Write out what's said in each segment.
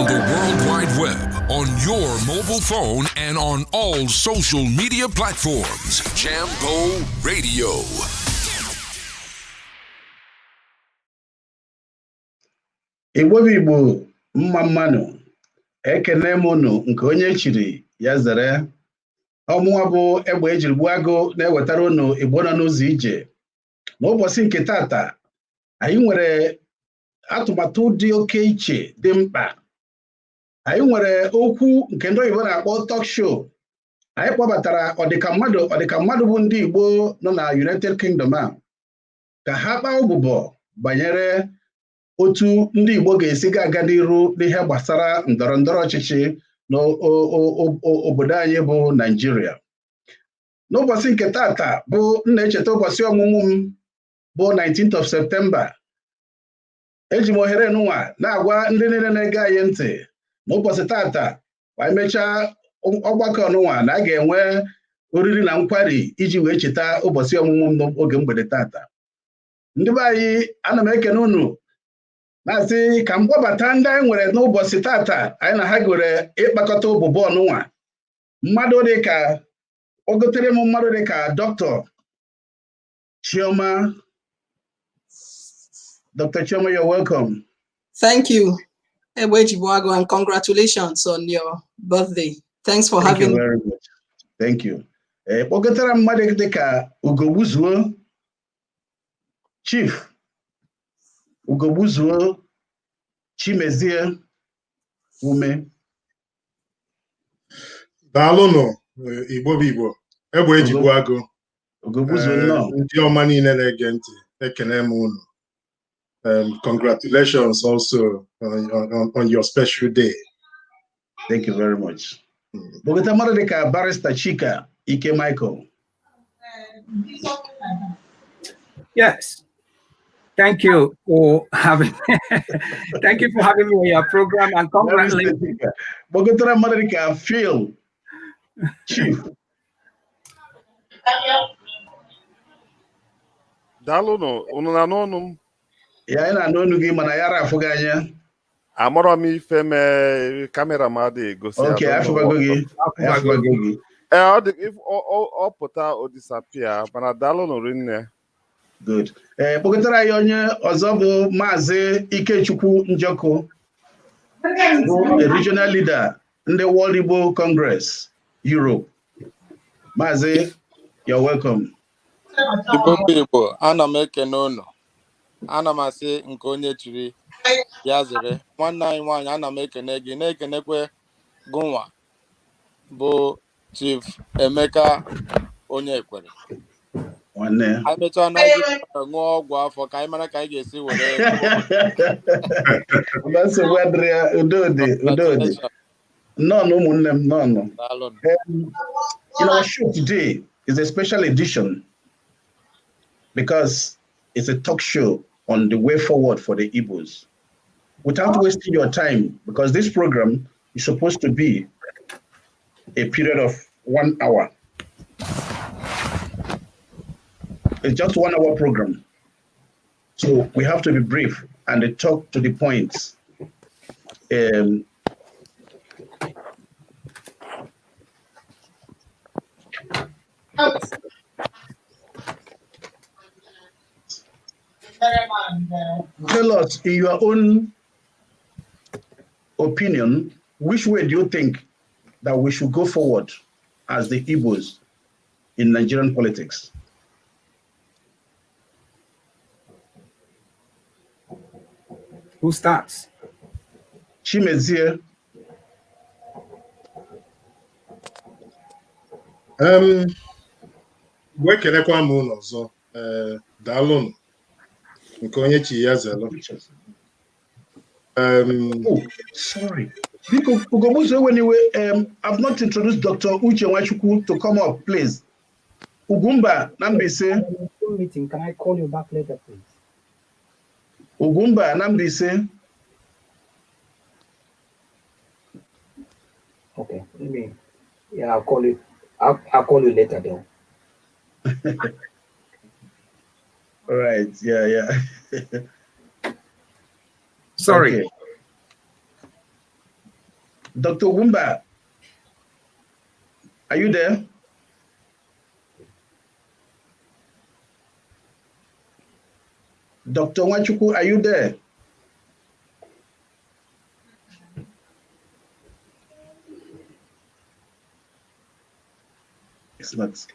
around the World Wide Web on your mobile phone and on all social media platforms. Jambo Radio. Igbo mma mmanụ ekene m unu nke onye chiri ya zere ọmụwa bụ egbe ejiri gbuo agụ na-ewetara unu Igbo nọ n'ụzọ ije. N'ụbọchị nke tata anyị nwere atụmatụ dị oke iche dị mkpa. Anyị nwere okwu nke ndị oyibo na-akpọ talk show. Anyị kpọbatara ọdịka mmadụ bụ ndị Igbo nọ na United Kingdom a ka ha kpaa ụbụbọ banyere otu ndị Igbo ga-esi ga-aga n'iru n'ihe gbasara ndọrọ ndọrọ ọchịchị n'obodo anyị bụ Nigeria. N'ụbọchị nke tata bụ na-echeta ụbọchị ọmụmụ m bụ 19th of September. Eji m ohere nụnwa na-agwa ndị niile na-ege anyị ntị n'ụbọchị tata ma emechaa ọgbakọ nụnwa na a ga-enwe oriri na nkwari iji wee cheta ụbọchị ọmụmụ m n'oge mgbede tata. Ndị be anyị, ana m ekene unu na-asị ka m kpọbata ndị anyị nwere n'ụbọchị tata anyị na ha gwere ịkpakọta ụbụbọ ọnụnwa. Mmadụ dịka ogotere m mmadụ dịka Dr. Chioma. Dr. Chioma, you're welcome. Thank you, Ewejibuago, and congratulations on your birthday. Thanks for having me. Thank you very much. Thank you. Ogotere m mmadụ dịka Ugogbuzuo, Chief Ugogbuzuo Chimezie Ume. Daalụnụ Igbo bụ Igbo, egbe ejigbu agụ. Ugogbuzuo nnọọ. Ndị ọma niile na-ege ntị, ekene m unu. Congratulations also on your special day. Thank you very much. Bogota mmadụ dịka Barrister Chika Ike Michael. Yes. Thank you for having thank you for having me on your program, and congratulations. Bogota mmadụ dịka Phil Chief. Daalụnụ, unu na n'ọnụ m. Ya anyị na-anụ ọnụ gị mana ya rafụ gị anya. Amụrụ m ife mee kamera m adịghị egosi. Okay, afụbago gị. Ọ pụta o disappear, mana daalụnụ rinne. Good. Kpọkọtara anyị onye ọzọ bụ Maazị Ikechukwu Njọkụ, bụ the regional leader ndị World Igbo Congress Europe. Maazị, you're welcome. Igbo, ana m ekene unu. Ana m asị nke onye chiri ya zere. Nwanne anyị nwaanyị, ana m ekene gị, na-ekenekwe gụnwa bụ Chief Emeka onye Ekwere. Nwanne. Anyị mechaa na anyị ṅụọ ọgwụ afọ ka anyị mara ka anyị ga-esi were. Udodi. None, ụmụnne m, none. Our show today is a special edition because it's a talk show on the way forward for the Igbos. Without wasting your time, because this program is supposed to be a period of 1 hour. It's just 1 hour program. So we have to be brief and talk to the points. Tell us, in your own opinion, which way do you think that we should go forward as the Igbos in Nigerian politics? Who starts? Chimezie. Wekelekwa m unu ọzọ. Daalụnụ nke onye chi ya zelu. Oh, sorry. Because anyway, I've not introduced Dr. Uche Nwachukwu to come up, please. Ugumba Nambise. Meeting. Can I call you back later, please? Ugumba Nambise. Okay, yeah, I'll call you. I'll call you later, though. All right. Yeah. Sorry. Okay. Dr. Wumba, are you there? Dr. Wachuku, are you there? It's not.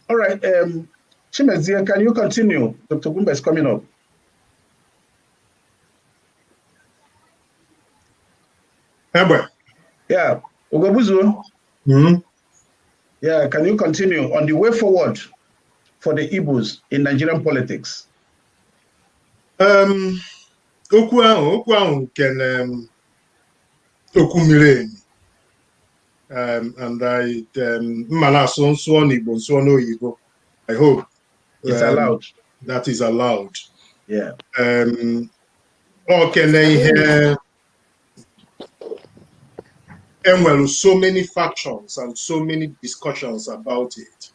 All right, Chimezia, can you continue? Dr. Wumba is coming up. Yeah, Ugobuzu. Yeah, can you continue on the way forward for the Igbos in Nigerian politics? Okwu ahụ nke okwu miri emi, and I mma na-asụ nsụọ n'Igbo nsụọ n'oyibo. I hope it's allowed. That is allowed. Yeah. Okene ihe enwere so many factions and so many discussions about it.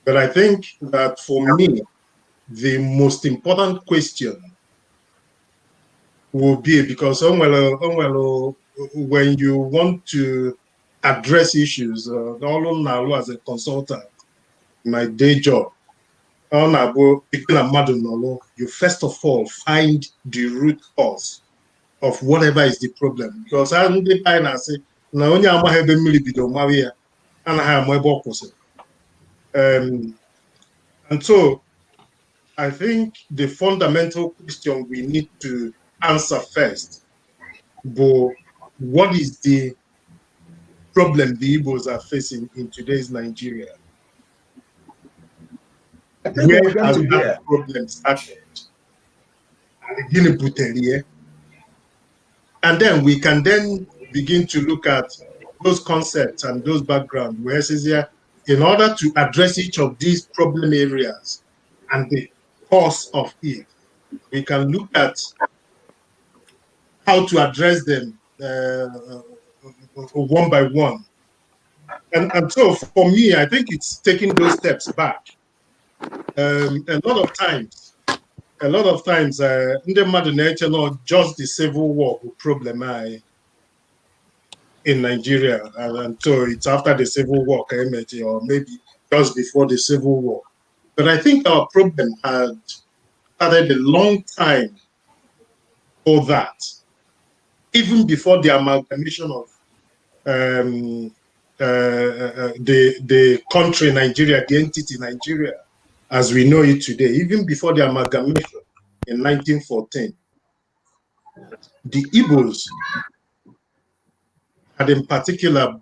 But I think that for me, the most important question will be, because when you want to address issues, as a consultant, my day job, you first of all find the root cause of whatever is the problem. Because I'm the kind of say, and so I think the fundamental question we need to answer first, but what is the problem the Igbos are facing in today's Nigeria? Where has that problem started? And then we can then begin to look at those concepts and those backgrounds where it says here, in order to address each of these problem areas and the cause of it, we can look at how to address them one by one. And so for me, I think it's taking those steps back. A lot of times, not just the civil war problem in Nigeria, and so it's after the civil war, or maybe just before the civil war. But I think our problem had started a long time for that, even before the amalgamation of the country Nigeria, the entity Nigeria, as we know it today, even before the amalgamation in 1914. The Igbos had in particular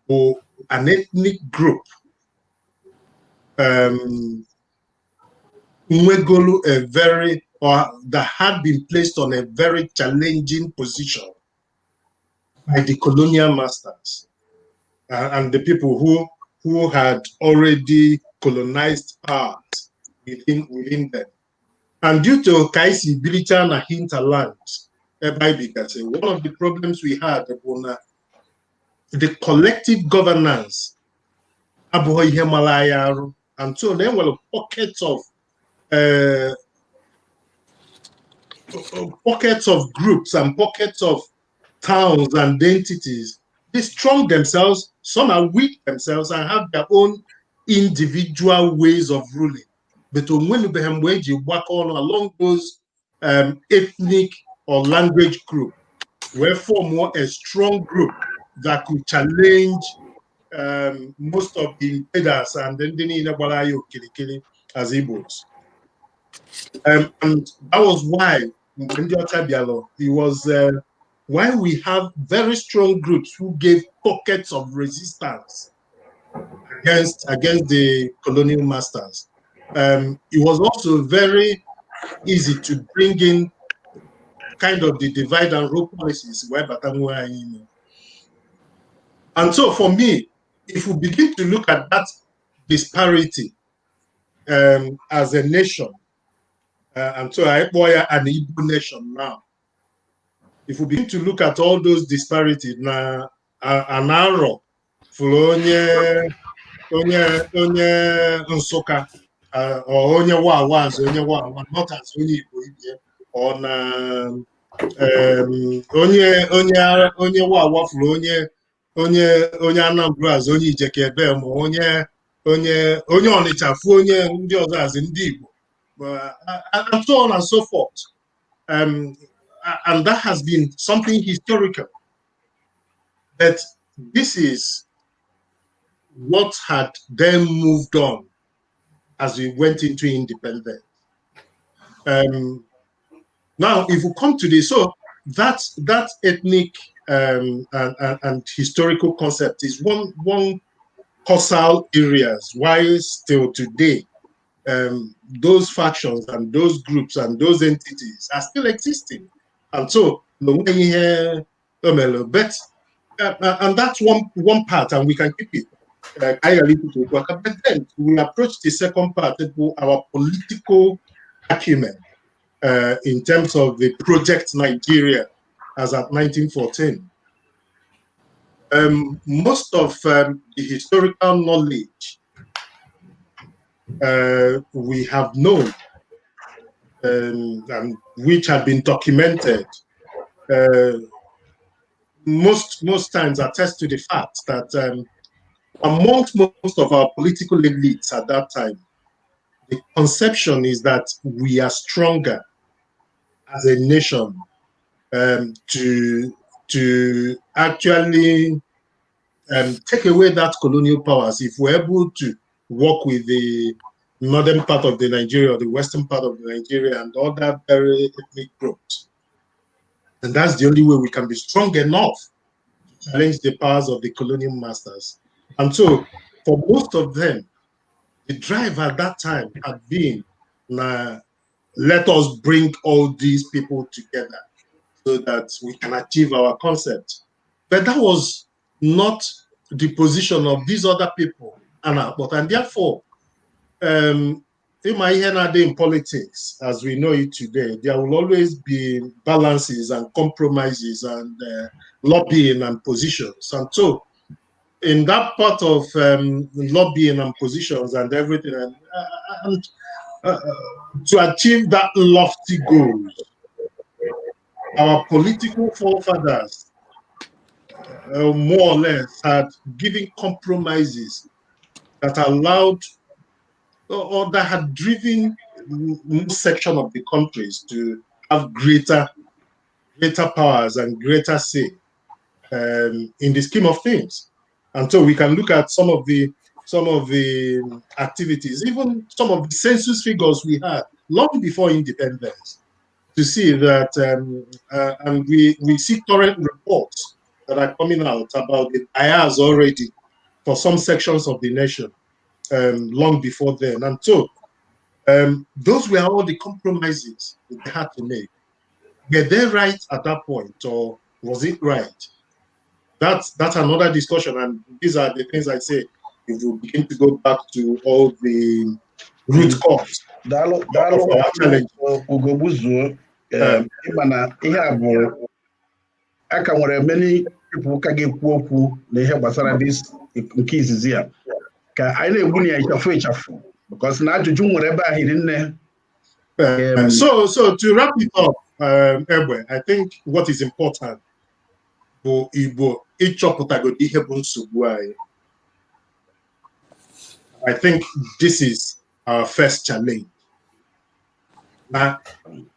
an ethnic group, that had been placed on a very challenging position by the colonial masters and the people who had already colonized parts within them. And due to Kaisi, Bilitan, and hinterland, one of the problems we had was the collective governance. And so there were pockets of groups and pockets of towns and entities. They strong themselves, some are weak themselves and have their own individual ways of ruling. But when you work on along those ethnic or language group, we form a strong group that could challenge most of the invaders and then as Igbos. And that was why it was why we have very strong groups who gave pockets of resistance against the colonial masters. It was also very easy to bring in kind of the divide and rule policies. And so for me, if we begin to look at that disparity as a nation, and so an Igbo nation now, if we begin to look at all those disparities, now an arrow for onye Nsukka or onye wa as onye wa, not as onye Igbo Ibie, or na onye wa furu onye Anambra as onye Ijekebe, ma onye Ọnịcha fu onye ndị ọzọ as ndị Igbo, and so on and so forth. And that has been something historical. But this is what had then moved on as we went into independence. Now, if we come to this, so that ethnic and historical concept is one causal areas why still today those factions and those groups and those entities are still existing. And so, but and that's one part, and we can keep it. But then we approach the second part, our political acumen in terms of the Project Nigeria as at 1914. Most of the historical knowledge we have known and which have been documented most times attest to the fact that amongst most of our political elites at that time, the conception is that we are stronger as a nation to actually take away that colonial powers if we're able to work with the northern part of the Nigeria or the western part of the Nigeria and other very ethnic groups. And that's the only way we can be strong enough to challenge the powers of the colonial masters. And so for most of them, the drive at that time had been, let us bring all these people together so that we can achieve our concept. But that was not the position of these other people. And therefore, in politics, as we know it today, there will always be balances and compromises and lobbying and positions. And so, in that part of lobbying and positions and everything, and to achieve that lofty goal, our political forefathers more or less had given compromises that allowed or that had driven most section of the countries to have greater powers and greater say in the scheme of things. And so we can look at some of the activities, even some of the census figures we had long before independence, to see that, and we see current reports that are coming out about the bias already for some sections of the nation long before then. And so those were all the compromises they had to make. Were they right at that point, or was it right? That's another discussion, and these are the things I say if we begin to go back to all the root cause of our challenge. Ugogbuzuo, ịmana ihe a bụ aka nwere many people ka ga-ekwu okwu na ihe gbasara this nke izizi a ka anyị na-egbu na ya ịchafu because na ajụjụ nwere ebe ahịrị nne. So to wrap it up, Egbe, I think what is important bụ Igbo ịchọpụtagodi ihe bụ nsogbu anyị. I think this is our first challenge. Na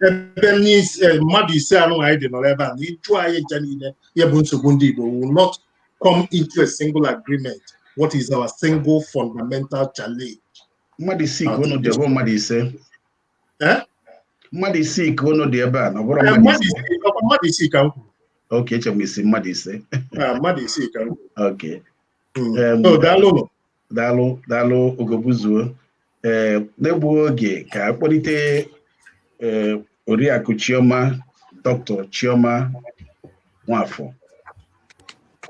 ebe mmadụ ise anụ anyị dị n'ebe a na ịjụ anyị ncha niile ihe bụ nsogbu ndị Igbo will not come into a single agreement. What is our single fundamental challenge? Mmadụ isii ka unu dị ebe mmadụ ise. Mmadụ isii ka unu dị ebe a na ọ bụrụ mmadụ isii ka m kwuru. Okay, eche m isi mmadụ ise. Mmadụ isii ka m kwuru. Okay. Daalụ Ugogbuzuo. N'egbu oge ka akpọlite Oriakụ Chioma, Dr. Chioma Nwafọ.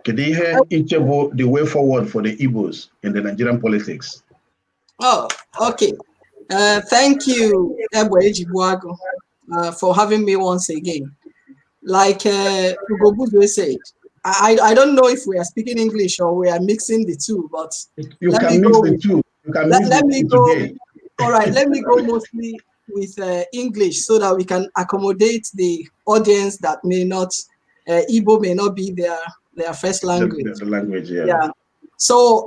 Kedu ihe iche bụ the way forward for the Igbos in the Nigerian politics? Oh, okay. Thank you, Egbe Ejibuago, for having me once again. Like Ugogbuzuo said, I don't know if we are speaking English or we are mixing the two, but you can mix the two. You can mix the two today. All right, let me go mostly with English so that we can accommodate the audience that may not, Igbo may not be their first language. The language, yeah. Yeah. So,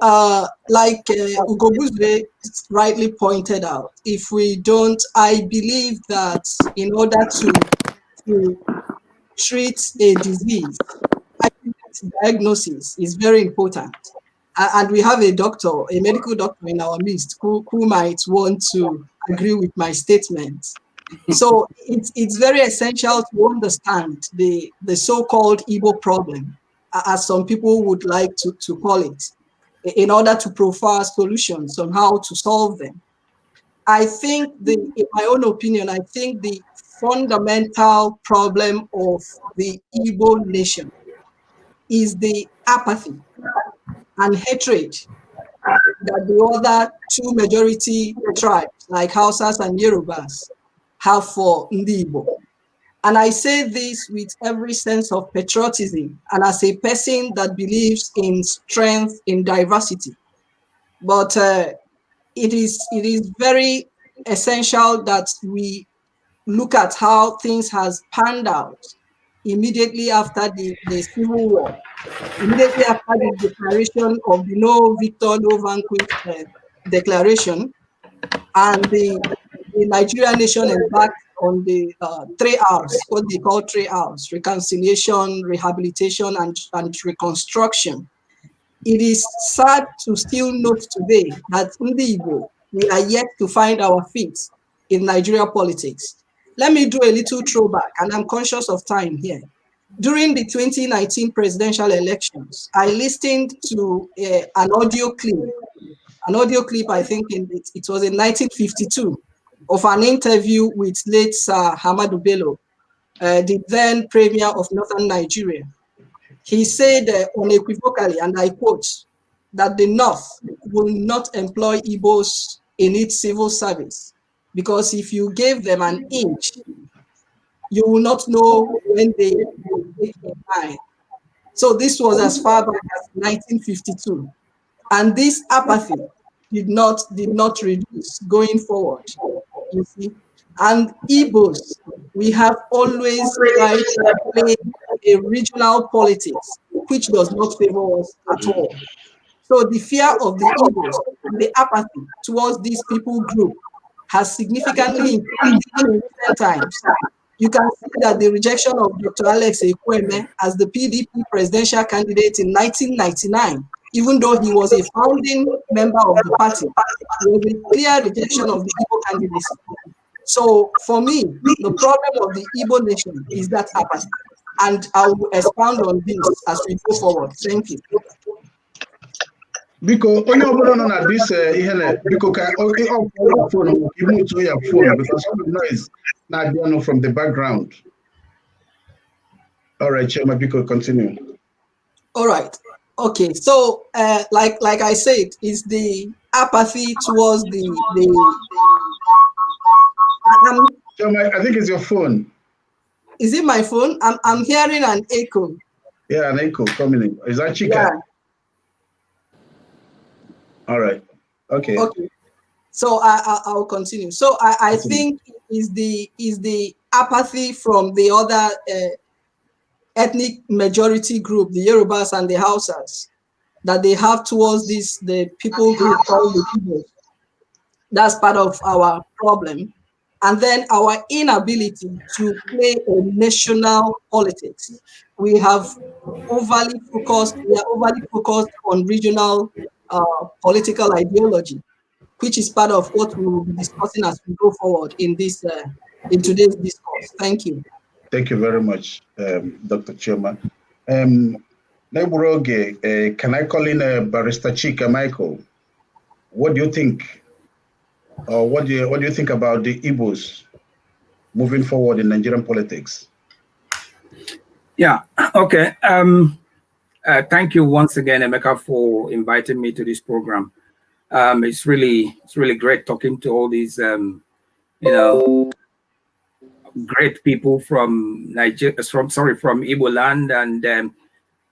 like Ugobuzwe rightly pointed out, if we don't, I believe that in order to treat a disease, diagnosis is very important. And we have a doctor, a medical doctor in our midst who might want to agree with my statement. So it's very essential to understand the so-called Igbo problem, as some people would like to call it, in order to profile solutions on how to solve them. I think, in my own opinion, I think the fundamental problem of the Igbo nation is the apathy and hatred that the other two majority tribes, like Hausas and Yorubas, have for Ndi Igbo. And I say this with every sense of patriotism and as a person that believes in strength in diversity. But it is very essential that we look at how things has panned out immediately after the Civil War, immediately after the declaration of the No Victor, No Vanquished declaration, and the Nigerian nation embarked on the 3 R's, what they call 3 R's: reconciliation, rehabilitation, and reconstruction. It is sad to still note today that Ndi Igbo, we are yet to find our feet in Nigeria politics. Let me do a little throwback, and I'm conscious of time here. During the 2019 presidential elections, I listened to an audio clip, I think it was in 1952, of an interview with late Sir Hamadu Bello, the then premier of Northern Nigeria. He said unequivocally, and I quote, that the North will not employ Igbos in its civil service, because if you gave them an inch, you will not know when they will take a mile. So this was as far back as 1952. And this apathy did not reduce going forward, you see. And Igbos, we have always tried to play a regional politics, which does not favor us at all. So the fear of the Igbos and the apathy towards this people group has significantly increased in recent times. You can see that the rejection of Dr. Alex Ekweme as the PDP presidential candidate in 1999, even though he was a founding member of the party, was a clear rejection of the Igbo candidacy. So for me, the problem of the Igbo nation is that apathy. And I will expound on this as we go forward. Thank you. Biko onye ọbụla nọ na this ihe na biko ka ọ phone even to your phone because of the noise na from the background. All right, Chema, biko continue. All right. Okay. So like I said, is the apathy towards the Chema, I think it's your phone. Is it my phone? I'm hearing an echo. Yeah, an echo coming in. Is that Chika? Yeah. All right. Okay. Okay. So I'll continue. So I think is the apathy from the other ethnic majority group, the Yorubas and the Hausas, that they have towards the people group called the Igbos. That's part of our problem. And then our inability to play a national politics. We are overly focused on regional political ideology, which is part of what we will be discussing as we go forward in this in today's discourse. Thank you. Thank you very much, Dr. Choma. Can I call in Barrister Chika Michael? What do you think? Or what do you think about the Igbos moving forward in Nigerian politics? Yeah. Okay. Thank you once again, Emeka, for inviting me to this program. It's really great talking to all these great people from Nigeria, from Igbo land,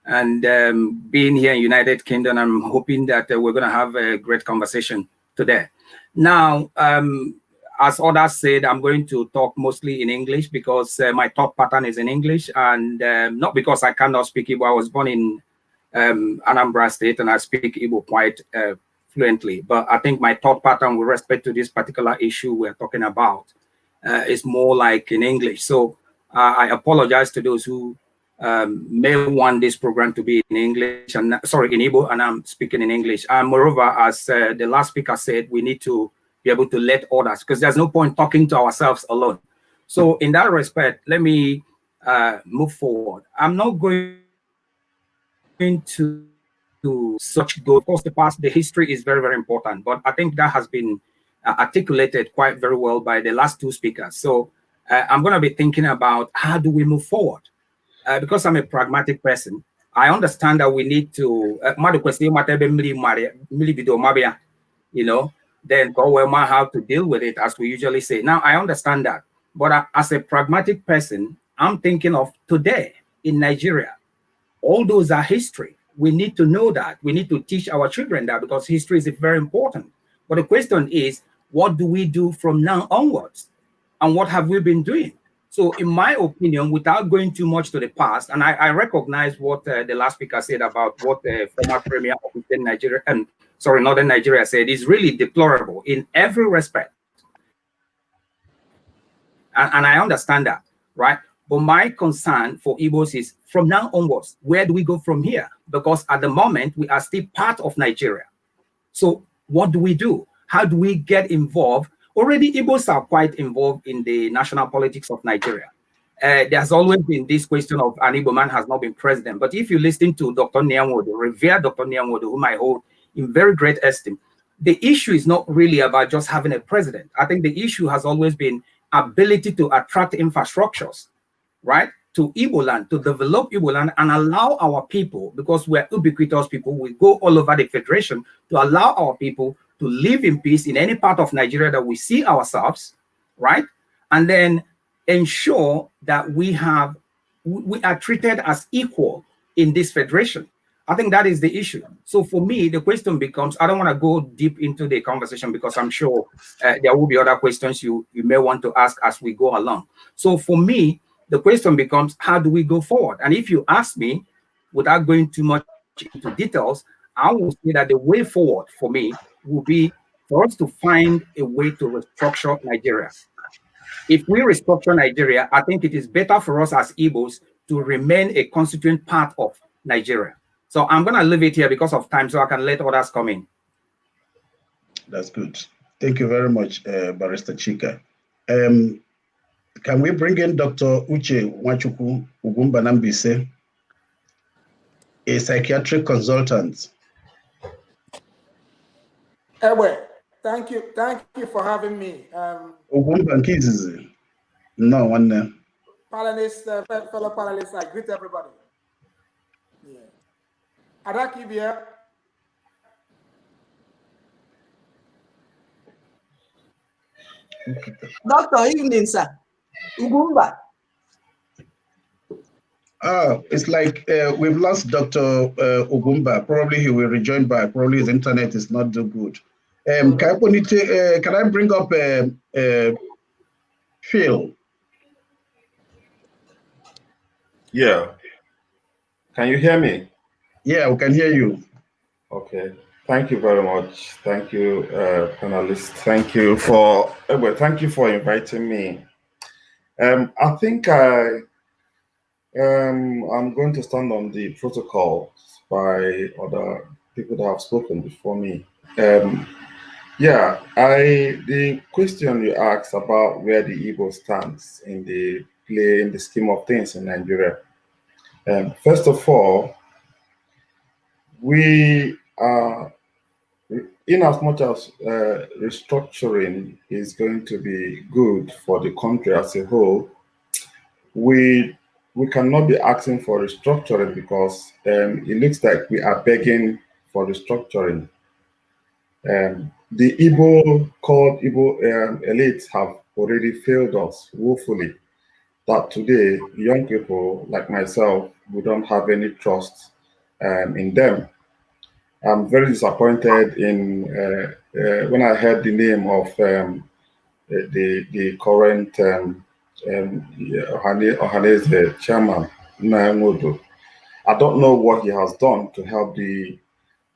and being here in United Kingdom. I'm hoping that we're going to have a great conversation today. Now, as others said, I'm going to talk mostly in English because my thought pattern is in English, and not because I cannot speak Igbo. I was born in Anambra State and I speak Igbo quite fluently, but I think my thought pattern with respect to this particular issue we're talking about is more like in English. So I apologize to those who may want this program to be in English, and sorry, in Igbo, and I'm speaking in English. And moreover, as the last speaker said, we need to be able to let others, because there's no point talking to ourselves alone. So in that respect, let me move forward. I'm not going to such go. Of course, the history is very, very important, but I think that has been articulated quite very well by the last two speakers. So I'm going to be thinking about how do we move forward? Because I'm a pragmatic person, I understand that we need to, you know, then go how to deal with it, as we usually say. Now, I understand that. But as a pragmatic person, I'm thinking of today in Nigeria. All those are history. We need to know that. We need to teach our children that, because history is very important. But the question is, what do we do from now onwards? And what have we been doing? So in my opinion, without going too much to the past, and I recognize what the last speaker said about what the former premier of Nigeria, Northern Nigeria said, is really deplorable in every respect. And I understand that, right? But my concern for Igbos is, from now onwards, where do we go from here? Because at the moment, we are still part of Nigeria. So what do we do? How do we get involved? Already, Igbos are quite involved in the national politics of Nigeria. There's always been this question of an Igbo man has not been president. But if you listen to Dr. Nyanwodo, revered Dr. Nyanwodo, whom I hold in very great esteem, the issue is not really about just having a president. I think the issue has always been ability to attract infrastructures, right, to Igbo land, to develop Igbo land and allow our people, because we're ubiquitous people, we go all over the federation, to allow our people to live in peace in any part of Nigeria that we see ourselves, right? And then ensure that we are treated as equal in this federation. I think that is the issue. So for me, the question becomes, I don't want to go deep into the conversation because I'm sure there will be other questions you may want to ask as we go along. So for me, the question becomes, how do we go forward? And if you ask me, without going too much into details, I will say that the way forward for me will be for us to find a way to restructure Nigeria. If we restructure Nigeria, I think it is better for us as Igbos to remain a constituent part of Nigeria. So I'm going to leave it here because of time so I can let others come in. That's good. Thank you very much, Barrister Chika. Can we bring in Dr. Uche Nwachukwu Ugwumbanambise, a psychiatric consultant? Thank you for having me. Ugwumbankizizi. No one. Panelists, fellow panelists, I greet everybody. Yeah. Adakibia. Doctor, evening, sir. Ugumba. It's like we've lost Dr. Ugumba. Probably he will rejoin back. Probably his internet is not too good. Can I bring up Phil? Yeah. Can you hear me? Yeah, we can hear you. Okay. Thank you very much. Thank you, panelists. Thank you for inviting me. I think I'm going to stand on the protocol by other people that have spoken before me. The question you asked about where the Igbo stands in the scheme of things in Nigeria. First of all, we are, in as much as restructuring is going to be good for the country as a whole, we cannot be asking for restructuring because it looks like we are begging for restructuring. The Igbo elites have already failed us woefully. That today, young people like myself, we don't have any trust in them. I'm very disappointed in when I heard the name of the current Ohanese chairman, Nnaemodo. I don't know what he has done to help the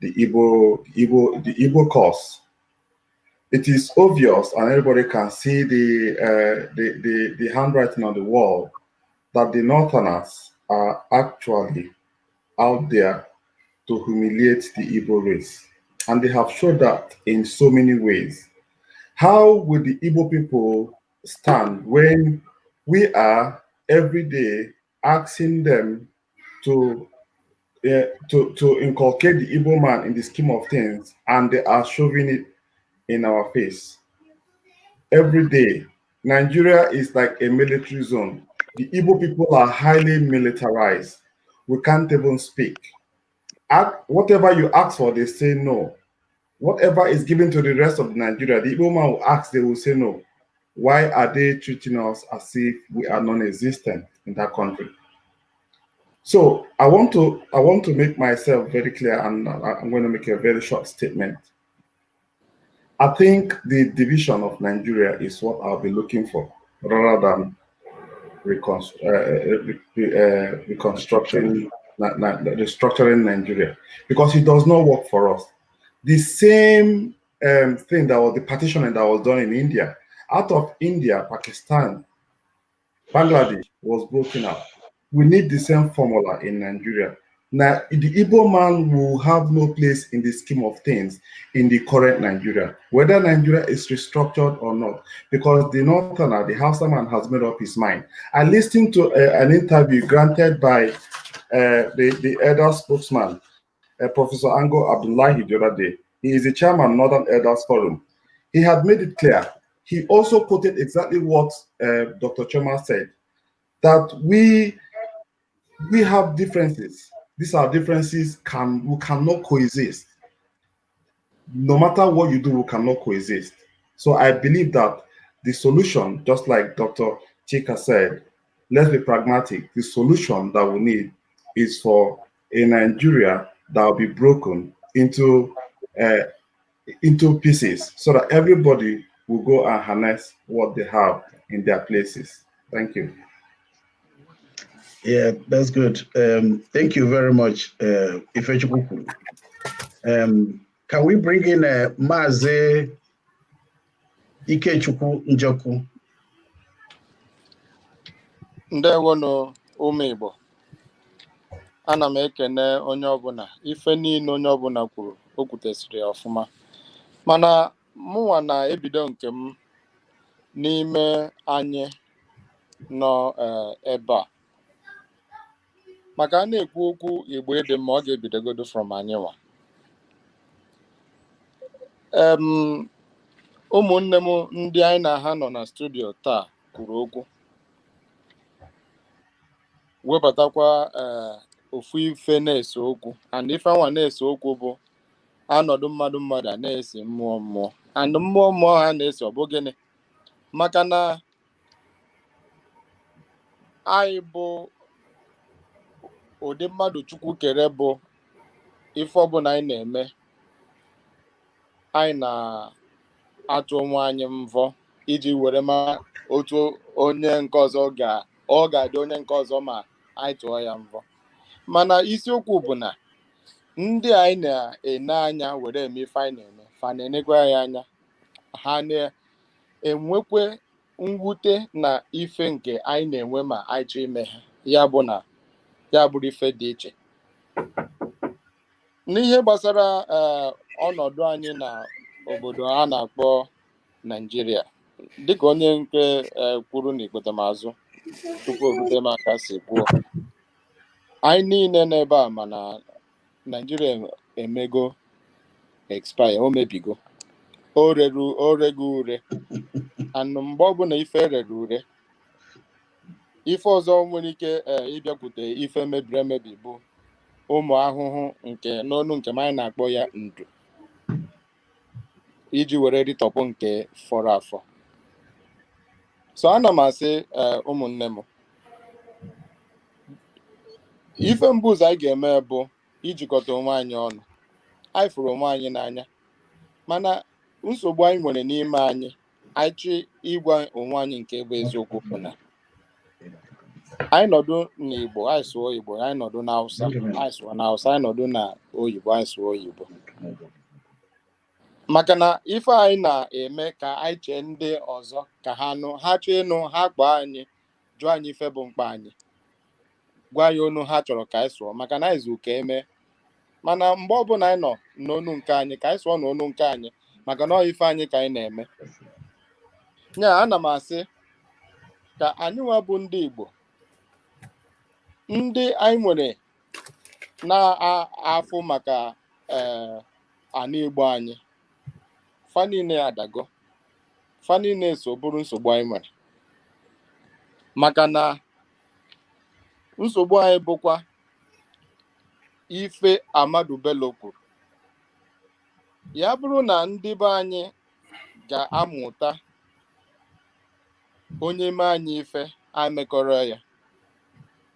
Igbo cause. It is obvious, and everybody can see the handwriting on the wall that the Northerners are actually out there to humiliate the Igbo race, and they have shown that in so many ways. How will the Igbo people stand when we are every day asking them to to inculcate the Igbo man in the scheme of things, and they are shoving it in our face every day? Nigeria is like a military zone. The Igbo people are highly militarized. We can't even speak. Whatever you ask for, they say no. Whatever is given to the rest of Nigeria, the Igbo man will ask, they will say no. Why are they treating us as if we are non-existent in that country? So I want to make myself very clear, and I'm going to make a very short statement. I think the division of Nigeria is what I'll be looking for, rather than restructuring Nigeria, because it does not work for us. The same thing that was the partitioning that was done in India, out of India, Pakistan, Bangladesh was broken out. We need the same formula in Nigeria. Now, the Igbo man will have no place in the scheme of things in the current Nigeria, whether Nigeria is restructured or not, because the Northerner, the Hausa man, has made up his mind. I listened to an interview granted by the elder spokesman, Professor Ango Abdullahi, the other day. He is the chairman of Northern Elders Forum. He had made it clear. He also quoted exactly what Dr. Choma said, that we have differences. These are differences we cannot coexist. No matter what you do, we cannot coexist. So I believe that the solution, just like Dr. Chika said, let's be pragmatic. The solution that we need is for a Nigeria that will be broken into pieces, so that everybody will go and harness what they have in their places. Thank you. Yeah, that's good. Thank you very much, Ifechukwu. Can we bring in Maazị Ikechukwu Njoku? Ndewonu ụmụ Igbo, ana m ekene onye ọbụla, ife niile onye ọbụla kwuru o kwutesịrị ọfụma, mana mụnwa na-ebido nke m n'ime anyị nọ ebe a, maka a na-ekwu okwu Igbo ịdị mma, ọ ga-ebidogodo from anyị nwa. Ụmụnne m ndị anyị na ha nọ na studio taa kwuru okwu, webatakwa ofu ife na-ese okwu, and ife nwa na-ese okwu bụ anọdụ mmadụ a na-ese mmụọ mmụọ, and mmụọ ha na-ese ọ bụ gịnị? Maka na anyị bụ ụdị mmadụ Chukwu kere, bụ ife ọbụla anyị na-eme, anyị na-atụ onwe anyị mvọ iji were ma otu onye nke ọzọ ọ ga-adị onye nke ọzọ ma anyị tụọ ya mvọ. Mana isiokwu bụ na ndị anyị na-ene anya were eme ife anyị na-eme, fa na-enekwa ya anya, ha na-enwekwe mwute na ife nke anyị na-enwe ma anyị chọọ ime ha, ya bụrụ ife dị iche. N'ihe gbasara ọnọdụ anyị na obodo a na-akpọ Naijiria, dịka onye nke kwuru na ikpetamazụ tupu obute m aka si kwuo, anyị niile n'ebe a mana Naijiria emego expire, o mebigo, o rego ure, and mgbe ọbụla ife rere ure, ife ọzọ nwere ike ịbịakwute ife mebiri emebi bụ ụmụ ahụhụ nke n'ọnụ nke anyị na-akpọ ya ndụ, iji were ritọpụ nke fọrọ afọ. So ana m asị ụmụnne m, ife mbụ ụzọ anyị ga-eme bụ ijikọta onwe anyị ọnụ, anyị fụrụ onwe anyị n'anya mana nsogbu anyị nwere n'ime anyị chọ ịgwa onwe anyị nke bụ eziokwu bụ na anyị nọdụ n'Igbo anyị sụọ Igbo, anyị nọdụ n'Hausa anyị sụọ n'Hausa, anyị nọdụ na oyibo anyị sụọ oyibo, maka na ife anyị na-eme ka anyị chee ndị ọzọ ka ha nụ, ha chọọ ịnụ, ha kpọọ anyị jụọ anyị ife bụ mkpa anyị, gwa ya onu ha chọrọ ka anyị sụọ, maka na anyị zụ ka eme. Mana mgbe ọbụla anyị nọ n'onu nke anyị ka anyị sụọ n'onu nke anyị, maka na ọ ife anyị ka anyị na-eme. Nya ana m asị ka anyị nwa bụ ndị Igbo, ndị anyị nwere na-afụ maka ana Igbo anyị, fa niile adago, fa niile so bụrụ nsogbu anyị nwere, maka na nsogbu anyị bụkwa ife Amadu Bello kwuru. Ya bụrụ na ndị be anyị ga-amụta onye mee anyị ife anyị mekọrọ ya,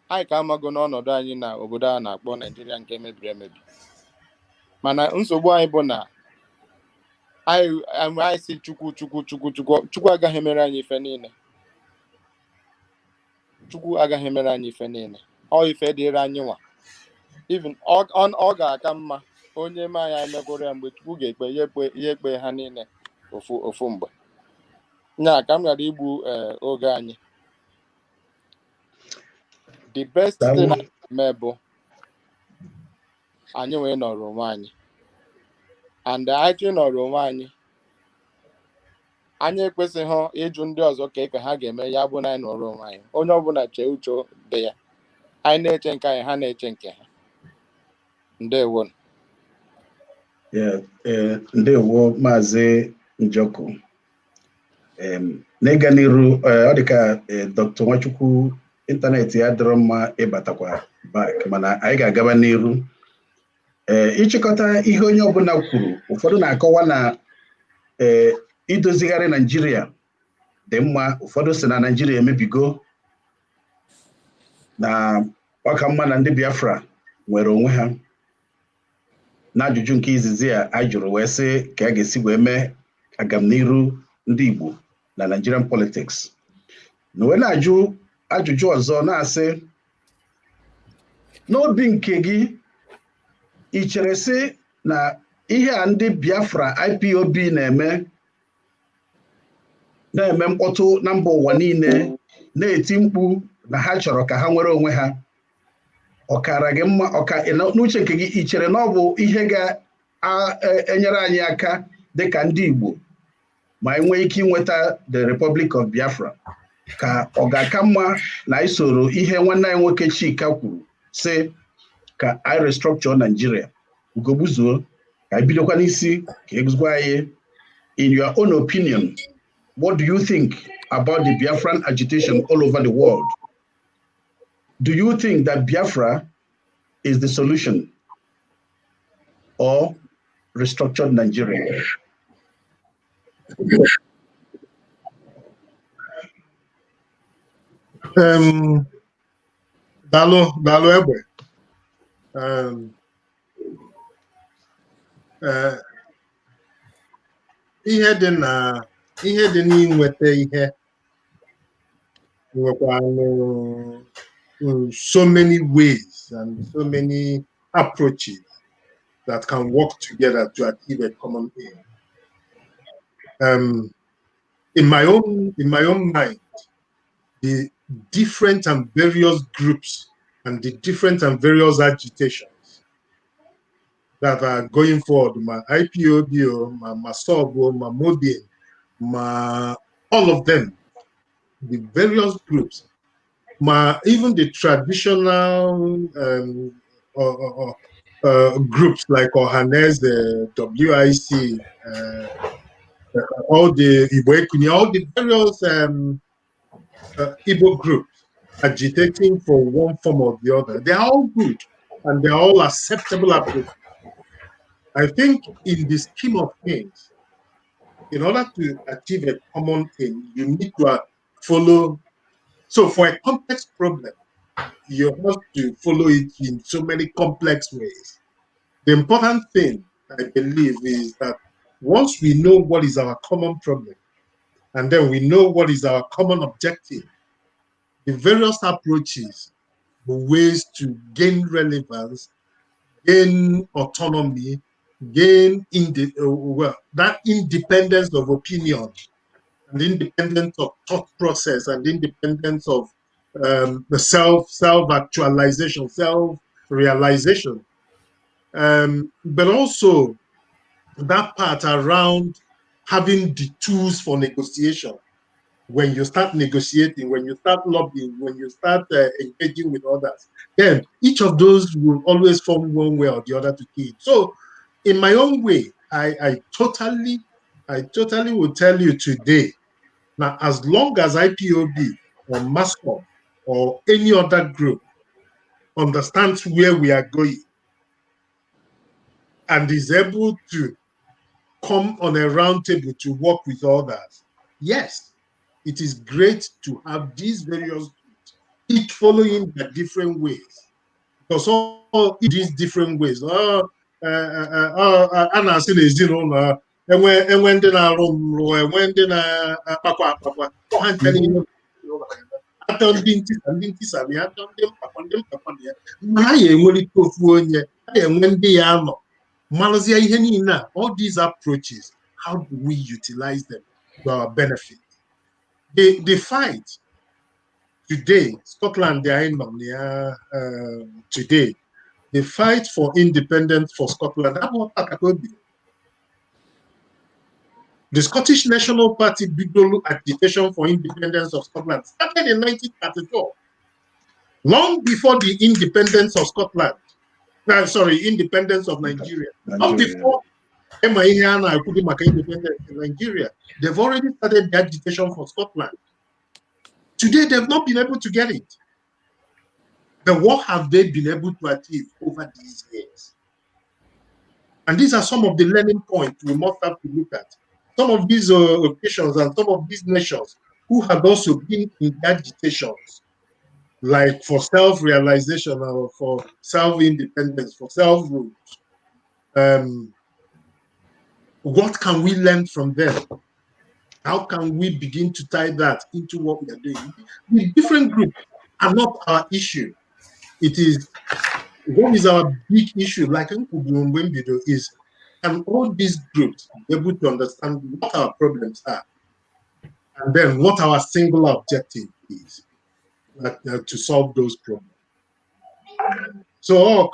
anyị ka amago n'ọnọdụ anyị na obodo a na-akpọ Naijiria nke mebiri emebi. Mana nsogbu anyị bụ na anyị si Chukwu agaghị emere anyị ife niile. Chukwu agaghị emere anyị ife niile, ọ ife dịrị anyị nwa. Even ọ ga-aka mma onye me anyị emegoro ya mgbe Chukwu ga-ekpe ihe ekpe ha niile ofu mgbe. Nya ka m ghara igbu oge anyị. The best thing anyị eme bụ anyị wee nọrọ onwe anyị, and anyị nọrọ onwe anyị, anyị ekwesịghị ịjụ ndị ọzọ ka ha ga-eme. Ya bụ na anyị nọrọ onwe anyị, onye ọbụla chee uche dị ya, anyị na-eche nke anyị, ha na-eche nke ha. Ndewo. Ndewo Maazị Njoku. N'ịga n'iru, ọ dị ka Dr. Nwachukwu ịntanetị ya dịrọ mma ịbatakwa back, mana anyị ga-agaba n'iru. Ịchịkọta ihe onye ọbụla kwuru, ụfọdụ na-akọwa na idozigharị Naijiria dị mma, ụfọdụ si na Naijiria emebigo, na ọka mma na ndị Biafra nwere onwe ha. N'ajụjụ nke izizi a jụrụ wee sị ka a ga-esi wee mee agamniru ndị Igbo na Nigerian politics, na wee na-ajụ ajụjụ ọzọ na-asị, n'obi nke gị ị chere sị na ihe a ndị Biafra IPOB na-eme mkpọtụ na mba ụwa niile, na-eti mkpu na ha chọrọ ka ha nwere onwe ha, ọkara gị mma? N'uche nke gị, ị chere na ọ bụ ihe ga-enyere anyị aka dịka ndị Igbo ma anyị nwee ike inweta the Republic of Biafra? Ka ọ ga-aka mma na isoro ihe nwanne anyị nwoke Chika kwuru sị ka anyị restructure Nigeria? Ugogbuzuo, ka anyị bidokwa n'isi ka eguzigwa anyị, in your own opinion, what do you think about the Biafran agitation all over the world? Do you think that Biafra is the solution or restructured Nigeria? Dalo Egbe. Ihe dị n'inweta ihe nwekwa so many ways and so many approaches that can work together to achieve a common aim. In my own mind, the different and various groups and the different and various agitations that are going forward, my IPOB, my SOB, my MODIN, all of them, the various groups, even the traditional groups like Ohanes, the WIC, all the Igbo, all the various Igbo groups agitating for one form or the other. They are all good and they are all acceptable approaches. I think in the scheme of things, in order to achieve a common aim, you need to follow. So for a complex problem, you have to follow it in so many complex ways. The important thing I believe, is that once we know what is our common problem, and then we know what is our common objective, the various approaches, the ways to gain relevance, gain autonomy, gain that independence of opinion, and independence of thought process, and independence of the self-actualization, self-realization. But also that part around having the tools for negotiation. When you start negotiating, when you start lobbying, when you start engaging with others, then each of those will always form one way or the other to kill. So in my own way, I totally will tell you today, now, as long as IPOB or MASCOM or any other group understands where we are going and is able to come on a round table to work with others, yes, it is great to have these various groups, each following their different ways. Because all these different ways, Anna said, enwe ndị na-arụ mrụ, enwe ndị na-akpakwa akpakwa, ọha ncha niile atọ ndị ntisa na ya, atọ ndị mpakwa na ya, ma ha ya enwelite ofu onye, ha ya enwe ndị ya anọ malụzie ihe niile a. All these approaches, how do we utilize them to our benefit? The fight today, Scotland, today, the fight for independence for Scotland, the Scottish National Party Bigolo agitation for independence of Scotland started in 1934, long before the independence of Scotland. Independence of Nigeria. Long before independence in Nigeria, they've already started the agitation for Scotland. Today, they've not been able to get it. But what have they been able to achieve over these years? And these are some of the learning points we must have to look at. Some of these occasions and some of these nations who have also been in agitations, like for self-realization or for self-independence, for self-rule. What can we learn from them? How can we begin to tie that into what we are doing? The different groups are not our issue. It is what is our big issue, like is, and all these groups be able to understand what our problems are, and then what our single objective is to solve those problems. So,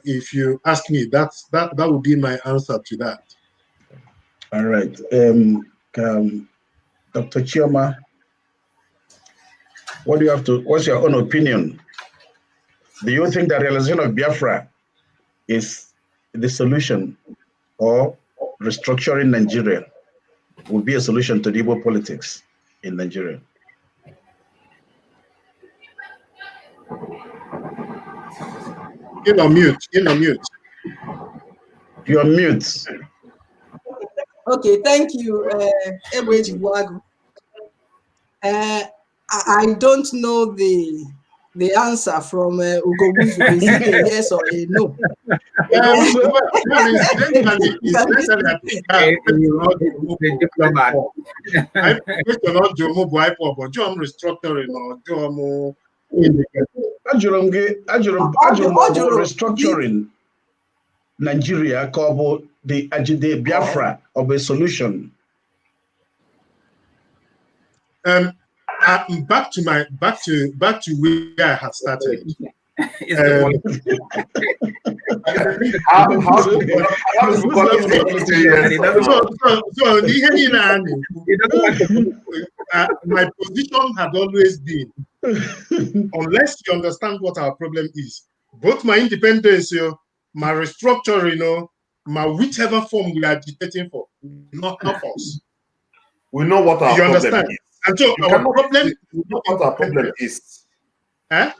if you ask me, that would be my answer to that. All right, Dr. Chioma, what do you have to? What's your own opinion? Do you think the realization of Biafra is the solution, or restructuring Nigeria will be a solution to the Igbo politics in Nigeria? You're on mute. You're on mute. You're on mute. Okay, thank you, Egbeji Buagu. I don't know the answer from Ugobuzu. Is it a yes or a no? Restructuring Nigeria called the Biafra of a solution. Back to where I had started. My position had always been, unless you understand what our problem is, both my independence, my restructuring, my whichever form we are agitating for, will not help us. We know what our problem is. And so our problem, we know what our problem is. Huh?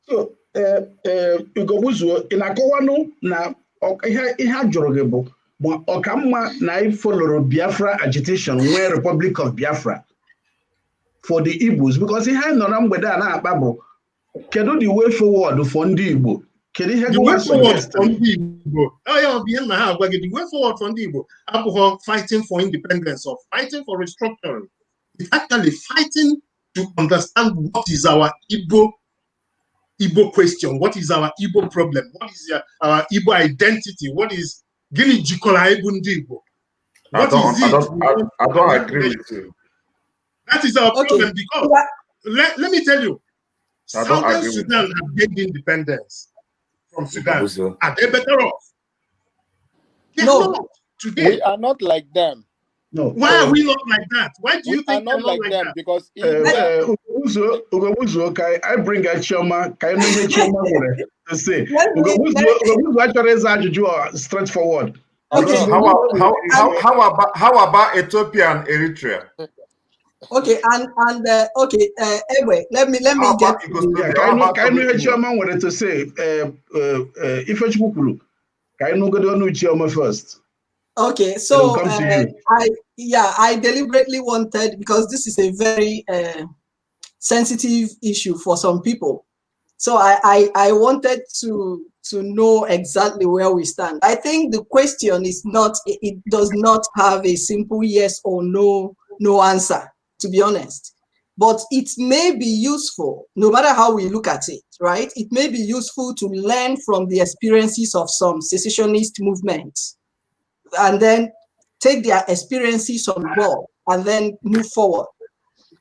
So, Ugobuzu, in Akowano, na ihe ajụrụ gị bụ ọkamma na follow Biafra agitation where Republic of Biafra for the Igbos, because ihe nọ na mgbede a na-akpa bụ kedu the way forward for ndị Igbo Kedu ihe The way forward from the Igbo, the way forward from the Igbo, alcohol fighting for independence or fighting for restructuring. It's actually fighting to understand what is our Igbo question, what is our Igbo problem, what is our Igbo identity, what is Gini Jikola Igbo Igbo. I don't agree with you. That is our problem because let me tell you, Southern Sudan have gained independence from Sudan. Are they better off? No. Today. We are not like them. No. Why are we not like that? Why do you think we're not like them? That? Because I bring a Chioma, can you hear Chioma to say? Ugobuzu actually is straightforward. Okay. How about Ethiopia and Eritrea? Okay, anyway, let me get. Can you hear Chioma wanted to say? If you can you go to Chioma first? Okay, so I deliberately wanted, because this is a very sensitive issue for some people. So I wanted to know exactly where we stand. I think the question is not, it does not have a simple yes or no answer, to be honest. But it may be useful, no matter how we look at it, right? It may be useful to learn from the experiences of some secessionist movements and then take their experiences on board and then move forward.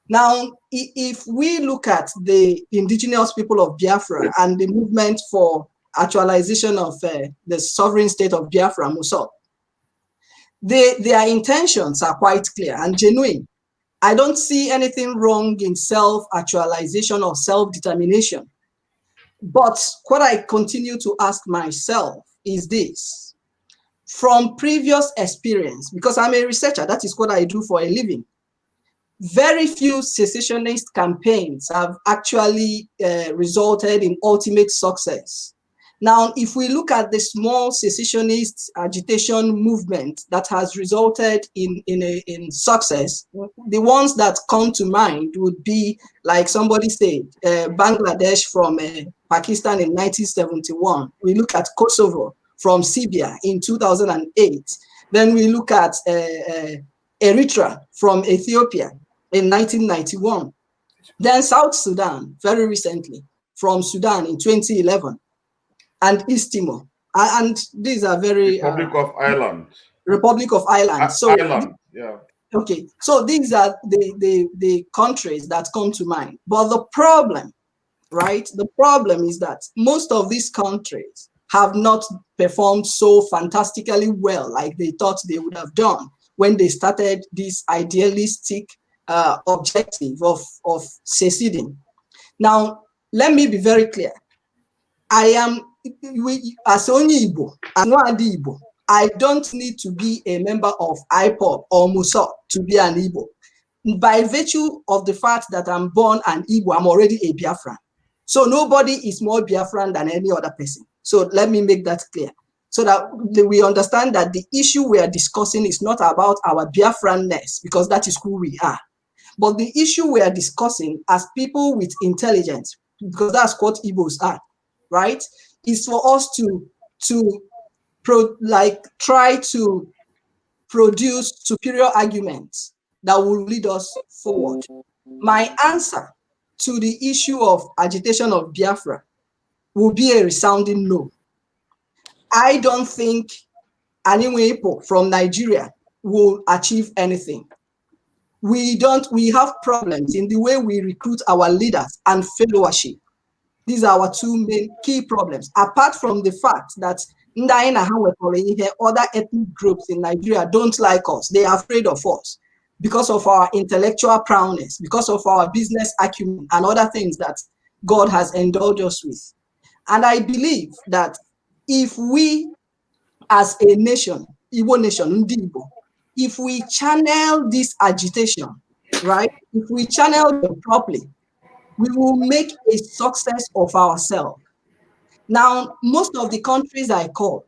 Now, if we look at the indigenous people of Biafra and the movement for actualization of the sovereign state of Biafra, Muso, their intentions are quite clear and genuine. I don't see anything wrong in self-actualization or self-determination. But what I continue to ask myself is this. From previous experience, because I'm a researcher, that is what I do for a living, very few secessionist campaigns have actually resulted in ultimate success. Now, if we look at the small secessionist agitation movement that has resulted in success, the ones that come to mind would be, like somebody said, Bangladesh from Pakistan in 1971. We look at Kosovo from Serbia in 2008. Then we look at Eritrea from Ethiopia in 1991. Then South Sudan, very recently, from Sudan in 2011. And East Timor, and these are very Republic of Ireland. Republic of Ireland. So Ireland, yeah. Okay, so these are the countries that come to mind. But the problem, right? The problem is that most of these countries have not performed so fantastically well like they thought they would have done when they started this idealistic objective of seceding. Now, let me be very clear. I am, as only Igbo, as Nwadi Igbo, I don't need to be a member of IPOB or Muso to be an Igbo. By virtue of the fact that I'm born an Igbo, I'm already a Biafran. So nobody is more Biafran than any other person. So let me make that clear, so that we understand that the issue we are discussing is not about our Biafranness, because that is who we are. But the issue we are discussing as people with intelligence, because that's what Igbos are, right, is for us to try to produce superior arguments that will lead us forward. My answer to the issue of agitation of Biafra will be a resounding no. I don't think any people from Nigeria will achieve anything. We have problems in the way we recruit our leaders and followership. These are our two main key problems, apart from the fact that other ethnic groups in Nigeria don't like us. They are afraid of us because of our intellectual prowess, because of our business acumen and other things that God has endowed us with. And I believe that if we as a nation, Igbo nation, Igbo, if we channel this agitation, right, if we channel them properly, we will make a success of ourselves. Now, most of the countries I called,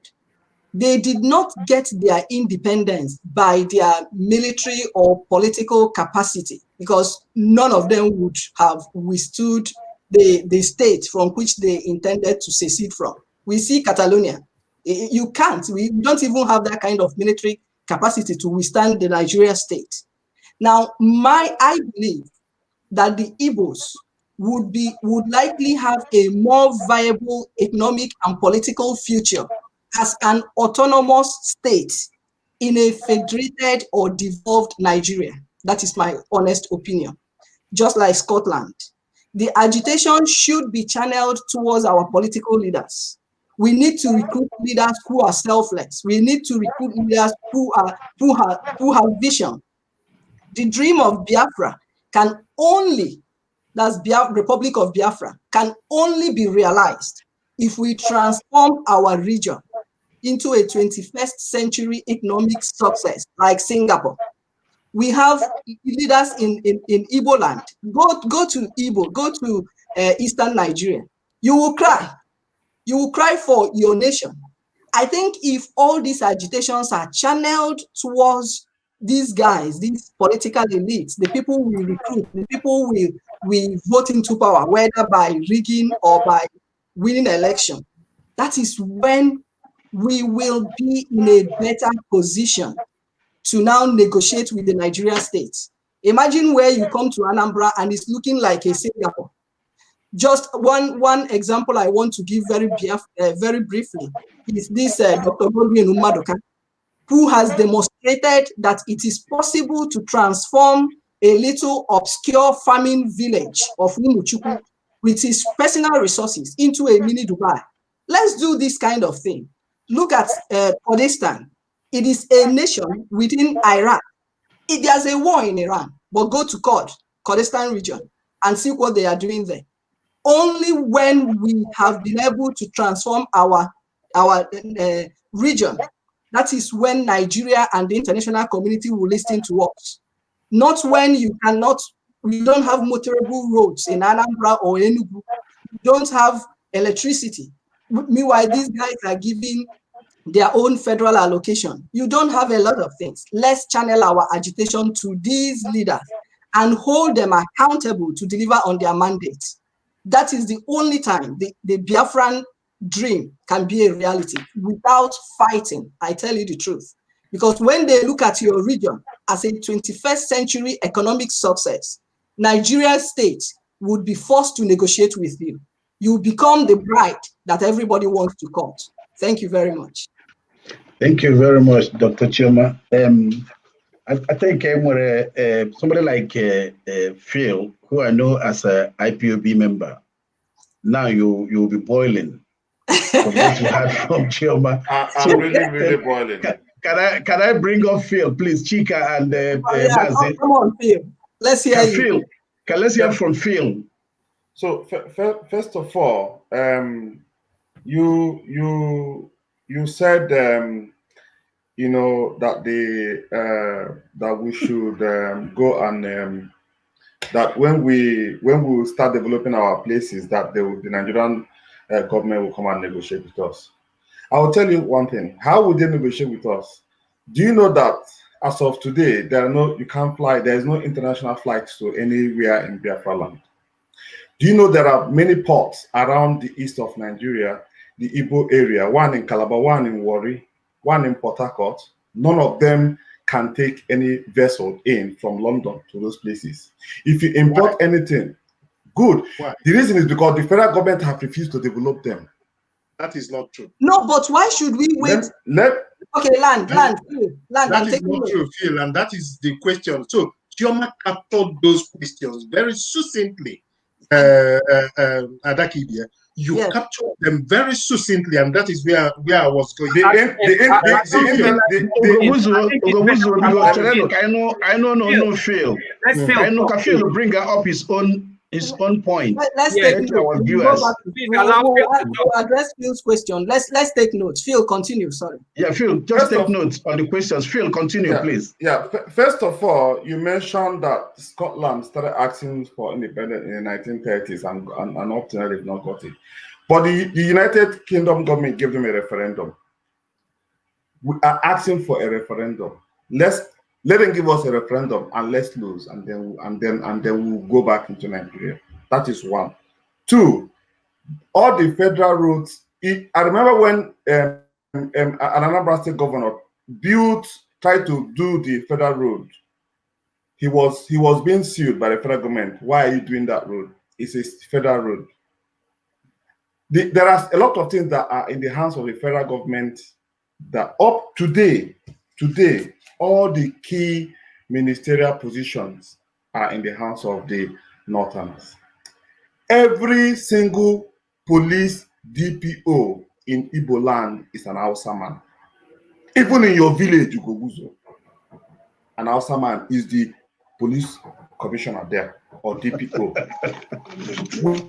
they did not get their independence by their military or political capacity, because none of them would have withstood the state from which they intended to secede from. We see Catalonia. You can't. We don't even have that kind of military capacity to withstand the Nigeria state. Now, I believe that the Igbos would likely have a more viable economic and political future as an autonomous state in a federated or devolved Nigeria. That is my honest opinion. Just like Scotland, the agitation should be channeled towards our political leaders. We need to recruit leaders who are selfless. We need to recruit leaders who have vision. The dream of Biafra can only, that's Republic of Biafra, can only be realized if we transform our region into a 21st century economic success like Singapore. We have leaders in Igbo land. Go to Igbo, go to Eastern Nigeria. You will cry. You will cry for your nation. I think if all these agitations are channeled towards these guys, these political elites, the people we recruit, the people we vote into power, whether by rigging or by winning election, that is when we will be in a better position to now negotiate with the Nigerian state. Imagine where you come to Anambra and it's looking like a Singapore. Just one example I want to give very briefly is this Dr. Godwin Umadoka, who has demonstrated that it is possible to transform a little obscure farming village of Umuchukwu with his personal resources into a mini Dubai. Let's do this kind of thing. Look at Kurdistan. It is a nation within Iraq. There's a war in Iran, but go to Kurdistan region and see what they are doing there. Only when we have been able to transform our region, that is when Nigeria and the international community will listen to us. Not when we don't have motorable roads in Anambra or Enugu, we don't have electricity. Meanwhile, these guys are giving their own federal allocation. You don't have a lot of things. Let's channel our agitation to these leaders and hold them accountable to deliver on their mandates. That is the only time the Biafran dream can be a reality without fighting. I tell you the truth. Because when they look at your region as a 21st century economic success, Nigeria state would be forced to negotiate with you. You become the bride that everybody wants to court. Thank you very much. Thank you very much, Dr. Chioma. I think somebody like Phil, who I know as an IPOB member, now you'll be boiling from what you had from Chioma. I'm really boiling. Can I bring up Phil, please, Chika and Mazi? Come on, Phil. Let's hear you. Let's hear from Phil. So first of all, you said you know that that we should go and that when we start developing our places, that the Nigerian government will come and negotiate with us. I will tell you one thing. How would they negotiate with us? Do you know that as of today, you can't fly, there is no international flights to anywhere in Biafra land? Do you know there are many ports around the east of Nigeria, the Igbo area, one in Calabar, one in Warri, one in Port Harcourt? None of them can take any vessel in from London to those places. If you import anything, good. Why? The reason is because the federal government have refused to develop them. That is not true. No, but why should we wait? Okay, land. That is not true, Phil, and that is the question. So Chioma captured those questions very succinctly. Adakibia, you captured them very succintly, and that is where I was going. I know Phil. I know Phil bring up his own point. Let's take notes. We'll address Phil's question. Let's take notes. Phil, continue. Sorry. Yeah, Phil, just take notes on the questions. Phil, continue, please. Yeah. First of all, you mentioned that Scotland started asking for independence in the 1930s and up to now they've not got it. But the United Kingdom government gave them a referendum. We are asking for a referendum. Let them give us a referendum and let's lose, and then we'll go back into Nigeria. That is one. Two, all the federal roads I remember when an Anambra State governor tried to do the federal road. He was being sued by the federal government. Why are you doing that road? It's a federal road. There are a lot of things that are in the hands of the federal government that up today, all the key ministerial positions are in the hands of the Northerners. Every single police DPO in Igbo land is an Hausa man. Even in your village, Ugoguzo, an Hausa man is the police commissioner there or DPO.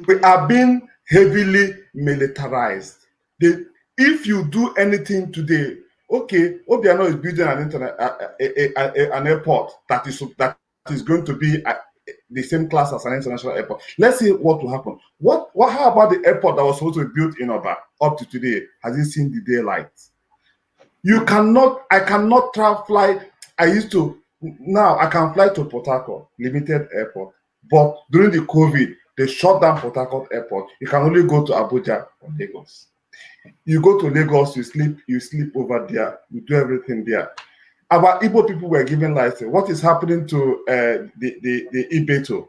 We are being heavily militarized. If you do anything today, okay, Obiano is building an airport that is going to be the same class as an international airport. Let's see what will happen. How about the airport that was supposed to be built in Oba up to today? Has it seen the daylight? I cannot fly. Now I can fly to Port Harcourt, limited airport. But during the COVID, they shut down Port Harcourt airport. You can only go to Abuja or Lagos. You go to Lagos, you sleep over there, you do everything there. Our Igbo people were given license. What is happening to the Ibeto?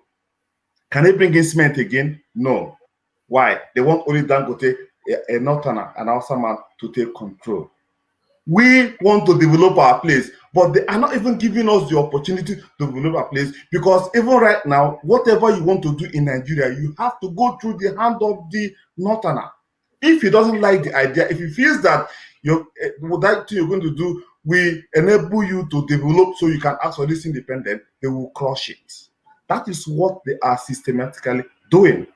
Can they bring in cement again? No. Why? They want only Dangote, a Northerner, an Hausa man to take control. We want to develop our place, but they are not even giving us the opportunity to develop our place, because even right now, whatever you want to do in Nigeria, you have to go through the hand of the Northerner. If he doesn't like the idea, if he feels that that thing you're going to do will enable you to develop so you can ask for this independent, they will crush it. That is what they are systematically doing.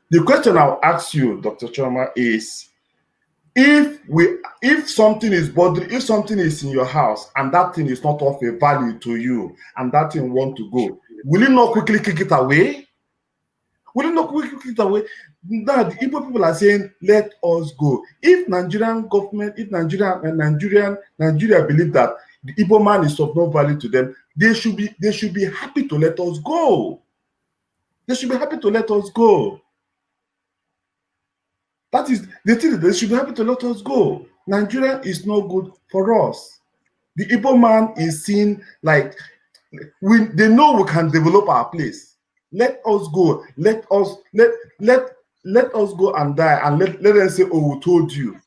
The question I'll ask you, Dr. Choma, is if something is bothering, if something is in your house and that thing is not of a value to you and that thing want to go, will you not quickly kick it away? Will you not quickly kick it away? Now the Igbo people are saying, let us go. If Nigerian government, if Nigeria believe that the Igbo man is of no value to them, they should be happy to let us go. They should be happy to let us go. That is the thing. They should be happy to let us go. Nigeria is not good for us. The Igbo man is seen like they know we can develop our place. Let us go. Let us go and die, and let them say, "Oh, we told you."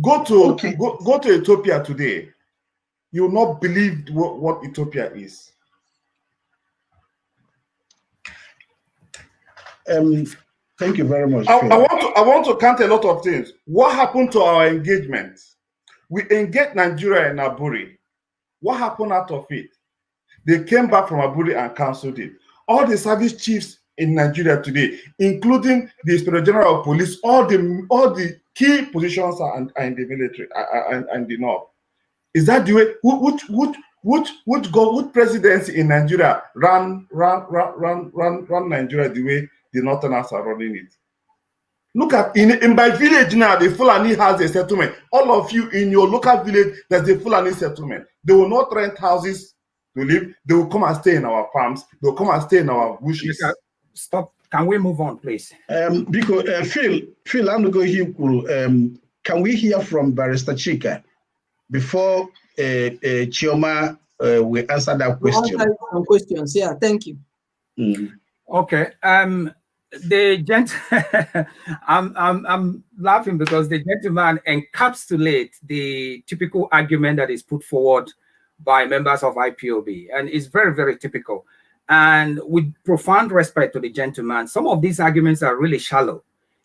Go to Ethiopia today. You will not believe what Ethiopia is. Thank you very much. I want to count a lot of things. What happened to our engagement? We engaged Nigeria in Aburi. What happened out of it? They came back from Aburi and cancelled it. All the service chiefs in Nigeria today, including the Inspector General of Police, all the key positions are in the military and the north. Is that the way? Which presidency in Nigeria ran Nigeria the way the Northerners are running it? Look at in my village now, the Fulani has a settlement. All of you in your local village, there's a Fulani settlement. They will not rent houses to live. They will come and stay in our farms. They will come and stay in our bushes. Stop. Can we move on, please? Because Phil, I'm going to go. Can we hear from Barrister Chika before Chioma will answer that question? Answer some questions. Yeah, thank you. Okay. I'm laughing because the gentleman encapsulates the typical argument that is put forward by members of IPOB, and it's very, very typical. And with profound respect to the gentleman, some of these arguments are really shallow.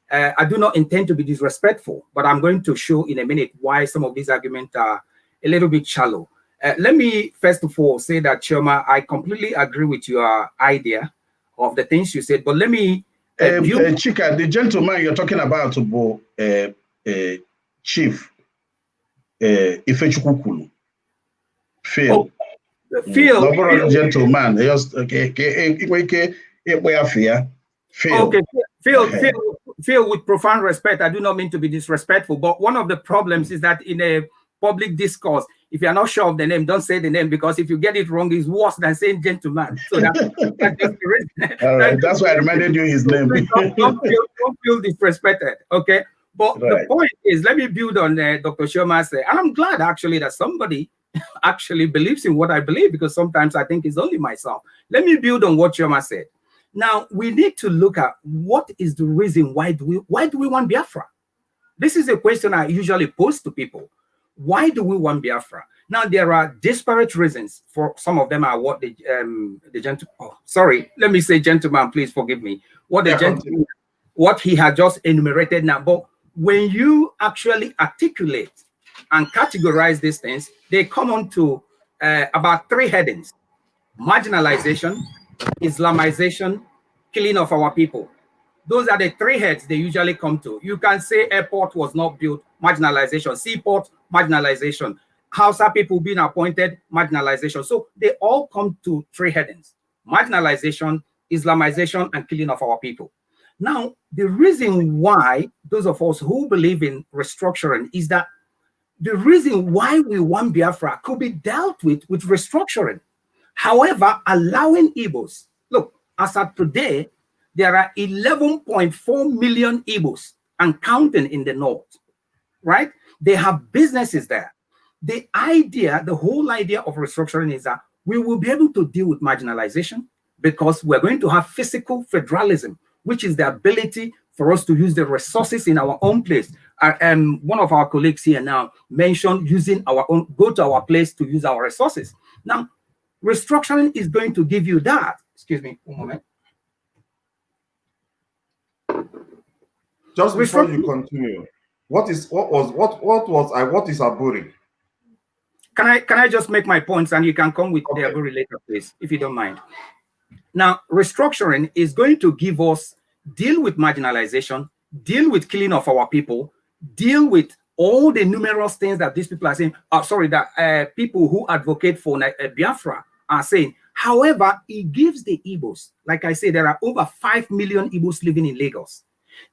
I do not intend to be disrespectful, but I'm going to show in a minute why some of these arguments are a little bit shallow. Let me first of all say that, Chioma, I completely agree with your idea of the things you said, but let me Chika, the gentleman you're talking about, Chief Ifechukwu, Phil. Phil. No gentleman. Just okay. Phil. Okay, Phil, with profound respect, I do not mean to be disrespectful, but one of the problems is that in a public discourse, If you are not sure of the name, don't say the name, because if you get it wrong, it's worse than saying gentleman. So that's just the reason. All right, that's why I reminded you his name. don't feel disrespected, okay? But Right. the point is, let me build on Dr. Sherman's, and I'm glad actually that somebody actually believes in what I believe, because sometimes I think it's only myself. Let me build on what Sherman said. Now, we need to look at what is the reason why do we want Biafra? This is a question I usually pose to people. Why do we want Biafra? Now, there are disparate reasons. For some of them are what the gentleman, oh, sorry, let me say gentleman, please forgive me. What the gentleman, what he had just enumerated now. But when you actually articulate and categorize these things, they come on to about 3 headings: marginalization, Islamization, killing of our people. Those are the 3 heads they usually come to. You can say airport was not built, marginalization; seaport, marginalization; Hausa people being appointed, marginalization. So they all come to 3 headings: marginalization, Islamization, and killing of our people. Now, the reason why those of us who believe in restructuring is that the reason why we want Biafra could be dealt with restructuring. However, allowing Igbos, look, as of today, there are 11.4 million Igbos and counting in the north, right? They have businesses there. The whole idea of restructuring is that we will be able to deal with marginalization because we're going to have physical federalism, which is the ability for us to use the resources in our own place. One of our colleagues here now mentioned using our own, go to our place to use our resources. Now, restructuring is going to give you that. Excuse me, one moment. Just before you continue, what is Aburi? Can I just make my points and you can come with the Aburi later, please, if you don't mind. Now, restructuring is going to give us deal with marginalization, deal with killing of our people, deal with all the numerous things that these people are saying. That people who advocate for Biafra are saying. However, it gives the Igbos, like I said, there are over 5 million Igbos living in Lagos.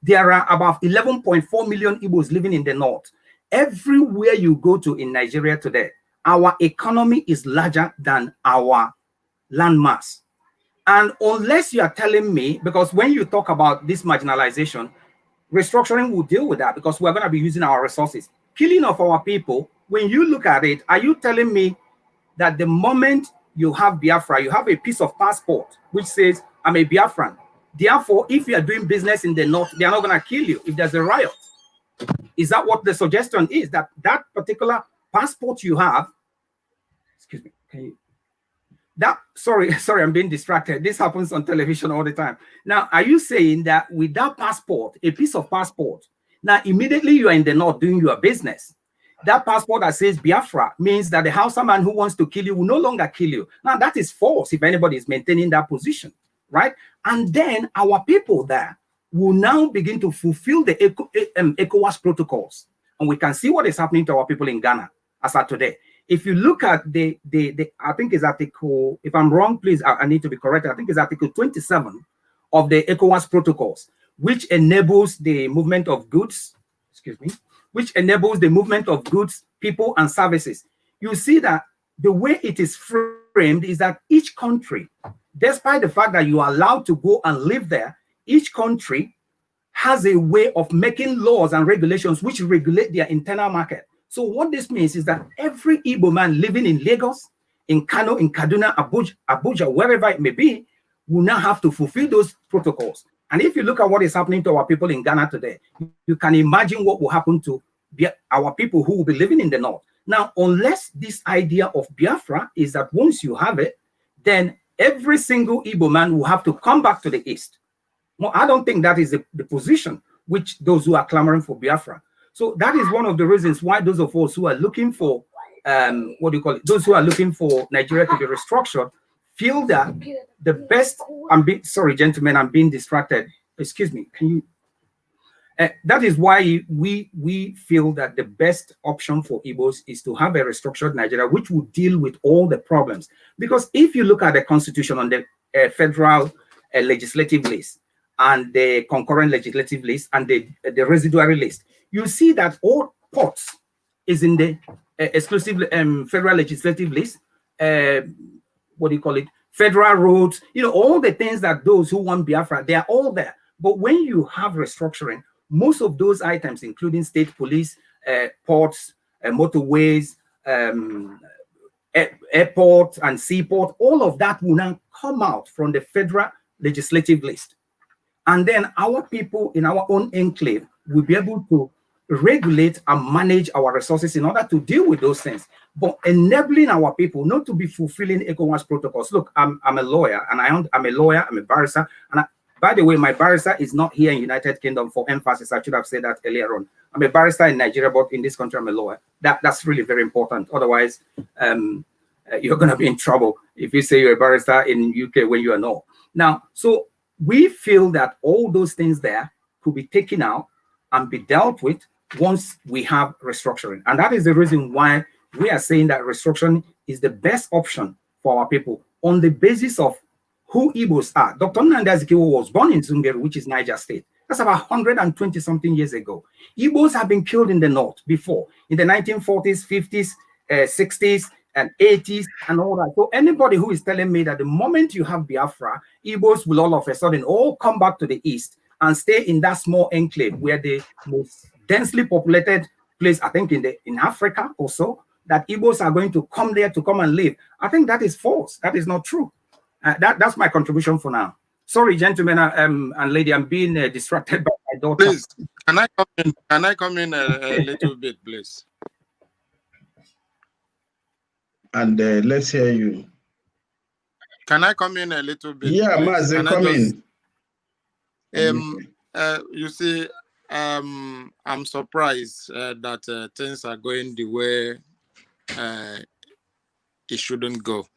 There are about 11.4 million Igbos living in the north. Everywhere you go to in Nigeria today, our economy is larger than our landmass. And unless you are telling me, because when you talk about this marginalization, restructuring will deal with that because we're going to be using our resources. Killing of our people, when you look at it, are you telling me that the moment you have Biafra, you have a piece of passport which says, I'm a Biafran. Therefore, if you are doing business in the north, they are not going to kill you if there's a riot. Is that what the suggestion is? That particular passport you have, excuse me, can you, sorry, I'm being distracted. This happens on television all the time. Now, are you saying that with that passport, a piece of passport, now immediately you are in the north doing your business, that passport that says Biafra means that the Hausa man who wants to kill you will no longer kill you. Now, that is false if anybody is maintaining that position, right? And then our people there will now begin to fulfill the ECOWAS protocols. And we can see what is happening to our people in Ghana as of today. If you look at the I think it's article, if I'm wrong, please, I need to be corrected. I think it's article 27 of the ECOWAS protocols, which enables the movement of goods, which enables the movement of goods, people, and services. You see that the way it is framed is that each country, despite the fact that you are allowed to go and live there, each country has a way of making laws and regulations which regulate their internal market. So what this means is that every Igbo man living in Lagos, in Kano, in Kaduna, Abuja, wherever it may be, will now have to fulfill those protocols. And if you look at what is happening to our people in Ghana today, you can imagine what will happen to our people who will be living in the north. Now, unless this idea of Biafra is that once you have it, then every single Igbo man will have to come back to the east. Well, I don't think that is the position which those who are clamoring for Biafra. So that is one of the reasons why those of us who are looking for, those who are looking for Nigeria to be restructured feel that the best, sorry, gentlemen, I'm being distracted. Excuse me, can you? That is why we feel that the best option for Igbos is to have a restructured Nigeria, which will deal with all the problems. Because if you look at the constitution on the federal legislative list and the concurrent legislative list and the residuary list, you see that all ports is in the exclusive federal legislative list. What do you call it? Federal roads, all the things that those who want Biafra, they are all there. But when you have restructuring, most of those items, including state police, ports, motorways, airports and seaport, all of that will now come out from the federal legislative list. And then our people in our own enclave will be able to regulate and manage our resources in order to deal with those things, but enabling our people not to be fulfilling ECOWAS protocols. Look, I'm a lawyer, and I'm a lawyer, I'm a barrister, and by the way, my barrister is not here in United Kingdom for emphasis. I should have said that earlier on. I'm a barrister in Nigeria, but in this country, I'm a lawyer. That's really very important. Otherwise, you're going to be in trouble if you say you're a barrister in UK when you are not. Now, so we feel that all those things there could be taken out and be dealt with once we have restructuring. And that is the reason why we are saying that restructuring is the best option for our people on the basis of who Igbos are. Dr. Nnamdi Azikiwe was born in Zungeru, which is Niger State. That's about 120 something years ago. Igbos have been killed in the north before, in the 1940s, 50s, 60s, and 80s, and all that. So anybody who is telling me that the moment you have Biafra, Igbos will all of a sudden all come back to the east and stay in that small enclave where the most densely populated place, I think in Africa or so, that Igbos are going to come there to come and live. I think that is false. That is not true. That's my contribution for now. Sorry, gentlemen and lady, I'm being distracted by my daughter. Please, can I come in? Can I come in a little bit, please? And let's hear you. Can I come in a little bit? Yeah, Mazi, come in. You see, I'm surprised that things are going the way it shouldn't go.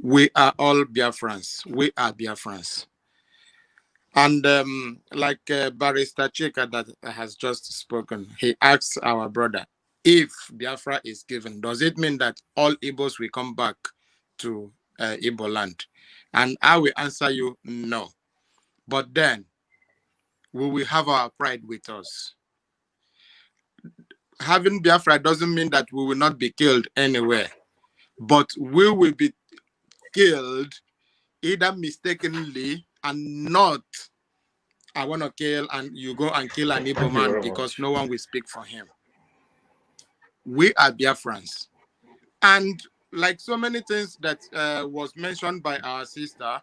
We are all Biafrans. We are Biafrans. And like Barrister Chika that has just spoken, he asks our brother, if Biafra is given, does it mean that all Igbos will come back to Igbo land? And I will answer you, no. But then, we will have our pride with us. Having Biafra doesn't mean that we will not be killed anywhere, but we will be killed either mistakenly and not, I want to kill, and you go and kill an Igbo man because no one will speak for him. We are Biafrans. And like so many things that was mentioned by our sister,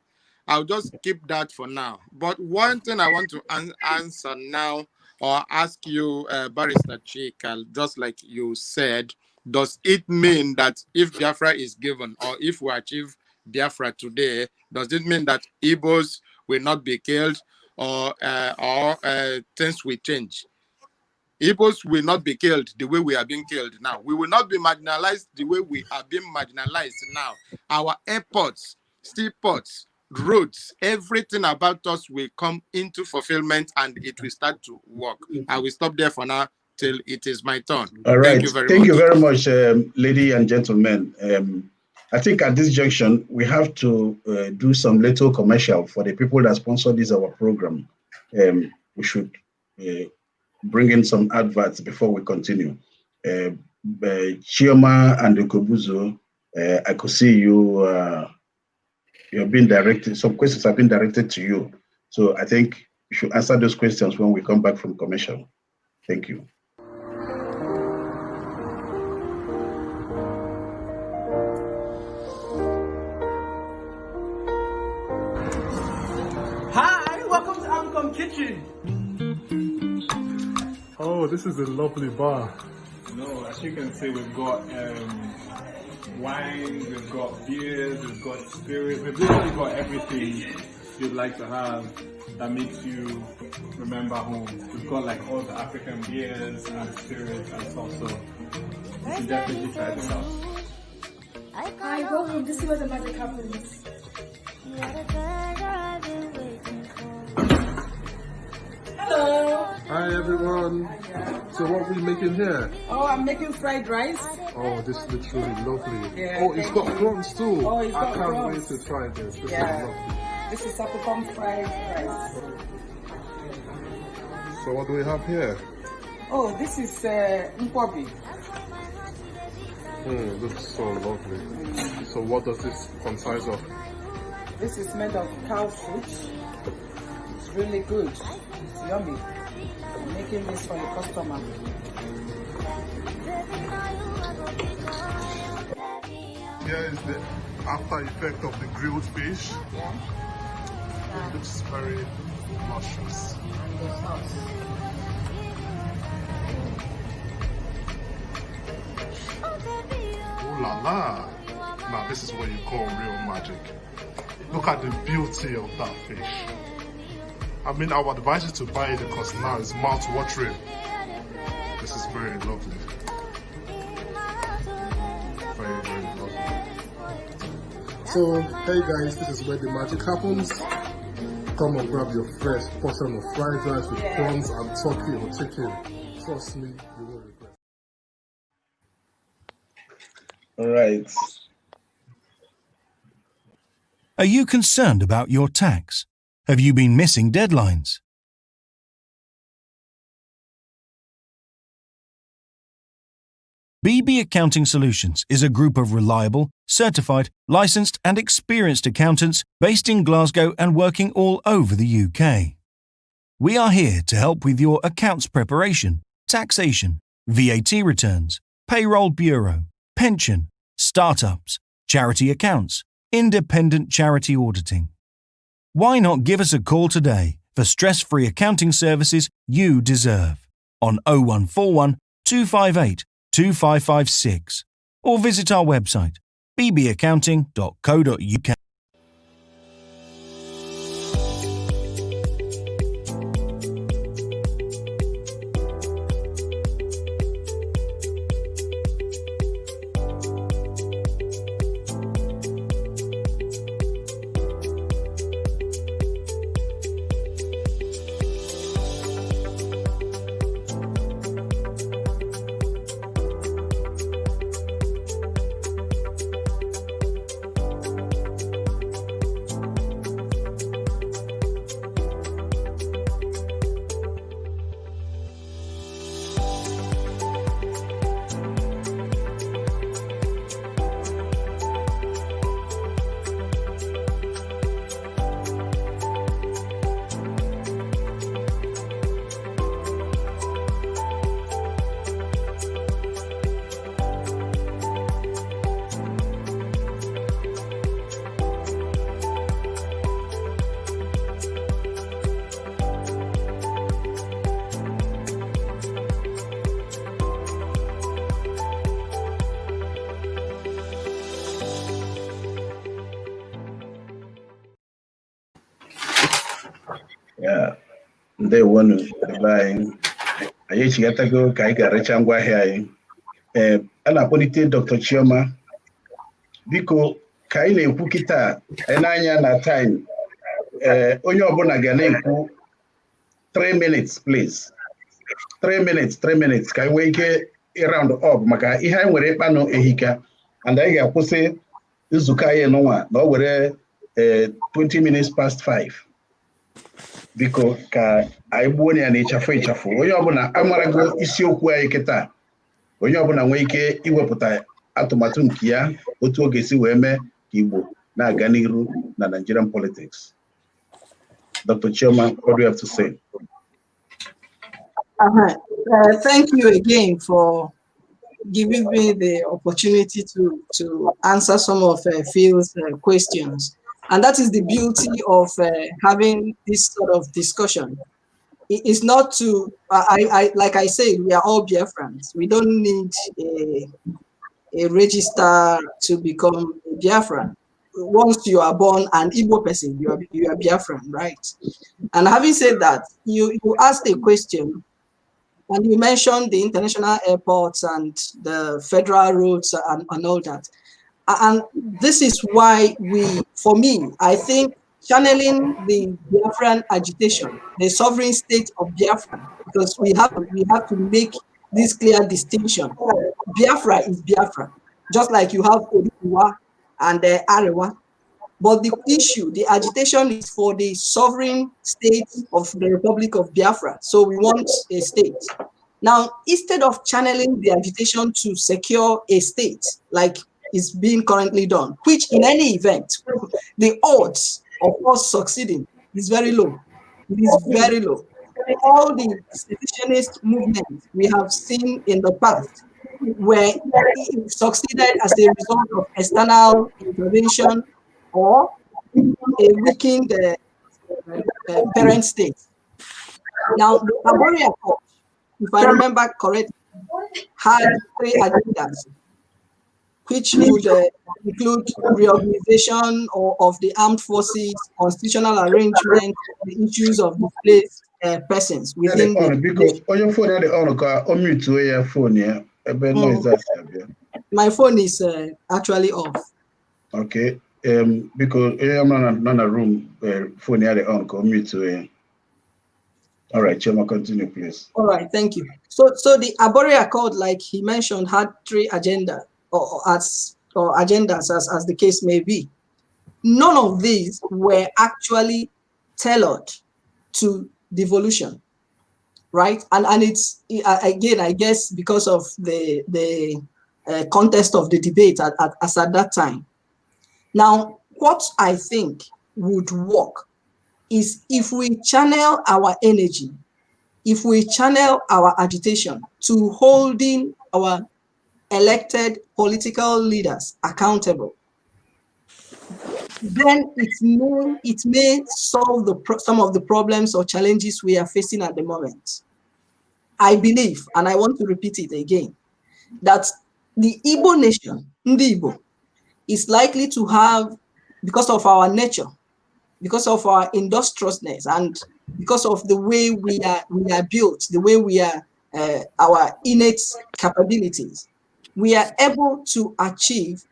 I'll just keep that for now. But one thing I want to answer now, or ask you, Barrister Chika, just like you said, does it mean that if Biafra is given, or if we achieve Biafra today, does it mean that Igbos will not be killed, or things will change? Igbos will not be killed the way we are being killed now. We will not be marginalized the way we are being marginalized now. Our airports, seaports, roads, everything about us will come into fulfillment and it will start to work. I will stop there for now till it is my turn. All right. Thank you very much, lady and gentlemen. I think at this junction, we have to do some little commercial for the people that sponsor this our program. We should bring in some adverts before we continue. Chioma and Kobuzo, I could see you. You're being directed. Some questions have been directed to you. So I think you should answer those questions when we come back from commercial. Thank you. Hi, welcome to Amcom Kitchen. Oh, this is a lovely bar. No, as you can see, we've got wine, we've got beers, we've got spirits, we've literally got everything you'd like to have that makes you remember home. We've got like all the African beers and spirits and stuff, so you can definitely try this out. Hi, welcome to see where the magic happens. Hello. Hi everyone. So what are we making here? Oh, I'm making fried rice. Oh, this is literally lovely. Yeah, oh, it's got prawns too. Oh, it's got I can't prawns. wait to try this. This is Yeah. lovely. This is Sapocom fried rice. So what do we have here? Oh, this is nkwobi. Looks so lovely. So what does this consist of? This is made of cow food. It's really good. It's yummy. I'm making this for the customer. Here is the after effect of the grilled fish. Yeah. It looks very luscious. And the sauce. Ooh la la! Now this is what you call real magic. Look at the beauty of that fish. I mean, I would advise you to buy it because now it's mouth-watering. This is very lovely. Very, very lovely. So, hey guys, this is where the magic happens. Come and grab your fresh portion of fried rice with prawns and turkey or chicken. Trust me, you won't regret. All right. Are you concerned about your tax? Have you been missing deadlines? BB Accounting Solutions is a group of reliable, certified, licensed and experienced accountants based in Glasgow and working all over the UK. We are here to help with your accounts preparation, taxation, VAT returns, payroll bureau, pension, startups, charity accounts, independent charity auditing. Why not give us a call today for stress-free accounting services you deserve on 0141 258 2556 or visit our website bbaccounting.co.uk. Yeah. Ndewonu ebe anyị echigatago ka anyị ga-arecha ngwa ahịa anyị. A na-akpọlite Dr. Chioma. Biko ka anyị na-ekwu kịta anyị na-anya na time. Onye ọbụla ga na-ekwu 3 minutes please. 3 minutes ka anyị nwee ike round up maka ihe anyị nwere ịkpanụ ehika and anyị ga-akwụsị nzukọ anyị n'ọnwa na ọ were 20 minutes past 5. Biko ka anyị gbuo ya na ịchafụ onye ọbụla amarago isiokwu anyị kịta onye ọbụla nwee ike iwepụta atụmatụ nke ya otu oge si wee mee ka Igbo na-aga n'iru na Nigerian politics. Dr. Chioma, what do you have to say? Thank you again for giving me the opportunity to answer some of Phil's questions. And that is the beauty of having this sort of discussion. It's not to, like I said, we are all Biafrans. We don't need a register to become a Biafran. Once you are born an Igbo person, you are Biafran, right? And having said that, you asked a question and you mentioned the international airports and the federal roads and all that. And this is why for me, I think channeling the Biafran agitation, the sovereign state of Biafra, because we have to make this clear distinction. Biafra is Biafra, just like you have Oduduwa and Arewa. But the issue, the agitation is for the sovereign state of the Republic of Biafra. So we want a state. Now, instead of channeling the agitation to secure a state, like is being currently done, which in any event, the odds of us succeeding is very low. It is very low. All the secessionist movements we have seen in the past were succeeded as a result of external intervention or a weakened parent state. Now, the Abori Accord, if I remember correctly, had 3 agendas, which would include reorganization of the armed forces, constitutional arrangement, the issues of displaced persons within My phone is actually off. Okay. Because I'm not a room phone here on mute. All right, Chairman, continue, please. All right, thank you. So the Abori Accord, like he mentioned, had 3 agendas, or agendas, as the case may be. None of these were actually tailored to devolution, right? And it's again, I guess, because of the context of the debate at that time. Now, what I think would work is if we channel our energy, if we channel our agitation to holding our elected political leaders accountable, then it may solve some of the problems or challenges we are facing at the moment. I believe, and I want to repeat it again, that the Igbo nation, Ndi Igbo, is likely to have, because of our nature, because of our industriousness, and because of the way we are built, the way we are, our innate capabilities, we are able to achieve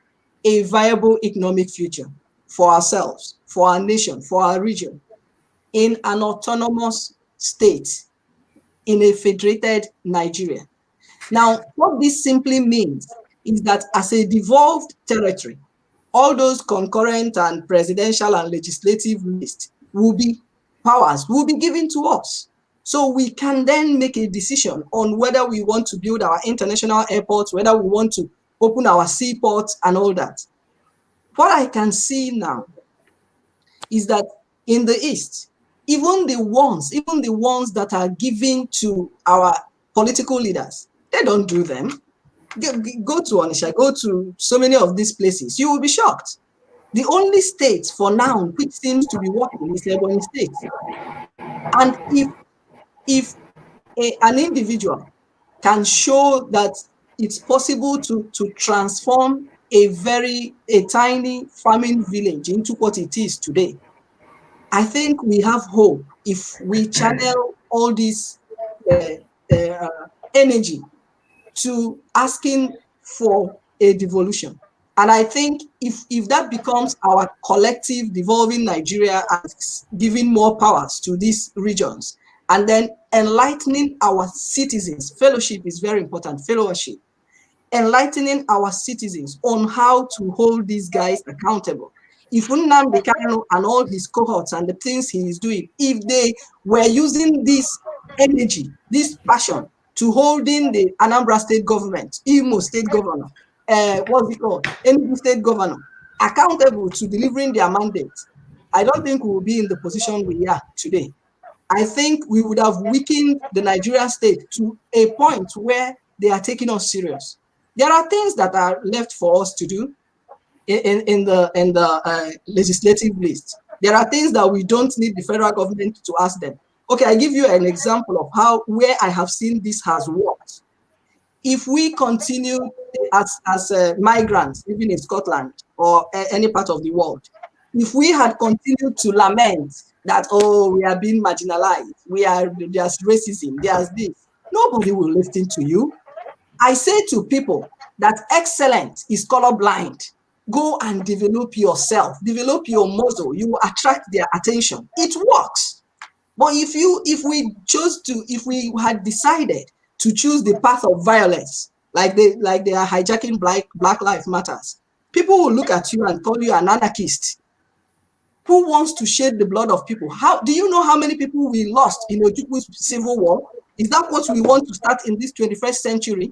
a viable economic future for ourselves, for our nation, for our region, in an autonomous state, in a federated Nigeria. Now, what this simply means is that as a devolved territory, all those concurrent and presidential and legislative lists will be powers, will be given to us. So we can then make a decision on whether we want to build our international airports, whether we want to open our seaports and all that. What I can see now is that in the East, even the ones that are given to our political leaders, they don't do them. Go to Onitsha, go to so many of these places, you will be shocked. The only state for now which seems to be working is Ebonyi State. And if an individual can show that it's possible to transform a tiny farming village into what it is today, I think we have hope if we channel all this energy to asking for a devolution. And I think if that becomes our collective devolving Nigeria as giving more powers to these regions, and then enlightening our citizens, fellowship is very important, fellowship, enlightening our citizens on how to hold these guys accountable. If Nnamdi Kanu and all his cohorts and the things he is doing, if they were using this energy, this passion to holding the Anambra state government, Imo state governor, what's it called, Enugu state governor, accountable to delivering their mandate, I don't think we will be in the position we are today. I think we would have weakened the Nigerian state to a point where they are taking us serious. There are things that are left for us to do in the legislative list. There are things that we don't need the federal government to ask them. Okay, I give you an example of where I have seen this has worked. If we continue as migrants living in Scotland or any part of the world, if we had continued to lament that, oh, we are being marginalized, there's racism, there's this, nobody will listen to you. I say to people that excellence is colorblind. Go and develop yourself, develop your muscle, you will attract their attention. It works. But if we had decided to choose the path of violence, like they are hijacking Black Lives Matters, people will look at you and call you an anarchist. Who wants to shed the blood of people? How do you know how many people we lost in Ojukwu civil war? Is that what we want to start in this 21st century?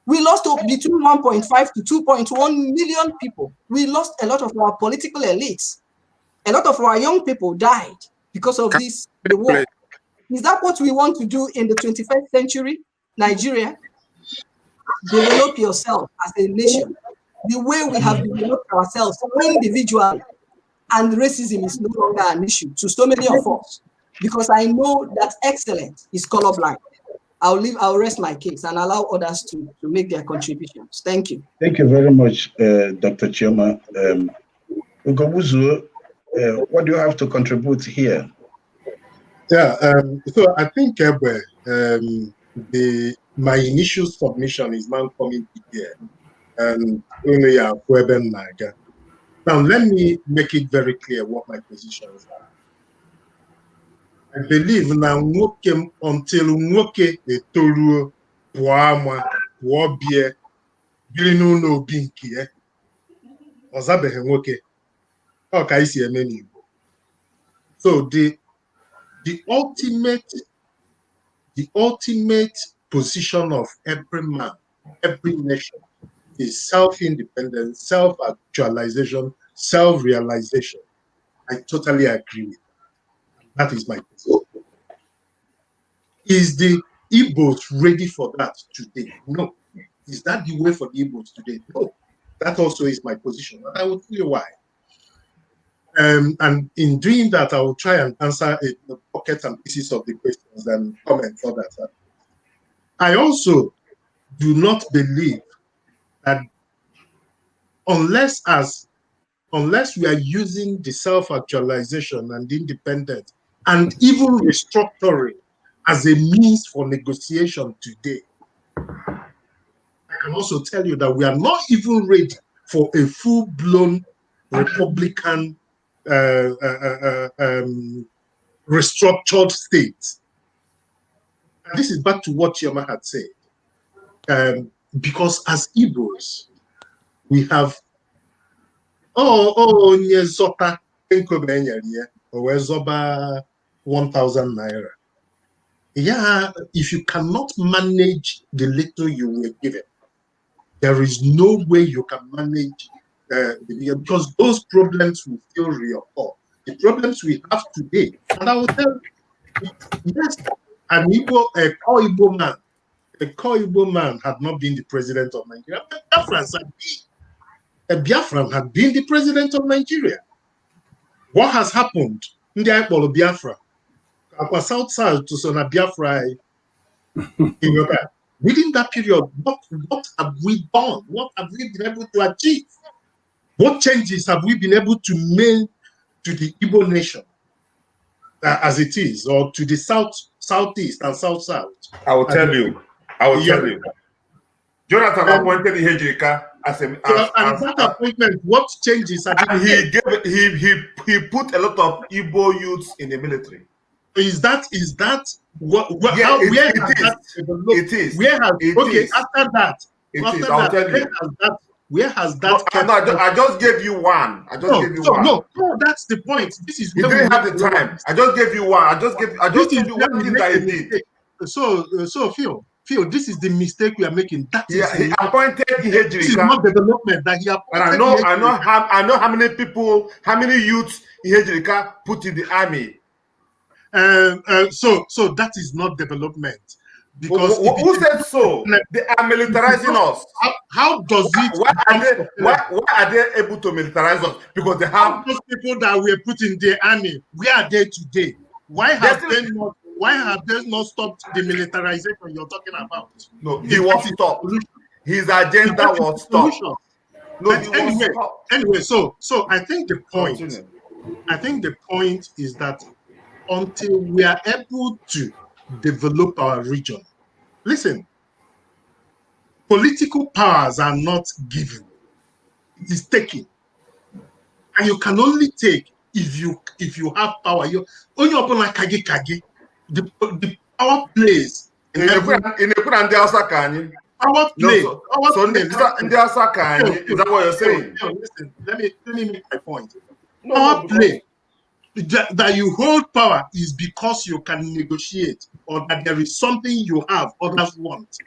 We lost between 1.5 to 2.1 million people. We lost a lot of our political elites. A lot of our young people died because of the war. Is that what we want to do in the 21st century, Nigeria? Develop yourself as a nation the way we have developed ourselves individually. And racism is no longer an issue to so many of us, because I know that excellence is colorblind. I'll rest my case and allow others to make their contributions. Thank you. Thank you very much, Dr. Chioma. Ugobuzu, what do you have to contribute here? Yeah, so I think my initial submission is now coming here. Now, let me make it very clear what my positions are. I believe now until nwoke etoruo pụọ ama pụọ bie biri n'ụlọ obi nke ya ọzabeghị nwoke ọ ka isi eme n'Igbo. So the ultimate position of every man, every nation is self-independence, self-actualization, self-realization. I totally agree with that. That is my position. Is the Igbos ready for that today? No. Is that the way for the Igbos today? No. That also is my position. And I will tell you why. And in doing that, I will try and answer the pockets and pieces of the questions and comment for that. I also do not believe that unless we are using the self-actualization and independence and even restructuring as a means for negotiation today, I can also tell you that we are not even ready for a full-blown Republican restructured state. And this is back to what Chioma had said. Because as Igbos, we have 1,000 naira. Yeah, if you cannot manage the little you were given, there is no way you can manage because those problems will still reoccur. The problems we have today, and I will tell you, yes, a core Igbo man had not been the president of Nigeria. Biafran had been the president of Nigeria. What has happened? Biafra. South to Sona Biafra. Within that period, what have we done? What have we been able to achieve? What changes have we been able to make to the Igbo nation as it is, or to the southeast and south? I will tell you. Jonathan appointed Ihejirika as that appointment. What changes have he put a lot of Igbo youths in the military. Is that what? Yeah, where it is. After that, I'll tell you. Where has that? I just gave you one. No, that's the point. This is. You didn't have the time. I just gave you one. I just gave you one thing that he did. So Phil, this is the mistake we are making. He appointed Ihejirika. This is not development that he appointed. And I know how many people, how many youths Ihejirika put in the army. So that is not development. Because who said so? They are militarizing us. How does it? Why are they able to militarize us? Because they have those people that were put in the army. Where are they today? Why have they not stopped the militarization you're talking about? No, he was stopped. His agenda was stopped. No, anyway, so I think the point is that until we are able to develop our region, listen, political powers are not given. It is taken. And you can only take if you have power. The power plays in every power play. So is that what you're saying? Listen, let me make my point. Power play that you hold power is because you can negotiate, or that there is something you have others want.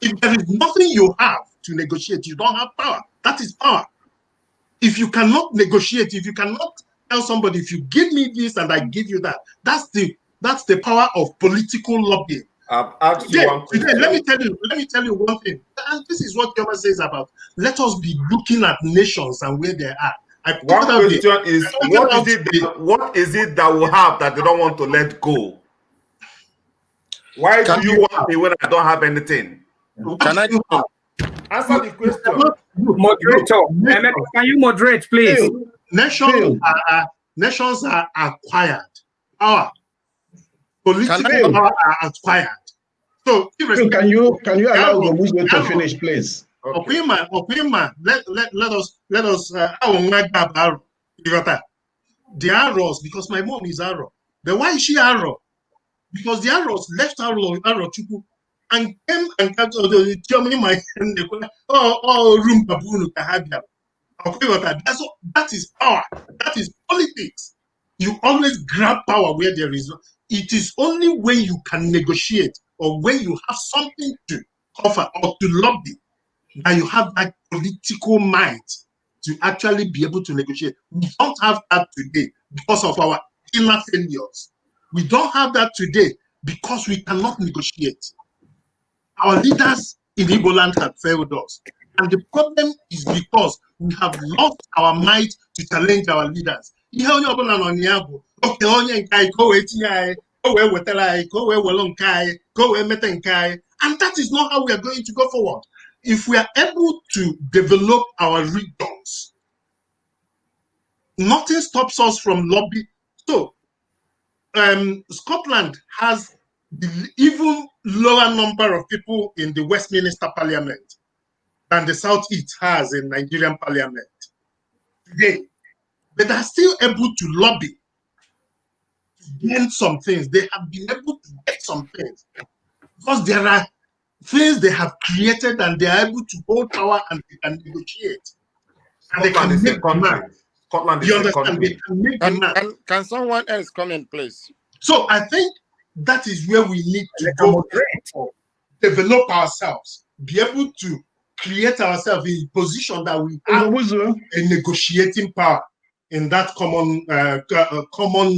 If there is nothing you have to negotiate, you don't have power. That is power. If you cannot negotiate, if you cannot tell somebody, if you give me this and I give you that, that's the power of political lobbying. I've asked you one question. Today, let me tell you one thing, and this is what Yoma says about let us be looking at nations and where they are. One question is what is it that we have that they don't want to let go? Why do you want me when I don't have anything? Can I answer the question? Moderator, can you moderate, please? Nations are acquired. Our political power are acquired. So can you allow Gomuzo to finish, please? Opima, let us the arrows, because my mom is arrow. But why is she arrow? Because the arrows left arrow Chuku and came and got the my room babunu kahabia. That is power. That is politics. You always grab power where there is. It is only when you can negotiate or when you have something to offer or to lobby that you have that political might to actually be able to negotiate. We don't have that today because of our inner failures. We don't have that today because we cannot negotiate. Our leaders in Igbo land have failed us. And the problem is because we have lost our might to challenge our leaders. And that is not how we are going to go forward. If we are able to develop our regions, nothing stops us from lobbying. So, Scotland has the even lower number of people in the Westminster Parliament than the Southeast has in Nigerian Parliament today. But they're still able to lobby to gain some things. They have been able to get some things because there are things they have created and they are able to hold power and they can negotiate. And they can make demand. Scotland is a country. Can someone else comment, please? So I think that is where we need to go, develop ourselves, be able to create ourselves in a position that we have a negotiating power in that common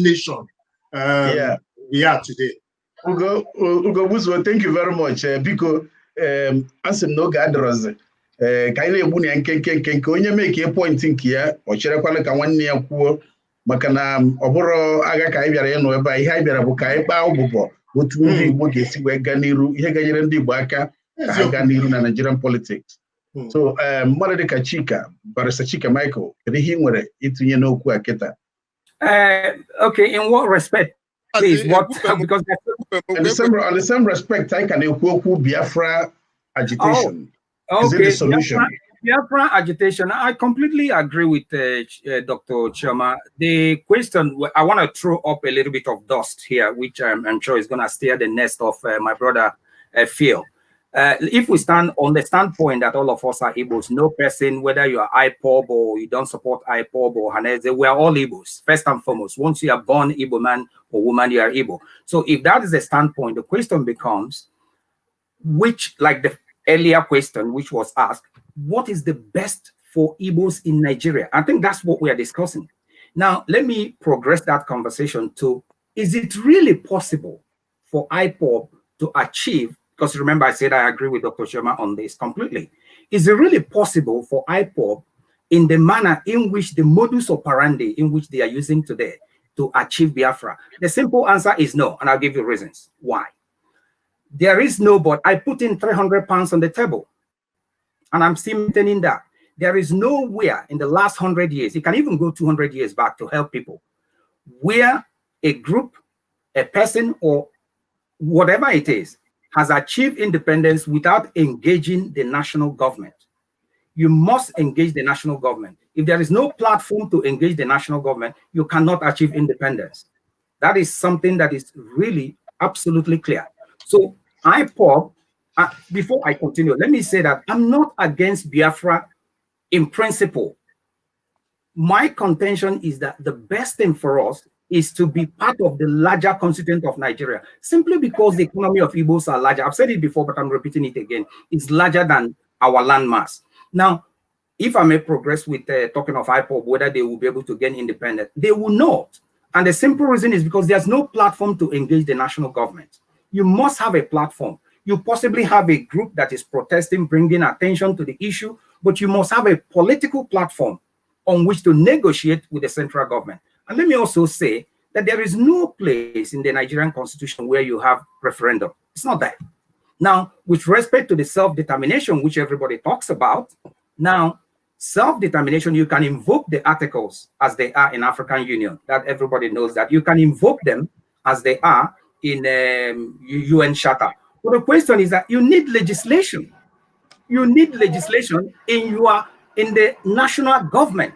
nation we are today. Ugo, thank you very much. Biko, asị m n'oge adịrọzi ka anyị na-egbu na ya nke onye mee ka point nke ya ọ cherekwala ka nwanne ya kwuo maka na ọ bụrụ agha ka anyị bịara ịnụ ebe a ihe anyị bịara bụ ka anyị kpaa ụbụbọ otu ndị Igbo ga-esi wee gaa n'iru ihe ganyere ndị Igbo aka ka ha gaa n'iru na Nigerian politics. So mmadụ dịka Chika, Barrister Chika Michael, kedu ihe ị nwere itinye n'okwu a kịta? Okay, in what respect? Please, what? Because on the same respect, I can ekwu Biafra agitation. Is it the solution? Biafra agitation. I completely agree with Dr. Chioma. The question I want to throw up a little bit of dust here, which I'm sure is going to steer the nest of my brother Phil. If we stand on the standpoint that all of us are Igbos, no person, whether you are IPOB or you don't support IPOB or Haneze, we are all Igbos, first and foremost. Once you are born Igbo man or woman, you are Igbo. So if that is the standpoint, the question becomes, which, like the earlier question which was asked, what is the best for Igbos in Nigeria? I think that's what we are discussing. Now, let me progress that conversation to, is it really possible for IPOB to achieve, because remember I said I agree with Dr. Sharma on this completely. Is it really possible for IPOB in the manner in which the modus operandi in which they are using today to achieve Biafra? The simple answer is no, and I'll give you reasons why. There is no, but I put in 300 pounds on the table, and I'm still maintaining that. There is nowhere in the last 100 years, you can even go 200 years back to help people, where a group, a person, or whatever it is, has achieved independence without engaging the national government. You must engage the national government. If there is no platform to engage the national government, you cannot achieve independence. That is something that is really absolutely clear. So IPOB, before I continue, let me say that I'm not against Biafra in principle. My contention is that the best thing for us is to be part of the larger constituent of Nigeria, simply because the economy of Igbos are larger. I've said it before, but I'm repeating it again. It's larger than our landmass. Now, if I may progress with talking of IPOB, whether they will be able to gain independence, they will not. And the simple reason is because there's no platform to engage the national government. You must have a platform. You possibly have a group that is protesting, bringing attention to the issue, but you must have a political platform on which to negotiate with the central government. And let me also say that there is no place in the Nigerian constitution where you have referendum. It's not there. Now, with respect to the self-determination, which everybody talks about, now, self-determination, you can invoke the articles as they are in African Union. That everybody knows that. You can invoke them as they are in UN Charter. But the question is that you need legislation. You need legislation in the national government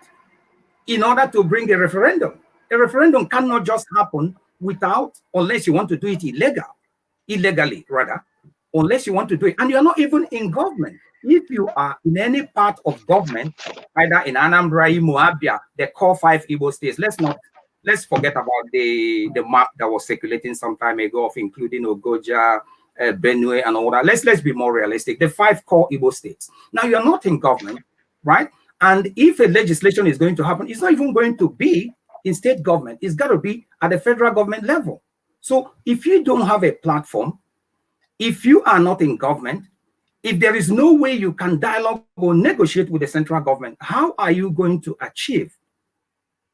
in order to bring a referendum. A referendum cannot just happen unless you want to do it illegally, unless you want to do it. And you're not even in government. If you are in any part of government, either in Anambra, Imo, Abia, the core 5 Igbo states, let's forget about the map that was circulating some time ago of including Ogoja, Benue, and all that. Let's be more realistic. The 5 core Igbo states. Now, you're not in government, right? And if a legislation is going to happen, it's not even going to be in state government. It's got to be at the federal government level. So if you don't have a platform, if you are not in government, if there is no way you can dialogue or negotiate with the central government, how are you going to achieve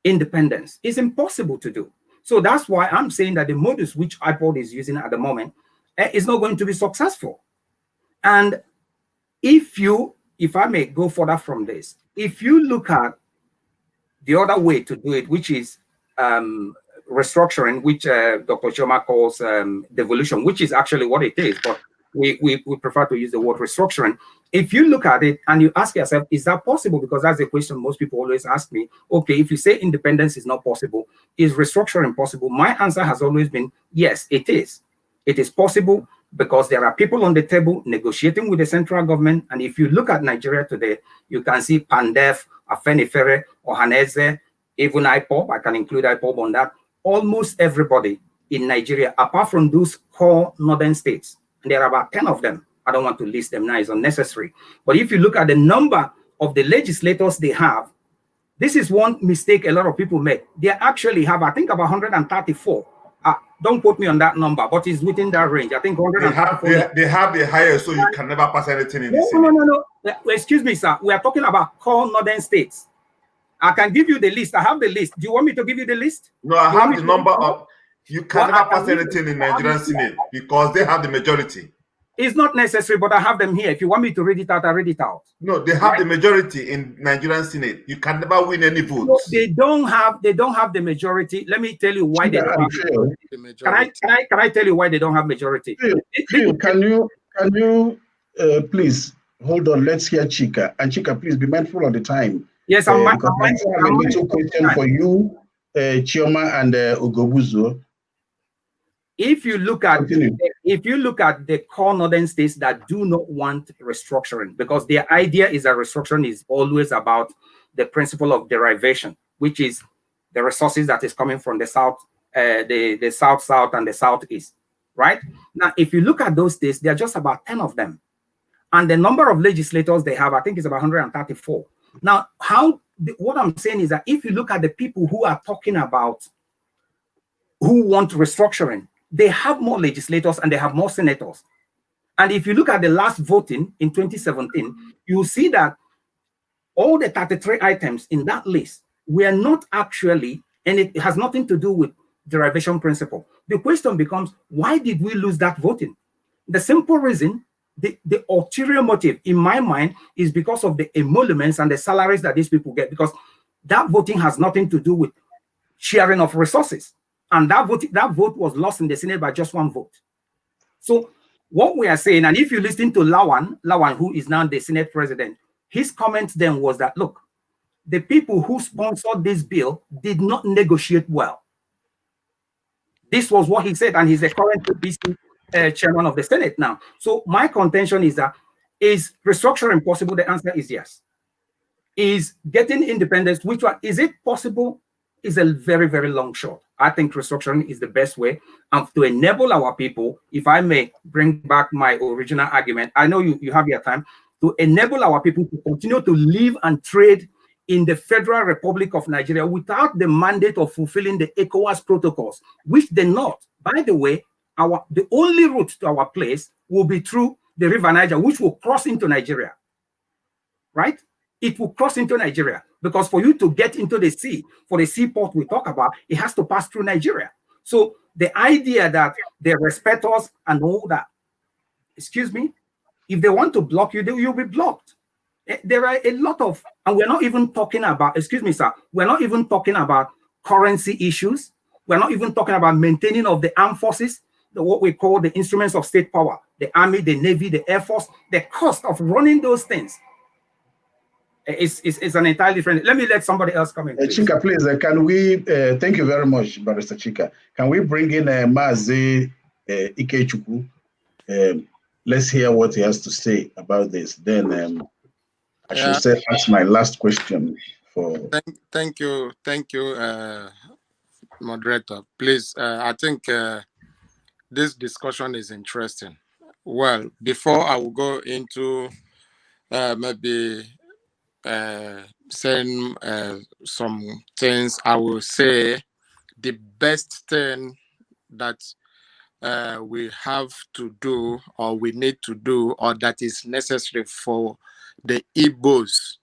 independence? It's impossible to do. So that's why I'm saying that the modus which IPOD is using at the moment is not going to be successful. And if I may go further from this, if you look at the other way to do it, which is restructuring, which Dr. Choma calls devolution, which is actually what it is, but we prefer to use the word restructuring. If you look at it and you ask yourself, is that possible? Because that's the question most people always ask me. Okay, if you say independence is not possible, is restructuring possible? My answer has always been, yes, it is. It is possible because there are people on the table negotiating with the central government. And if you look at Nigeria today, you can see PANDEF, Afenifere, Ohaneze, even IPOB, I can include IPOB on that. Almost everybody in Nigeria, apart from those core northern states, and there are about 10 of them. I don't want to list them now, it's unnecessary. But if you look at the number of the legislators they have, this is one mistake a lot of people make. They actually have, I think, about 134. Don't quote me on that number, but it's within that range. I think 134. They have the highest, so you can never pass anything in the Senate. No. Excuse me, sir. We are talking about core northern states. I can give you the list. I have the list. Do you want me to give you the list? No, I have the number of. You can never pass anything in Nigerian Senate because they have the majority. It's not necessary, but I have them here. If you want me to read it out, I'll read it out. No, they have the majority in Nigerian Senate. You can never win any votes. No, they don't have the majority. Let me tell you why they don't have the majority. Can I tell you why they don't have majority? Phil, can you please hold on? Let's hear Chika. And Chika, please be mindful of the time. Yes, I'm mindful. I have a little question for you, Chioma and Ugobuzo. If you look at the core northern states that do not want restructuring, because their idea is that restructuring is always about the principle of derivation, which is the resources that is coming from the south, the south and the southeast, right? Now, if you look at those states, there are just about 10 of them, and the number of legislators they have, I think, is about 134. Now, what I'm saying is that if you look at the people who are talking about who want restructuring, they have more legislators and they have more senators. And if you look at the last voting in 2017, you see that all the 33 items in that list were not actually, and it has nothing to do with derivation principle. The question becomes, why did we lose that voting? The simple reason, the ulterior motive in my mind is because of the emoluments and the salaries that these people get, because that voting has nothing to do with sharing of resources. And that vote was lost in the Senate by just one vote. So what we are saying, and if you listen to Lawan, who is now the Senate president, his comment then was that, look, the people who sponsored this bill did not negotiate well. This was what he said, and he's the current PC chairman of the Senate now. So my contention is that, is restructuring possible? The answer is yes. Is getting independence, which one is it possible? Is a very, very long shot. I think restructuring is the best way. And to enable our people, if I may bring back my original argument, I know you have your time, to enable our people to continue to live and trade in the Federal Republic of Nigeria without the mandate of fulfilling the ECOWAS protocols, which they're not. By the way, the only route to our place will be through the River Niger, which will cross into Nigeria, right? It will cross into Nigeria because for you to get into the sea, for the seaport we talk about, it has to pass through Nigeria. So the idea that they respect us and all that, excuse me, if they want to block you, you'll be blocked. There are a lot of, and we're not even talking about, excuse me, sir, we're not even talking about currency issues. We're not even talking about maintaining of the armed forces, what we call the instruments of state power, the army, the navy, the air force. The cost of running those things is an entirely different. Let me let somebody else come in. Please. Chika, please, can we, thank you very much, Barrister Chika. Can we bring in Mazi Ikechukwu? Let's hear what he has to say about this. Then I should say that's my last question. Thank you, moderator. Please, I think this discussion is interesting. Well, before I will go into maybe saying some things, I will say the best thing that we have to do, or we need to do, or that is necessary for the Igbos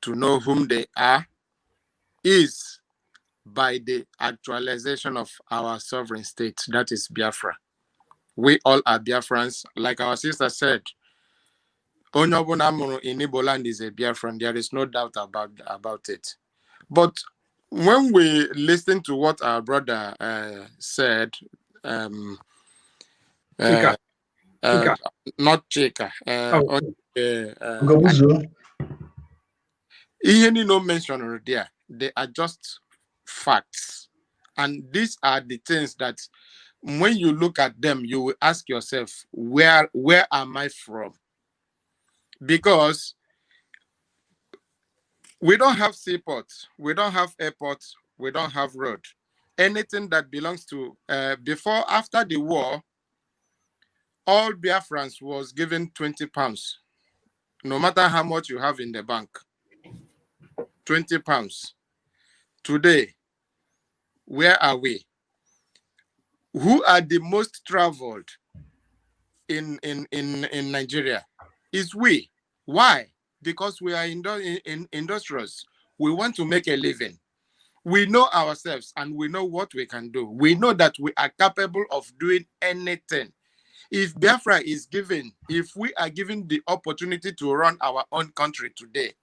to know whom they are, is by the actualization of our sovereign state, that is Biafra. We all are Biafrans. Like our sister said, Onyobunamu in Igbo land is a Biafran. There is no doubt about it. But when we listen to what our brother said, Chika. not Chika. Ihe no mention there. They are just facts. And these are the things that when you look at them, you will ask yourself, where am I from? Because we don't have seaports, we don't have airports, we don't have road. Anything that belongs to, after the war, all Biafrans was given 20 pounds. No matter how much you have in the bank, 20 pounds. Today, where are we? Who are the most traveled in Nigeria? Is we. Why? Because we are industrious. We want to make a living. We know ourselves and we know what we can do. We know that we are capable of doing anything. If Biafra is given, if we are given the opportunity to run our own country today,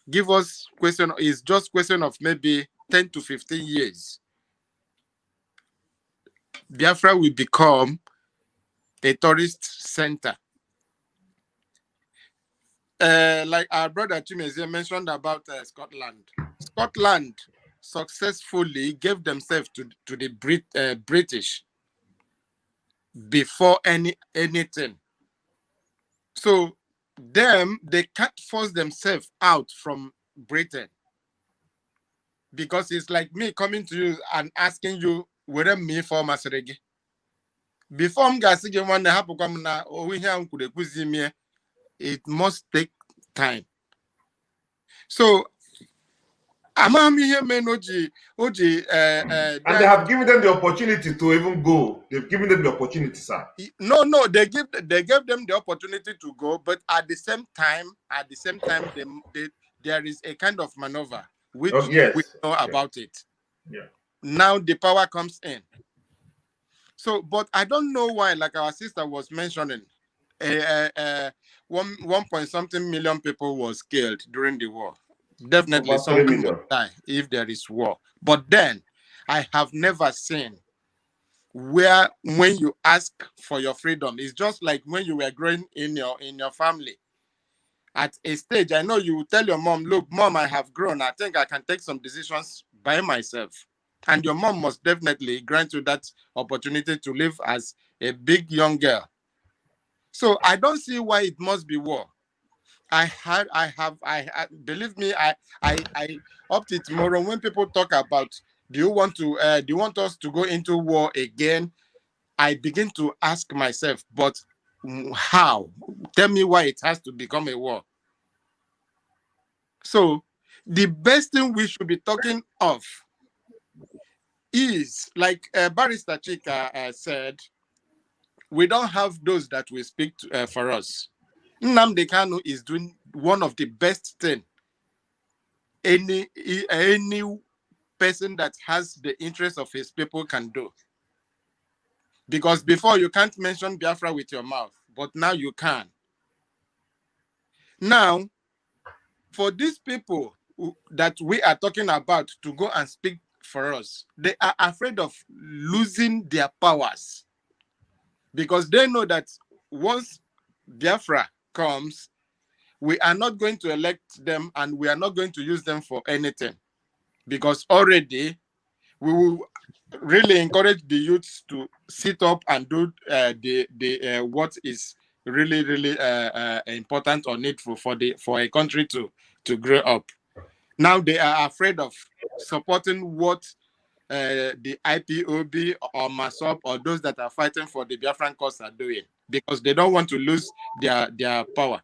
give us question, is just question of maybe 10 to 15 years. Biafra will become a tourist center. Like our brother Chimezie mentioned about Scotland. Scotland successfully gave themselves to the British before anything. So they can't force themselves out from Britain. Because it's like me coming to you and asking you, whether me for Masregi. Before it must take time. So and they have given them the opportunity to even go. They've given them the opportunity, sir. No, they gave them the opportunity to go, but at the same time, there is a kind of maneuver which we know about it. Yeah. Now the power comes in. So, but I don't know why, like our sister was mentioning, 1.something million people was killed during the war. Definitely someone will die if there is war. But then I have never seen where when you ask for your freedom, it's just like when you were growing in your family. At a stage, I know you will tell your mom, look, mom, I have grown. I think I can take some decisions by myself. And your mom must definitely grant you that opportunity to live as a big young girl. So I don't see why it must be war. Believe me, I up to tomorrow when people talk about Do you want us to go into war again? I begin to ask myself, but how? Tell me why it has to become a war. So the best thing we should be talking of is, like Barrister Chika said, we don't have those that will speak for us. Nnamdi Kanu is doing one of the best things any person that has the interest of his people can do. Because before you can't mention Biafra with your mouth, but now you can. Now, for these people that we are talking about to go and speak for us, they are afraid of losing their powers. Because they know that once Biafra comes, we are not going to elect them and we are not going to use them for anything. Because already we will really encourage the youths to sit up and do what is really important or needful for a country to grow up. Now they are afraid of supporting what the IPOB or MASOP or those that are fighting for the Biafran cause are doing, because they don't want to lose their power.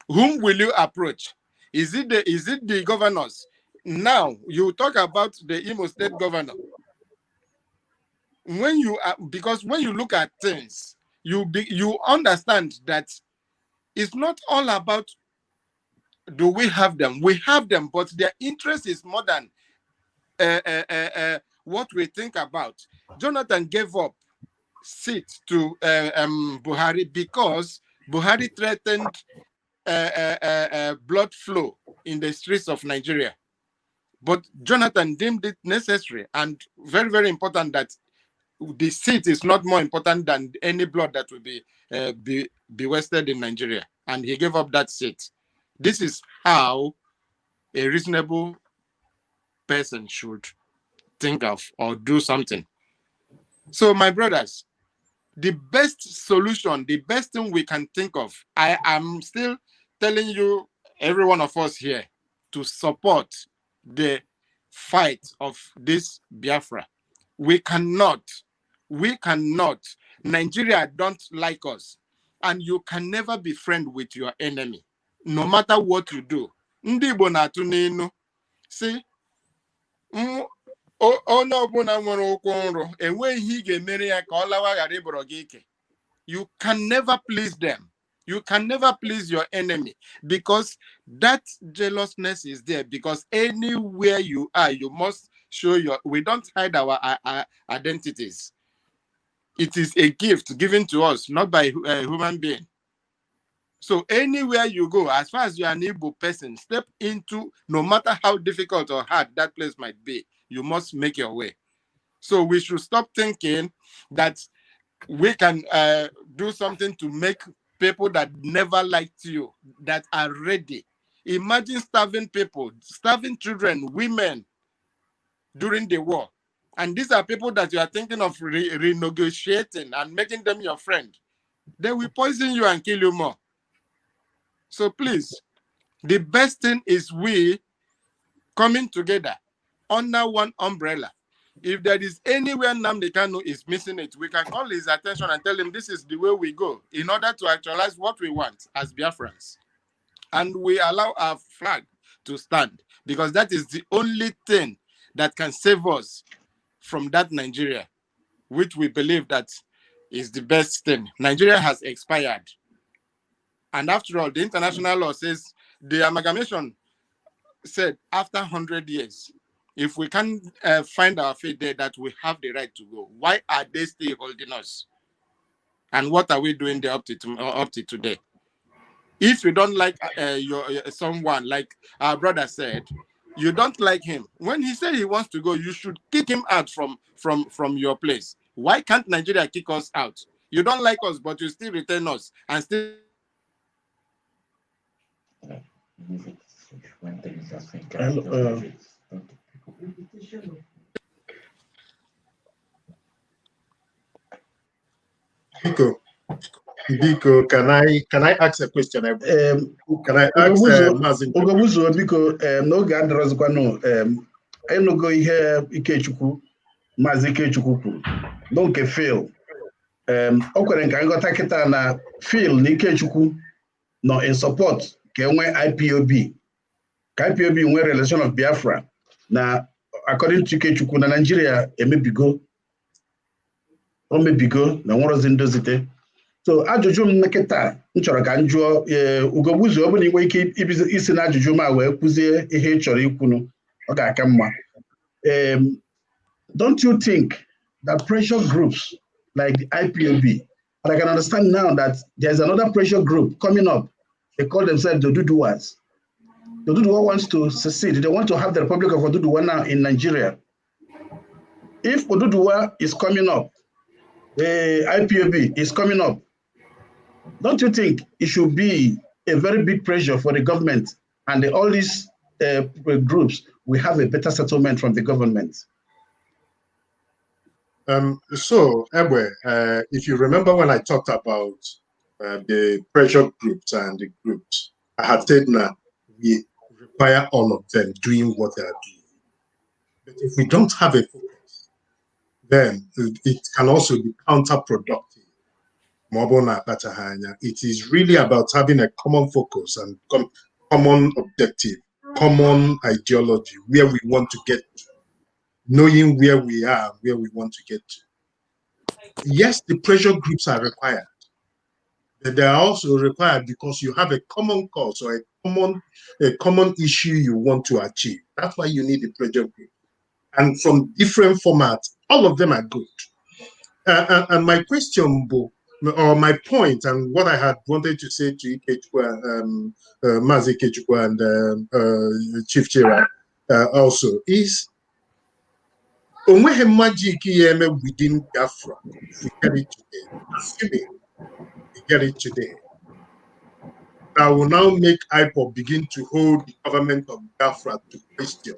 Whom will you approach? Is it the governors? Now you talk about the Imo State governor. Because when you look at things, you understand that it's not all about do we have them. We have them, but their interest is more than what we think about. Jonathan gave up seat to Buhari because Buhari threatened blood flow in the streets of Nigeria. But Jonathan deemed it necessary and very, very important that the seat is not more important than any blood that will be wasted in Nigeria. And he gave up that seat. This is how a reasonable person should think of or do something. So, my brothers, the best solution, the best thing we can think of, I am still telling you, every one of us here, to support the fight of this Biafra. We cannot. Nigeria don't like us. And you can never be friend with your enemy, no matter what you do. Ndị Igbo na-atụ n'inu, si, onye ọbụla nwere ụkwụ nrụ, enweghị ihe ị ga-emere ya ka ọ lawa ghara ịbọrọ gị ike. You can never please them. You can never please your enemy, because that jealousness is there. Because anywhere you are, you must show we don't hide our identities. It is a gift given to us, not by a human being. So anywhere you go, as far as you are an Igbo person, step into, no matter how difficult or hard that place might be, you must make your way. So we should stop thinking that we can do something to make people that never liked you, that are ready. Imagine starving people, starving children, women during the war. And these are people that you are thinking of renegotiating and making them your friend. They will poison you and kill you more. So please, the best thing is we coming together under one umbrella. If there is anywhere Nnamdi Kanu is missing it, we can call his attention and tell him this is the way we go in order to actualize what we want as Biafrans. And we allow our flag to stand, because that is the only thing that can save us from that Nigeria, which we believe that is the best thing. Nigeria has expired. And after all, the international law says the amalgamation said after 100 years, if we can find our fate there, that we have the right to go. Why are they still holding us? And what are we doing there up to today? If you don't like someone, like our brother said, you don't like him. When he said he wants to go, you should kick him out from your place. Why can't Nigeria kick us out? You don't like us, but you still retain us and still. Biko, can I ask a question? Can I ask Mazin? Biko, n'oge adịrọzikwanụ enugo ihe Ikechukwu Maazị Ikechukwu kwuru no nke Phil o kwere nka nghọta kịta na Phil na Ikechukwu nọ in support ka enwe IPOB ka IPOB nwee relation of Biafra na according to Ikechukwu na Nigeria emebigo na nwerozi ndozite. So ajụjụ m nkịta m chọrọ ka m jụọ Ugogbuzu ọ bụla inwe ike isi na ajụjụ m a wee kwuzie ihe ị chọrọ ikwunu ọ ga-aka mma. Don't you think that pressure groups like the IPOB, and I can understand now that there's another pressure group coming up, they call themselves the Oduduwas. The Oduduwa wants to secede. They want to have the Republic of Oduduwa now in Nigeria. If Oduduwa is coming up, the IPOB is coming up, don't you think it should be a very big pressure for the government and all these groups will have a better settlement from the government? So, Ebwe, if you remember when I talked about the pressure groups and the groups, I had said now we require all of them doing what they are doing. But if we don't have a focus, then it can also be counterproductive. It is really about having a common focus and common objective, common ideology, where we want to get to, knowing where we are, where we want to get to. Yes, the pressure groups are required, but they are also required because you have a common cause or a common issue you want to achieve. That's why you need the pressure group. And from different formats, all of them are good. And my question, or my point, and what I had wanted to say to Ikechukwu, Mazi Ikechukwu and Chief Chira also is, onwe magic within Biafra, if we get it today, assuming we get it today, that will now make IPOB begin to hold the government of Biafra to question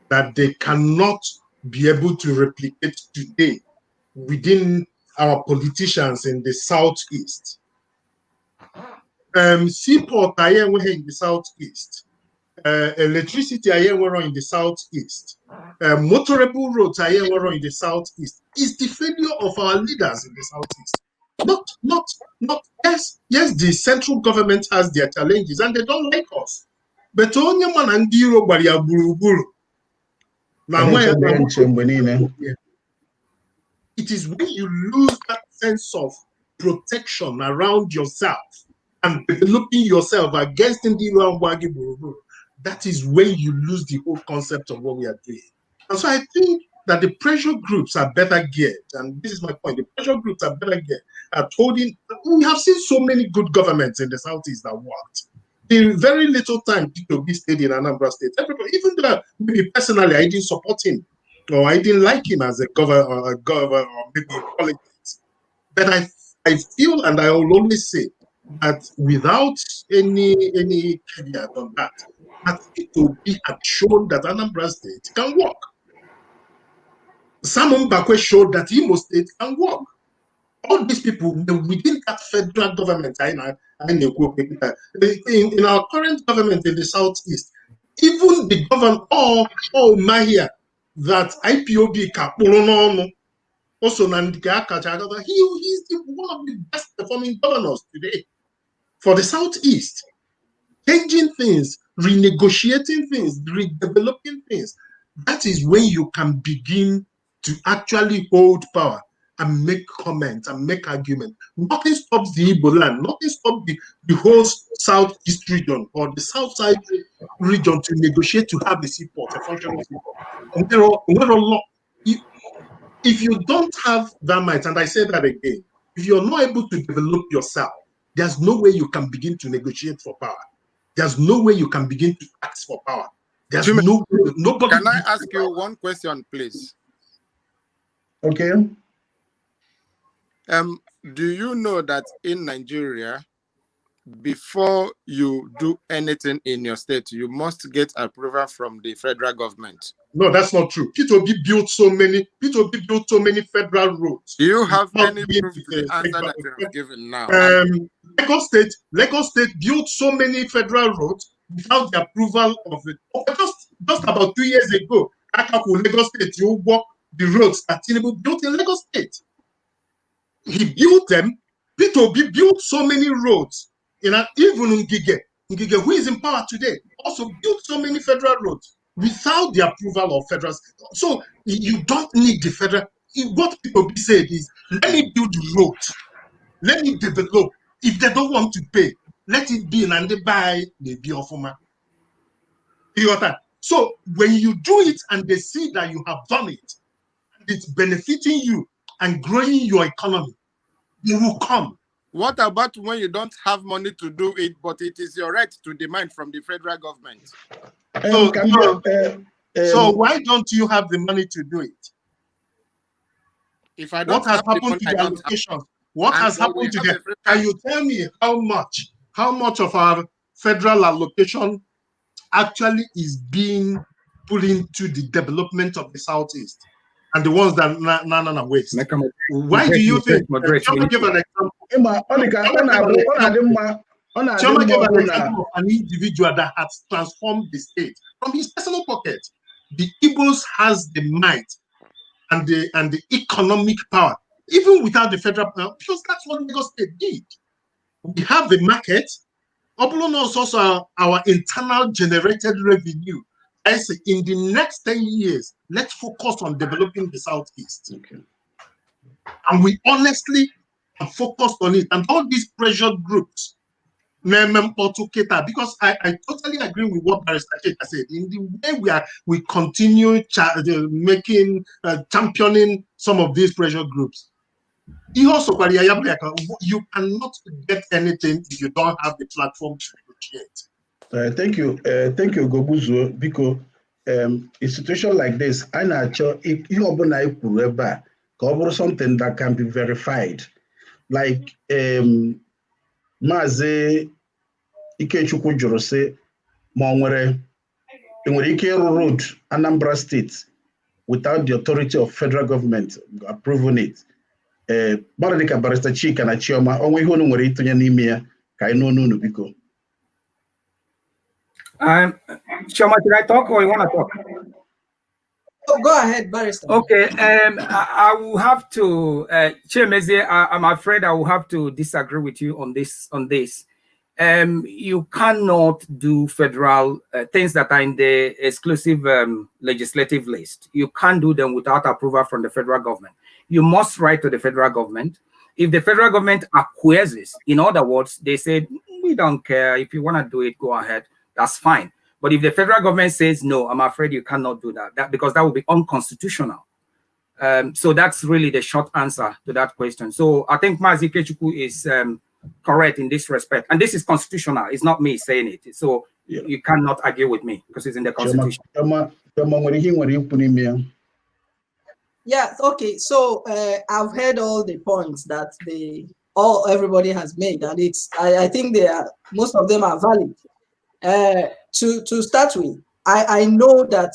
that they cannot be able to replicate today within our politicians in the southeast. Seaport in the southeast. Electricity in the southeast. Motorable roads in the southeast. Is the failure of our leaders in the southeast. Not yes, the central government has their challenges and they don't like us. But only man and Diro Baria Buruburu. It is when you lose that sense of protection around yourself and developing yourself against Ndiro and Wagi Buruburu, that is when you lose the whole concept of what we are doing. And so I think that the pressure groups are better geared, and this is my point, the pressure groups are better geared at holding. We have seen so many good governments in the Southeast that worked. In very little time, P2B stayed in Anambra State. Everybody, even though maybe personally I didn't support him, or I didn't like him as a governor or maybe politics. But I feel, and I will only say that without any caveat on that P2B had shown that Anambra State can work. Simon Bakwe showed that Imo State can work. All these people within that federal government, in our current government in the southeast, even the governor, Mahia, that IPOB also he's one of the best performing governors today for the southeast, changing things, renegotiating things, redeveloping things. That is when you can begin to actually hold power and make comments and make arguments. Nothing stops the Igbo land, nothing stops the whole southeast region or the south side region to negotiate to have a seaport, a functional seaport. If you don't have that might, and I say that again, if you're not able to develop yourself, there's no way you can begin to negotiate for power. There's no way you can begin to ask for power. There's no way, nobody. Can I ask you one question, please? Okay. Do you know that in Nigeria, before you do anything in your state, you must get approval from the federal government? No, that's not true. P2B built so many federal roads. Do you have any proof to the answer that you have given now? Lagos State built so many federal roads without the approval of it. Just about 2 years ago, Akaku, Lagos State, you walk the roads that Tinubu built in Lagos State. He built them. P2B built so many roads. Even Ngige, who is in power today, also built so many federal roads without the approval of federal. So you don't need the federal. What P2B said is, let me build the roads. Let me develop. If they don't want to pay, let it be and they buy maybe offer. You got that? So when you do it and they see that you have done it, and it's benefiting you and growing your economy, they will come. What about when you don't have money to do it, but it is your right to demand from the federal government? So why don't you have the money to do it? If I don't what has have happened the money, to the allocation? What has happened to them? Can you tell me how much of our federal allocation actually is being put into the development of the Southeast and the ones that Nana waste? Why do you think? Chioma gave an example. Chioma gave an example of an individual that has transformed the state from his personal pocket. The Igbos has the might and the economic power, even without the federal power, because that's what Lagos State did. We have the market. Obulo knows also our internal generated revenue. I say in the next 10 years, let's focus on developing the Southeast. Okay. And we honestly are focused on it. And all these pressure groups, because I totally agree with what Barrister Cheka said. In the way we continue championing some of these pressure groups. You cannot get anything if you don't have the platform to negotiate. Thank you, Gobuzo. Because a situation like this, I know something that can be verified. Like Maze Ikechukwu jụrụ sị ma enwere ike ịrụ road Anambra State without the authority of federal government approving it. Gbara dịka Barrister Chika na Chioma, onwe ihe unu nwere itinye n'ime ya ka anyị n'onu unu biko. Chioma, should I talk or you want to talk? Oh, go ahead, Barrister. Okay, I will have to, Chemeze, I'm afraid I will have to disagree with you on this. You cannot do federal things that are in the exclusive legislative list. You can't do them without approval from the federal government. You must write to the federal government. If the federal government acquiesces, in other words, they said, we don't care. If you want to do it, go ahead. That's fine. But if the federal government says, no, I'm afraid you cannot do that, because that would be unconstitutional. So that's really the short answer to that question. So I think Mazi Ikechukwu is correct in this respect. And this is constitutional. It's not me saying it. So you cannot argue with me because it's in the Constitution. Yeah, okay. So I've heard all the points that everybody has made, and I think most of them are valid. To start with, I know that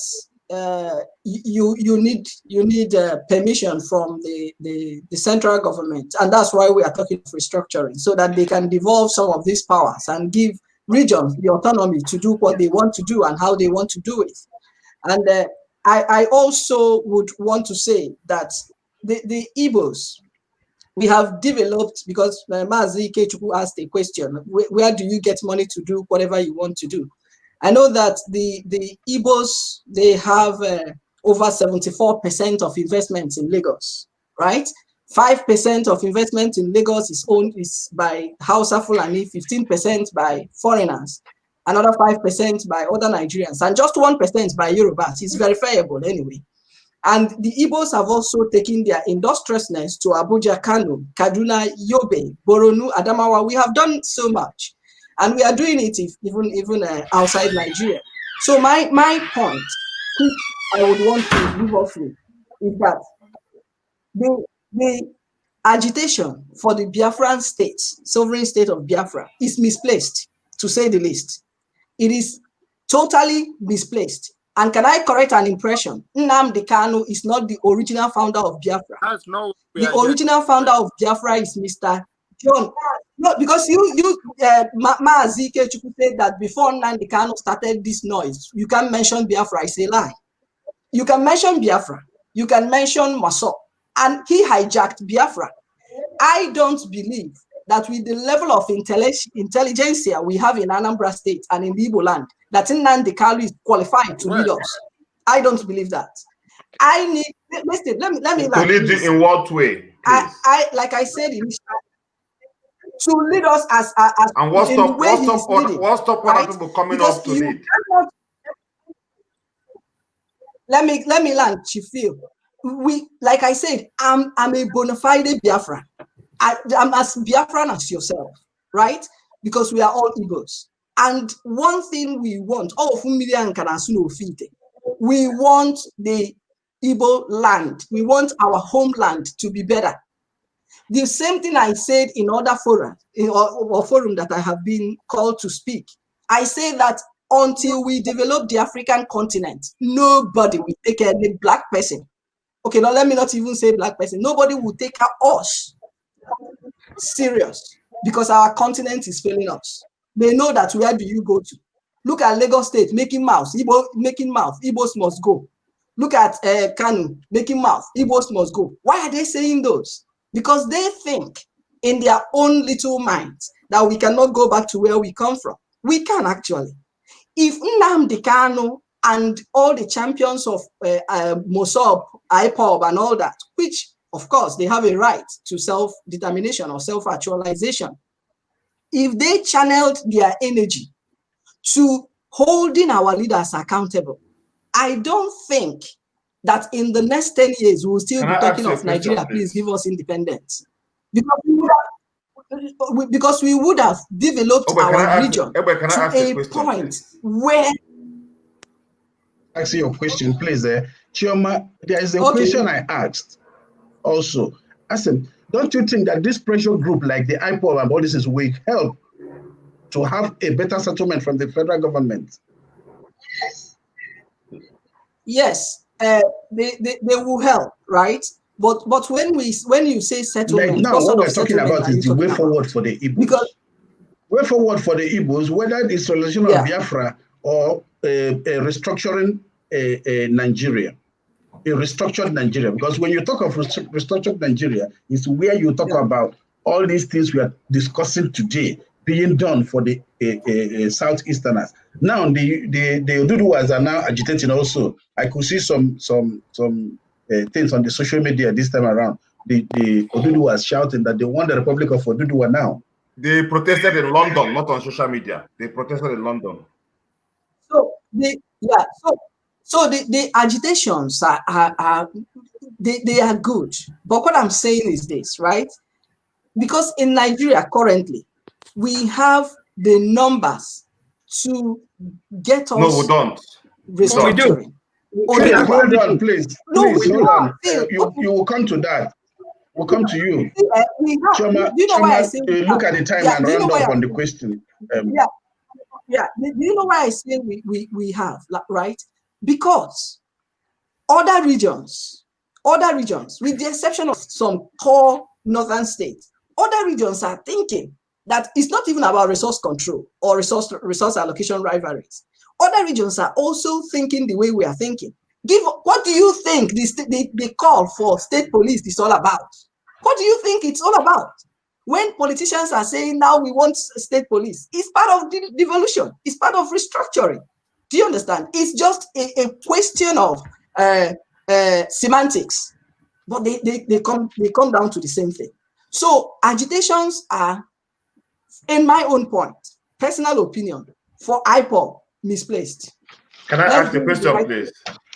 you need permission from the central government, and that's why we are talking of restructuring, so that they can devolve some of these powers and give regions the autonomy to do what they want to do and how they want to do it. And I also would want to say that the Igbos, we have developed, because Mazi Ikechukwu asked a question, where do you get money to do whatever you want to do? I know that the Igbos, they have over 74% of investments in Lagos, right? 5% of investment in Lagos is by Hausa Fulani, 15% by foreigners, another 5% by other Nigerians, and just 1% by Yorubas. It's verifiable anyway. And the Igbos have also taken their industriousness to Abuja, Kano, Kaduna, Yobe, Borno, Adamawa. We have done so much, and we are doing it even outside Nigeria. So my point, which I would want to leave off with, is that the agitation for the Biafran state, sovereign state of Biafra, is misplaced, to say the least. It is totally misplaced. And can I correct an impression? Nnamdi Kanu is not the original founder of Biafra. The original founder of Biafra is Mr. John. No, because Mazi Ikechukwu said that before Nnamdi Kanu started this noise, you can't mention Biafra. It's a lie. You can mention Biafra. You can mention Maso. And he hijacked Biafra. I don't believe that with the level of intelligentsia we have in Anambra State and in the Igbo land, that Nnamdi Kanu is qualified to lead us. I don't believe that. I need, listen, let me to lead you in what way? I like I said initially, to lead us as and what in the way he is leading. What stop other people coming up to lead? Let me land, Chifil. Like I said, I'm a bona fide Biafran. I'm as Biafran as yourself, right? Because we are all Igbos. And one thing we want, all of we want the Igbo land. We want our homeland to be better. The same thing I said in other fora, or forum that I have been called to speak. I say that until we develop the African continent, nobody will take any black person. Okay, now let me not even say black person. Nobody will take us serious because our continent is failing us. They know that where do you go to? Look at Lagos State making mouths, making mouth, Igbos must go. Look at Kanu making mouth, Igbos must go. Why are they saying those? Because they think in their own little minds that we cannot go back to where we come from. We can actually. If Nnamdi Kanu and all the champions of Mossab, IPOB and all that, which of course they have a right to self-determination or self-actualization, if they channeled their energy to holding our leaders accountable, I don't think that in the next 10 years we will still be talking of Nigeria, please give us independence. Because we would have developed our region to a point where... Ask your question, please. Chioma, there is a question I asked also. I said, don't you think that this pressure group like the IPOB and all this will help to have a better settlement from the federal government? Yes, they will help, right? But when you say settlement, like now what we're talking about is the way forward for the Igbos. Because way forward for the Igbos, whether it's solution of Biafra or restructuring Nigeria, a restructured Nigeria. Because when you talk of restructured Nigeria, it's where you talk about all these things we are discussing today being done for the Southeasterners. Now the Oduduwas are now agitating also. I could see some things on the social media this time around. The Oduduwas shouting that they want the Republic of Oduduwa now. They protested in London, not on social media. They protested in London. So the agitations they are good. But what I'm saying is this, right? Because in Nigeria currently, we have the numbers to get us. No, we don't. Restructuring. Okay, hold on, please. Please, hold on. You will come to that. We'll come to you. Choma, look at the time and round up on the question. Do you know why I say we have, right? Because other regions, with the exception of some core northern states, other regions are thinking that it's not even about resource control or resource allocation rivalries. Other regions are also thinking the way we are thinking. What do you think the call for state police is all about? What do you think it's all about? When politicians are saying now we want state police, it's part of devolution, it's part of restructuring. Do you understand? It's just a question of semantics, but they come down to the same thing. So agitations are, in my own point, personal opinion, for IPOB, misplaced. Can I ask a question, please?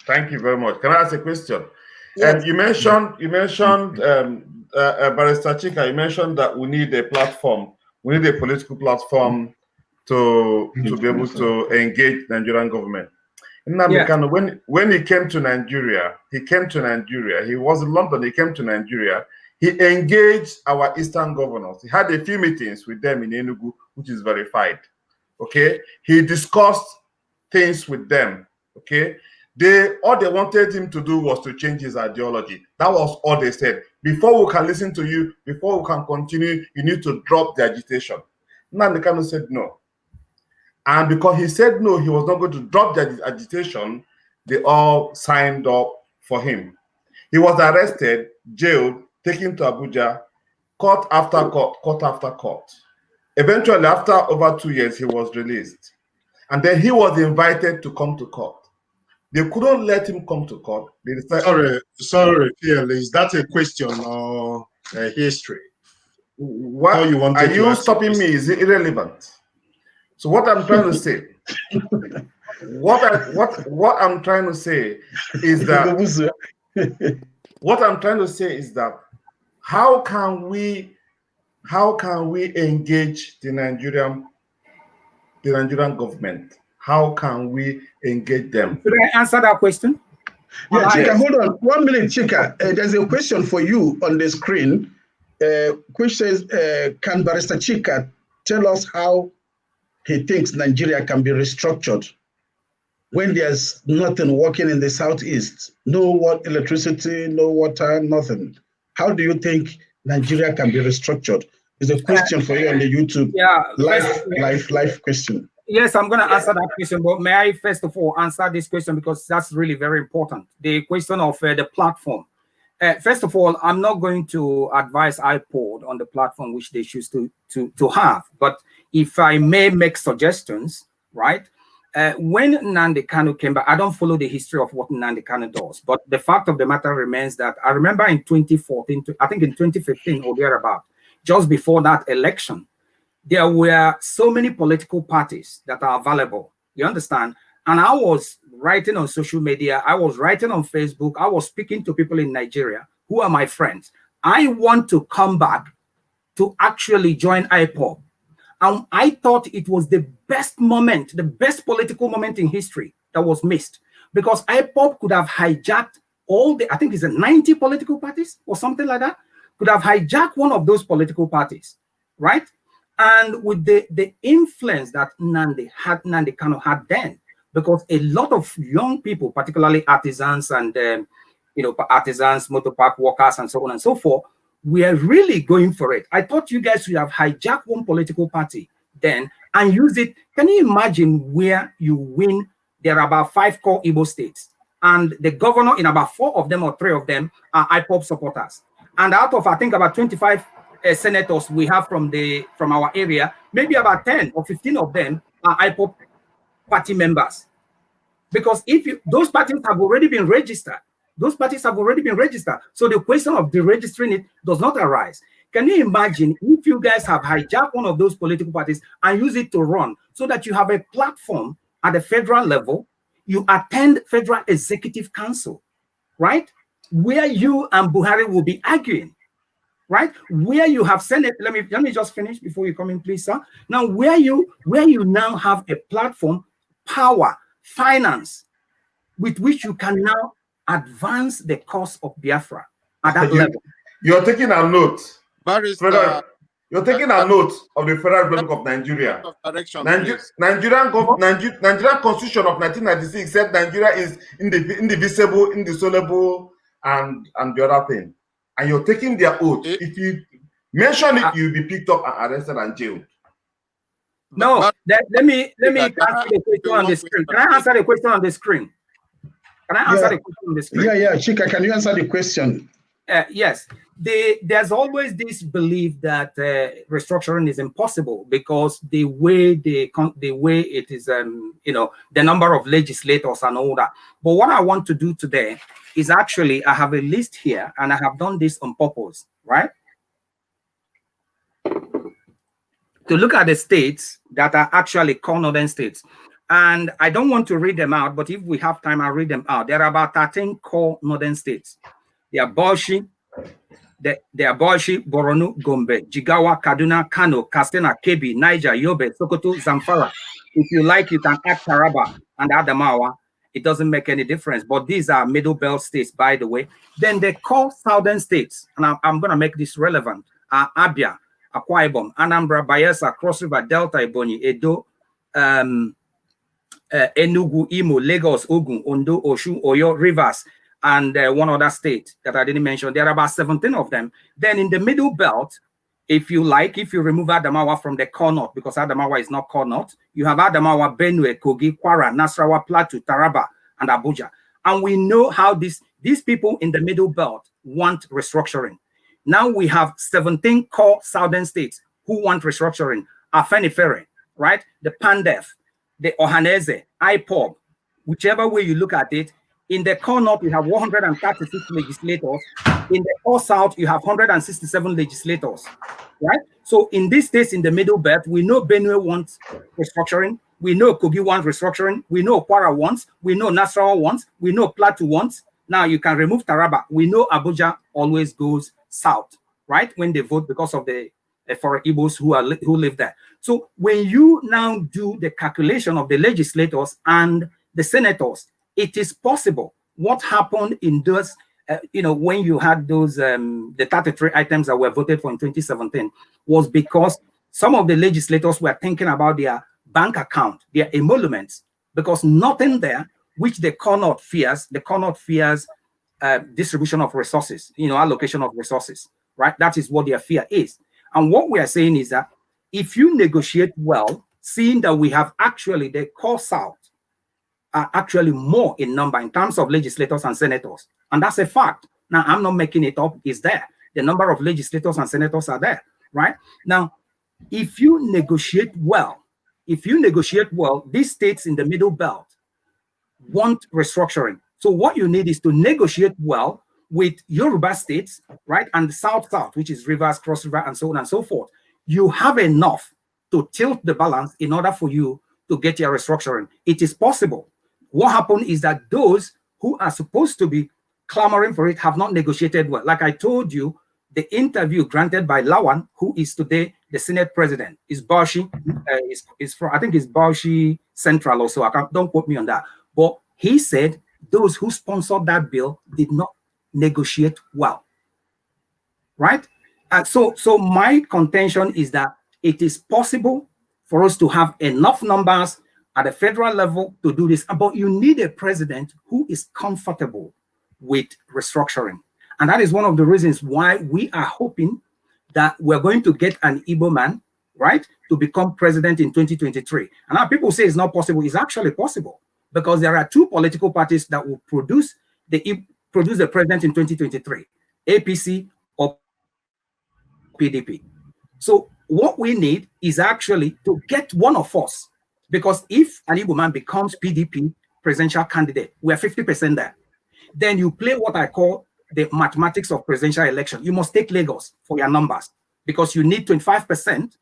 Thank you very much. Can I ask a question? Yes. You mentioned Barrister Chika, you mentioned that we need a platform, we need a political platform to be able to engage the Nigerian government. When he came to Nigeria, he was in London, he came to Nigeria, he engaged our Eastern governors. He had a few meetings with them in Enugu, which is verified. Okay, he discussed things with them. Okay, all they wanted him to do was to change his ideology. That was all they said. Before we can listen to you, before we can continue, you need to drop the agitation. Nnamdi Kanu said no. And because he said no, he was not going to drop the agitation. they all signed up for him. He was arrested, jailed, taken to Abuja, court after court, court after court. Eventually, after over 2 years, he was released. And then he was invited to come to court. They couldn't let him come to court. They decided, sorry, PL, is that a question or a history? What How you wanted are to you ask stopping me? Is it irrelevant? So what I'm trying to say, what I'm trying to say is that what I'm trying to say is that how can we engage the Nigerian government? How can we engage them? Should I answer that question? Yeah, Chika, hold on 1 minute, Chika. There's a question for you on the screen, which says, can Barrister Chika tell us how he thinks Nigeria can be restructured when there's nothing working in the southeast? No electricity, no water, nothing. How do you think Nigeria can be restructured? Is a question for you on the YouTube. Yeah, live question. Yes, I'm going to answer that question, but may I first of all answer this question because that's really very important. The question of the platform. First of all, I'm not going to advise iPod on the platform which they choose to have, but if I may make suggestions, right? When Nnamdi Kanu came back, I don't follow the history of what Nnamdi Kanu does, but the fact of the matter remains that I remember in 2014, I think in 2015 or thereabout, just before that election, there were so many political parties that are available. You understand? And I was writing on social media. I was writing on Facebook. I was speaking to people in Nigeria who are my friends. I want to come back to actually join IPOB. And I thought it was the best moment, the best political moment in history that was missed, because IPOB could have hijacked all the, I think it's 90 political parties or something like that, could have hijacked one of those political parties, right? And with the influence that Nnamdi Kanu had then, because a lot of young people, particularly artisans and artisans, motor park workers, and so on and so forth, we are really going for it. I thought you guys would have hijacked one political party then and use it. Can you imagine where you win? There are about 5 core Igbo states, and the governor in about 4 of them or 3 of them are IPOB supporters. And out of, I think, about 25 senators we have from our area, maybe about 10 or 15 of them are IPOB party members. Because those parties have already been registered. Those parties have already been registered. So the question of deregistering it does not arise. Can you imagine if you guys have hijacked one of those political parties and use it to run so that you have a platform at the federal level, you attend Federal Executive Council, right? Where you and Buhari will be arguing, right? Where you have Senate, let me just finish before you come in, please, sir. Now, where you now have a platform, power, finance, with which you can now advance the cause of Biafra at that level. You're taking a note. Barrister, you're taking a note of the Federal Republic of Nigeria. Nigerian Constitution of 1996 said Nigeria is indivisible, indissoluble, and the other thing. And you're taking their oath. If you mention it, you'll be picked up and arrested and jailed. No, let me answer the question on the screen. Can I answer the question on the screen? Can I answer the question on the screen? Yeah, Chika, can you answer the question? Yes. There's always this belief that restructuring is impossible because the way it is, the number of legislators and all that. But what I want to do today is actually, I have a list here, and I have done this on purpose, right? To look at the states that are actually core northern states. And I don't want to read them out, but if we have time, I'll read them out. There are about 13 core northern states. They are Bauchi, Borno, Gombe, Jigawa, Kaduna, Kano, Katsina, Kebbi, Niger, Yobe, Sokoto, Zamfara. If you like, you can add Taraba and Adamawa. It doesn't make any difference. But these are middle belt states, by the way. Then the core southern states, and I'm going to make this relevant, are Abia, Akwa Ibom, Anambra, Bayelsa, Cross River, Delta, Ebonyi, Edo, Enugu, Imo, Lagos, Ogun, Ondo, Osun, Oyo, Rivers, and one other state that I didn't mention. There are about 17 of them. Then in the middle belt, if you remove Adamawa from the core north, because Adamawa is not core north, you have Adamawa, Benue, Kogi, Kwara, Nasarawa, Plateau, Taraba, and Abuja. And we know how these people in the Middle Belt want restructuring. Now we have 17 core southern states who want restructuring. Afenifere, right? The Pandef, the Ohanese, IPOB, whichever way you look at it. In the core north, you have 136 legislators. In the core south, you have 167 legislators, right? So in these states in the Middle Belt, we know Benue wants restructuring. We know Kogi wants restructuring. We know Kwara wants. We know Nasarawa wants. We know Plateau wants. Now you can remove Taraba. We know Abuja always goes south, right? When they vote because of the for Igbos who live there. So when you now do the calculation of the legislators and the senators, it is possible. What happened in those, when you had those, the 33 items that were voted for in 2017 was because some of the legislators were thinking about their bank account, their emoluments, because nothing there, which the Connaught fears, distribution of resources, allocation of resources, right? That is what their fear is. And what we are saying is that if you negotiate well, seeing that we have actually the core South are actually more in number in terms of legislators and senators. And that's a fact. Now, I'm not making it up, it's there. The number of legislators and senators are there, right? Now, if you negotiate well, these states in the Middle Belt want restructuring. So what you need is to negotiate well with Yoruba states, right? And the South, which is Rivers, Cross River, and so on and so forth. You have enough to tilt the balance in order for you to get your restructuring. It is possible. What happened is that those who are supposed to be clamoring for it have not negotiated well. Like I told you, the interview granted by Lawan, who is today the Senate president, is Bauchi, is from, I think it's Bauchi Central also. Don't quote me on that. But he said those who sponsored that bill did not negotiate well, right? So my contention is that it is possible for us to have enough numbers at the federal level to do this, but you need a president who is comfortable with restructuring. And that is one of the reasons why we are hoping that we're going to get an Igbo man, right, to become president in 2023. And now people say it's not possible. It's actually possible because there are two political parties that will produce the president in 2023, APC or PDP. So what we need is actually to get one of us, because if an Igbo man becomes PDP presidential candidate, we are 50% there. Then you play what I call the mathematics of presidential election. You must take Lagos for your numbers because you need 25%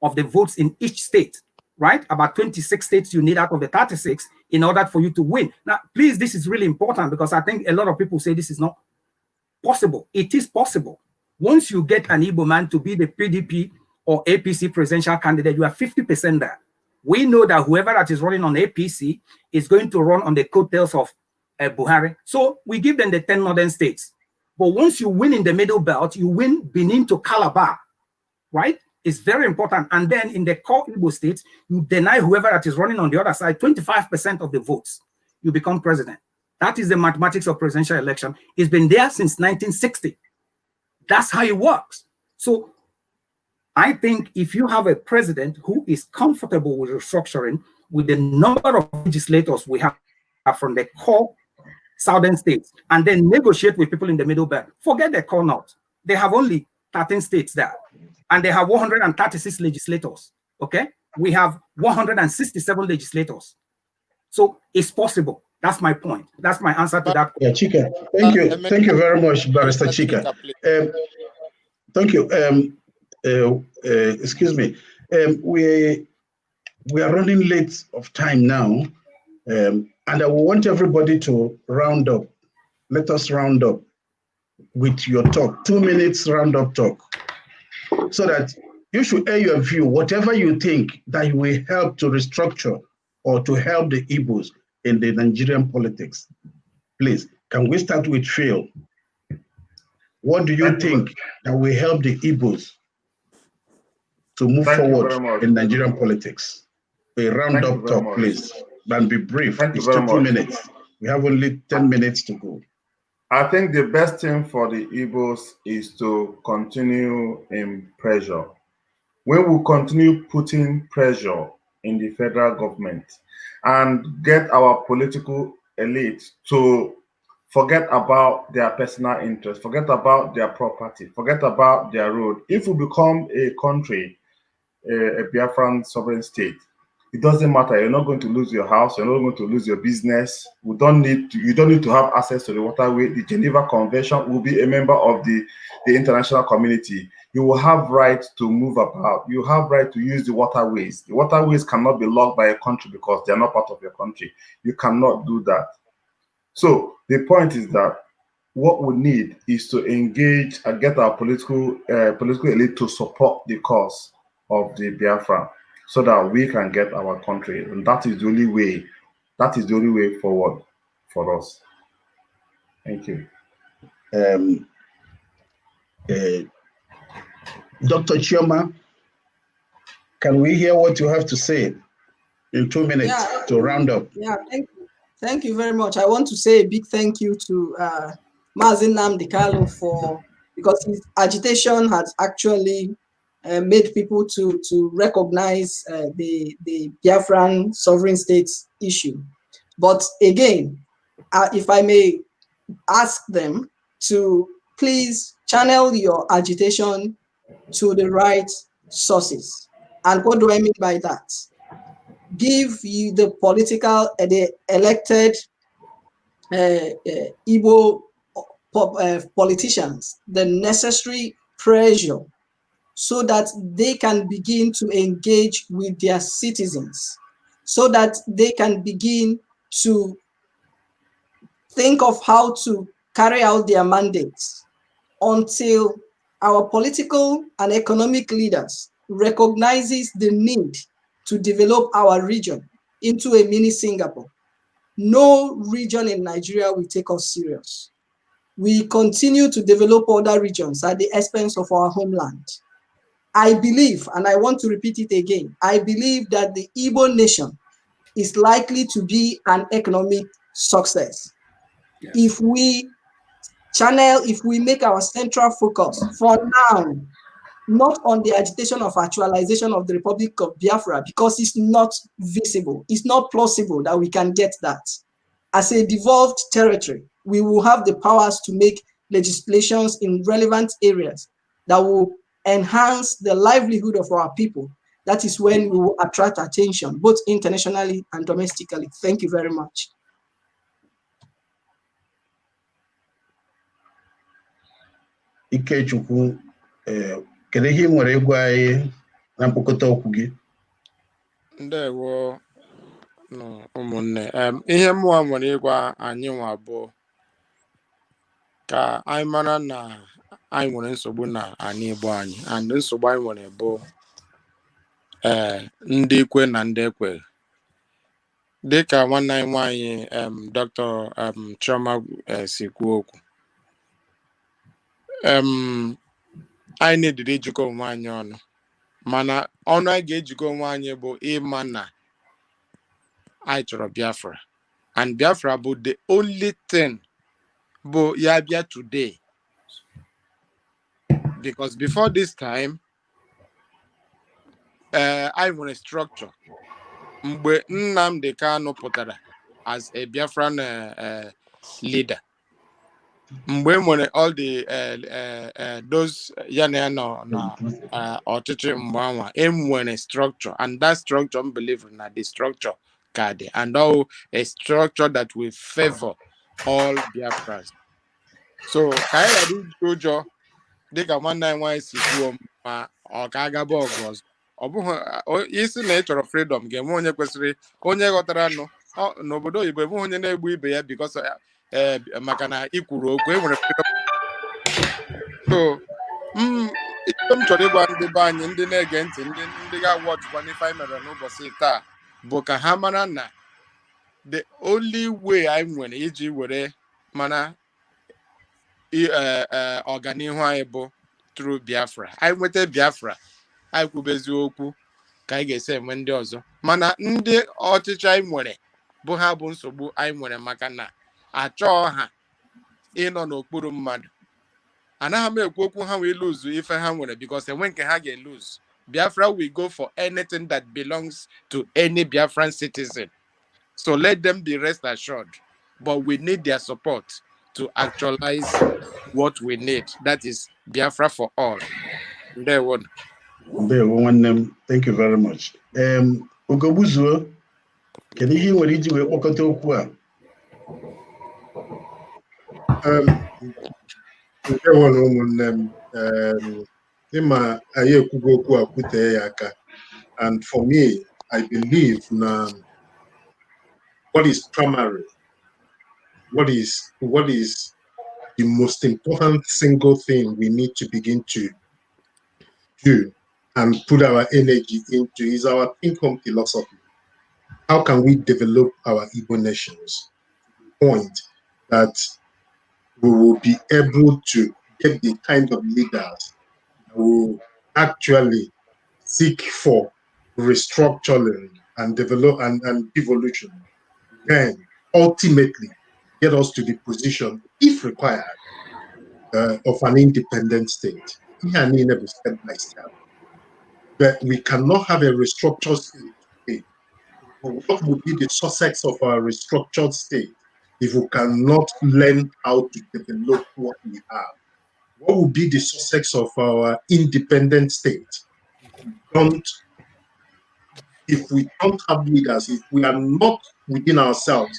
of the votes in each state, right? About 26 states you need out of the 36 in order for you to win. Now, please, this is really important because I think a lot of people say this is not possible. It is possible. Once you get an Igbo man to be the PDP or APC presidential candidate, you are 50% there. We know that whoever that is running on APC is going to run on the coattails of Buhari. So we give them the 10 northern states. But once you win in the Middle Belt, you win Benin to Calabar, right? It's very important. And then in the core Igbo states, you deny whoever that is running on the other side 25% of the votes. You become president. That is the mathematics of presidential election. It's been there since 1960. That's how it works. So I think if you have a president who is comfortable with restructuring, with the number of legislators we have from the core southern states, and then negotiate with people in the Middle Belt, forget the core north. They have only 13 states there, and they have 136 legislators, okay? We have 167 legislators. So it's possible. That's my point. That's my answer to that. Yeah, Chika. Thank you. Thank you very much, Barrister Chika. Thank you. Excuse me. We are running late of time now, and I want everybody to round up. Let us round up with your talk. 2 minutes round up talk, so that you should air your view, whatever you think that will help to restructure or to help the Igbos in the Nigerian politics. Please, can we start with Phil? What do you think that will help the Igbos to move forward in Nigerian politics? A round-up talk, please, and be brief. It's 2 minutes. We have only 10 minutes to go. I think the best thing for the Igbos is to continue in pressure. We will continue putting pressure in the federal government and get our political elite to forget about their personal interest, forget about their property, forget about their road. If we become a country, a Biafran sovereign state, it doesn't matter. You're not going to lose your house. You're not going to lose your business. You don't need to have access to the waterway. The Geneva Convention will be a member of the international community. You will have right to move about. You have right to use the waterways. The waterways cannot be locked by a country because they're not part of your country. You cannot do that. So the point is that what we need is to engage and get our political elite to support the cause of the Biafra, so that we can get our country, and that is the only way. That is the only way forward for us. Thank you. Dr. Chioma, can we hear what you have to say in 2 minutes to round up? Yeah, thank you very much. I want to say a big thank you to Mazi Nnamdi Kanu because his agitation has actually made people to recognize the Biafran sovereign states issue. But again, if I may ask them to please channel your agitation to the right sources. And what do I mean by that? Give you the the elected Igbo politicians the necessary pressure so that they can begin to engage with their citizens, so that they can begin to think of how to carry out their mandates until our political and economic leaders recognizes the need to develop our region into a mini Singapore. No region in Nigeria will take us serious. We continue to develop other regions at the expense of our homeland. I believe, and I want to repeat it again, I believe that the Igbo nation is likely to be an economic success. Yes. If we make our central focus for now, not on the agitation of actualization of the Republic of Biafra, because it's not visible, it's not plausible that we can get that. As a devolved territory, we will have the powers to make legislations in relevant areas that will enhance the livelihood of our people. That is when we will attract attention, both internationally and domestically. Thank you very much. Ikechukwu, kedu ihe ị nwere ịgwa anyị na mkpokọta okwu gị? Ndewo ụmụnne, ihe mmụọ nwere ịgwa anyị nwa bụ ka anyị mara na anyị nwere nsogbu na anyị Igbo anyị, and nsogbu anyị nwere bụ ndị ikwe na ndị ekwe. Dịka nwanne anyị nwanyị Dr. Chioma si kwuo okwu, anyị na-ediri ijikọ onwe anyị ọnụ, mana ọnụ anyị ga-ejikọ onwe anyị bụ ịma na anyị chọrọ Biafra, and Biafra bụ the only thing bụ ya bịa today, because before this time anyị nwere structure. Mgbe Nnamdi Kanu pụtara as a Biafran leader, mgbe nwere all the those ya na ọchịchị mgbe anwa, nwere structure, and that structure I believe na the structure card, and all a structure that will favor all Biafrans. So ka anyị ghara iji ụjọ dịka nwanne anyị nwaanyị si kwuo, ma ọ ka agaba ọgụ ọzọ. Ọ bụghị isi na ị chọrọ freedom ga-enwe onye kwesịrị, onye ghọtara nụ n'obodo oyibo enweghị onye na-egbu ibe ya because maka na ị kwuru okwu, enwere freedom. So m chọrọ ịgwa ndị be anyị, ndị na-ege ntị, ndị ga-agwa ọchịkwa n'ife anyị mere n'ụbọchị taa bụ ka ha mara na the only way anyị nwere iji were mana ọganihu anyị bụ through Biafra. Anyị nweta Biafra, anyị kwubezi okwu ka anyị ga-esi enwe ndị ọzọ, mana ndị ọchịchị anyị nwere bụ ha bụ nsogbu anyị nwere, maka na achọọ ha ịnọ n'okpuru mmadụ. Anaghị m ekwu okwu ha wee lose ife ha nwere, because enwe nke ha ga-lose. Biafra will go for anything that belongs to any Biafran citizen. So let them be rest assured but we need their support to actualize what we need. That is Biafra for all. There one. Thank you very much. Ugobuzuo, kedu ihe nwere iji wee kpọkọta okwu a? And for me, I believe now what is primary, what is the most important single thing we need to begin to do and put our energy into is our think-home philosophy. How can we develop our Igbo nations to the point that we will be able to get the kind of leaders that will actually seek for restructuring and develop and evolution, then ultimately get us to the position, if required, of an independent state. Step by step. But we cannot have a restructured state today. What would be the success of our restructured state if we cannot learn how to develop what we have? What would be the success of our independent state if we don't have leaders, if we are not within ourselves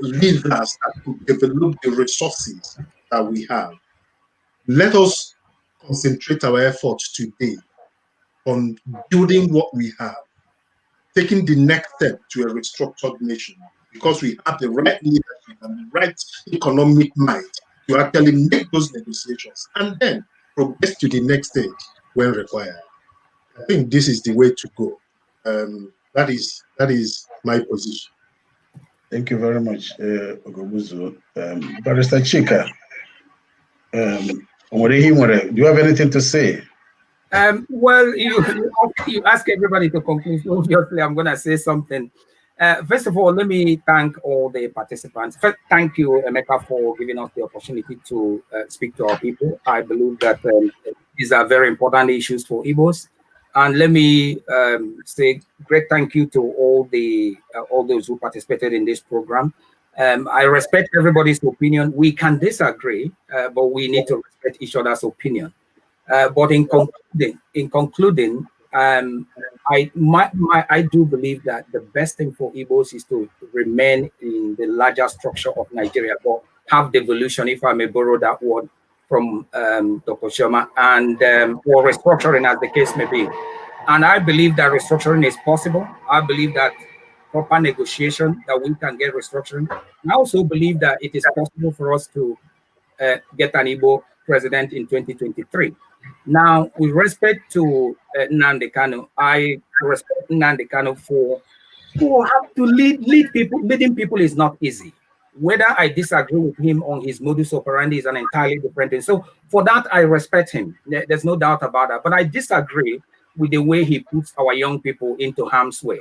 leaders that could develop the resources that we have? Let us concentrate our efforts today on building what we have, taking the next step to a restructured nation, because we have the right leadership and the right economic might to actually make those negotiations and then progress to the next stage when required. I think this is the way to go. That is my position. Thank you very much, Ogobuzu. Barrister Chika, do you have anything to say? Well, you ask everybody to conclude. Obviously, I'm going to say something. First of all, let me thank all the participants. First, thank you, Emeka, for giving us the opportunity to speak to our people. I believe that these are very important issues for Igbos. And let me say great thank you to all those who participated in this program. I respect everybody's opinion. We can disagree, but we need to respect each other's opinion. But in concluding, I do believe that the best thing for Igbos is to remain in the larger structure of Nigeria, but have devolution, if I may borrow that word from Dr. Sharma, and or restructuring as the case may be. And I believe that restructuring is possible. I believe that proper negotiation, that we can get restructuring. I also believe that it is possible for us to get an Igbo president in 2023. Now, with respect to Nnamdi Kanu, I respect Nnamdi Kanu for who have to lead people. Leading people is not easy. Whether I disagree with him on his modus operandi is an entirely different thing. So for that, I respect him. There's no doubt about that. But I disagree with the way he puts our young people into harm's way.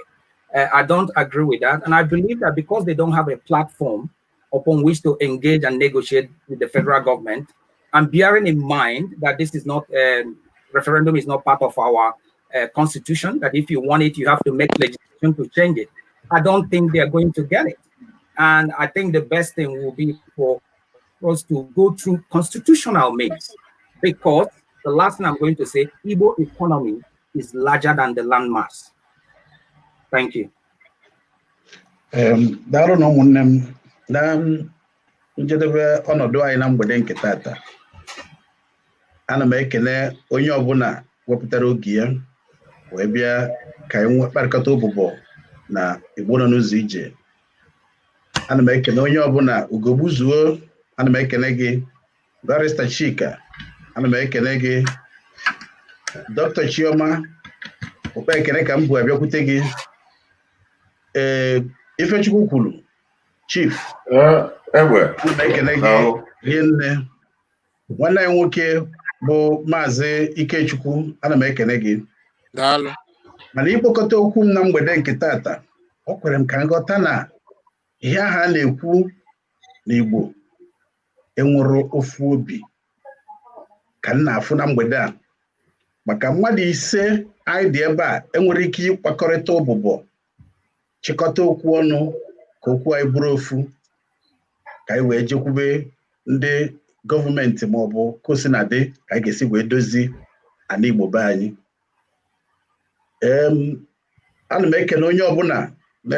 I don't agree with that. And I believe that because they don't have a platform upon which to engage and negotiate with the federal government, and bearing in mind that this is not, referendum is not part of our constitution, that if you want it, you have to make legislation to change it. I don't think they're going to get it. And I think the best thing will be for us to go through constitutional means, because the last thing I'm going to say, Igbo economy is larger than the landmass. Thank you. Daalụ na ụmụnne m, na njedebe ọnọdụ anyị na mgbede nke tata. Ana m ekele onye ọbụla wepụtara oge ya wee bịa ka anyị nwee mkparịta ụbụbọ na Igbo nọ n'ụzọ ije. Ana m ekele onye ọbụla, Ugobuzuo, ana m ekele gị, Barrister Chika, ana m ekele gị, Dr. Chioma, ụkpa ekele ka m bụ abịakwute gị. Ifechukwu kwuru, Chief, ana m ekele gị rinne. Nwanne anyị nwoke bụ Maazị Ikechukwu, ana m ekele gị. Daalụ. Mana ịkpọkọta okwu m na mgbede nke tata, ọ kwere m ka nghọta na ihe aha na-ekwu n'Igbo enwere ofu obi ka m na-afụ na mgbede a, maka mmadụ ise anyị dị ebe a enwere ike ịkpakọrịta ụbụbọ chịkọta okwu ọnụ ka okwu anyị bụrụ ofu. ka anyị wee jekwube ndị gọọmenti ma ọ bụ kosinadị ka anyị ga-esi wee dozi ana Igbo be anyị. Ana m ekele onye ọbụla na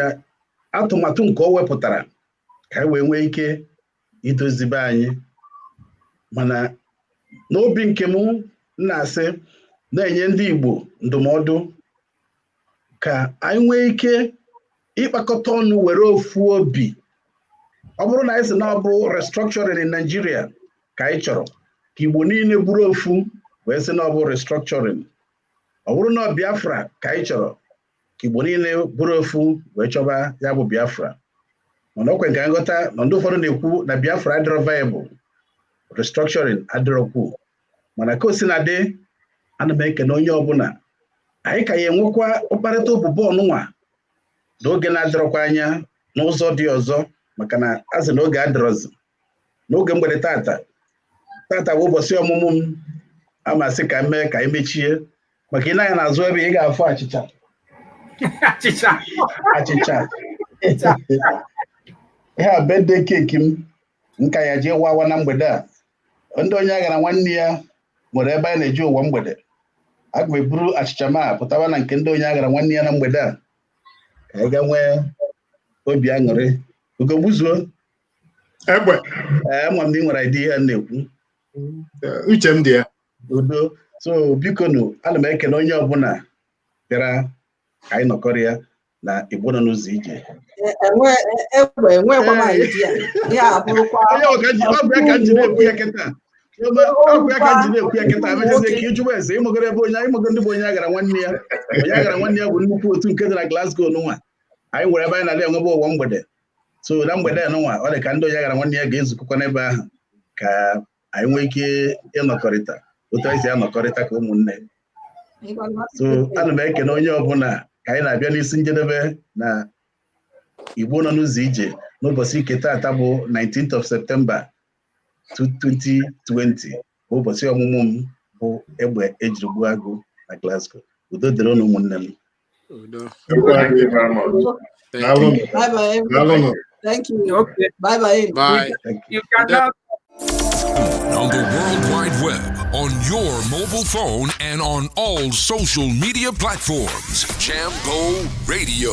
atụmatụ nke o wepụtara ka anyị wee nwee ike idozi be anyị, mana n'obi nke m na-asị na-enye ndị Igbo ndụmọdụ ka anyị nwee ike ịkpakọta ọnụ were ofu obi. Ọ bụrụ na anyị sị na ọ bụ restructuring in Nigeria ka anyị chọrọ ka Igbo niile bụrụ ofu wee sị na ọ bụ restructuring. Ọ bụrụ na Biafra ka anyị chọrọ ka Igbo niile bụrụ ofu wee chọba ya bụ Biafra. Mana o kwe ka nghọta na ndị ụfọdụ na-ekwu na Biafra adịrọ viable, restructuring adịrọkwu. Mana ka o si na dị, ana m ekene onye ọbụla anyị ka ya enwekwa mkparịta ụbụbọ ọnụnwa n'oge na-adịrọkwa anya n'ụzọ dị ọzọ, maka na azị n'oge adịrọzi n'oge mgbede tata bụ ụbọchị ọmụmụ m. Amasị ka mee ka emechie, maka ị na-anya n'azụ ebe ị ga-afụ achịcha ihe a birthday cake m nka ya jee wawa na mgbede a. Ndị onye agara nwanne ya nwere ebe a na-eji ụwa mgbede. Aga m eburu achịcha ma pụtawa na nke ndị onye agara nwanne ya na mgbede a ka anyị ga nwee obi aṅụrị. Ugogbuzuo egbe ama m na ị nwere idea ihe na-ekwu. Uche m dị ya. Udo. So biko nụ, ana m ekele onye ọbụla bịara ka anyị nọkọrọ ya na Igbo nọ n'ụzọ ije. Enwekwa m idea ya abụrụkwa ọbịa ka njide ekwu ya kịta. Ọbịa ka njide ekwu ya kịta mechazie ka ịjụwa eze ịmụgoro ebe onye ịmụgo ndị bụ onye agara nwanne ya. Onye agara nwanne ya bụ nnukwu otu nke dị na Glasgow n'ụwa. Anyị nwere ebe anyị na-adị enwebe ụwa mgbede. So na mgbede n'ụwa ọ dị ka ndị onye agara nwanne ya ga-ezukọkwa n'ebe ahụ ka anyị nwee ike ịnọkọrịta otu anyị si anọkọrịta ka ụmụnne. So ana m ekene onye ọbụla ka anyị na-abịa n'isi njedebe na Igbo nọ n'ụzọ ije n'ụbọchị ike tata bụ 19th of September 2020 bụ ụbọchị ọmụmụ m bụ egbe ejiri gbuo agụ na Glasgow. Udo dịrị unu ụmụnne m. Thank you. Okay. Bye. You can on the World Wide Web, on your mobile phone, and on all social media platforms. Jambo Radio.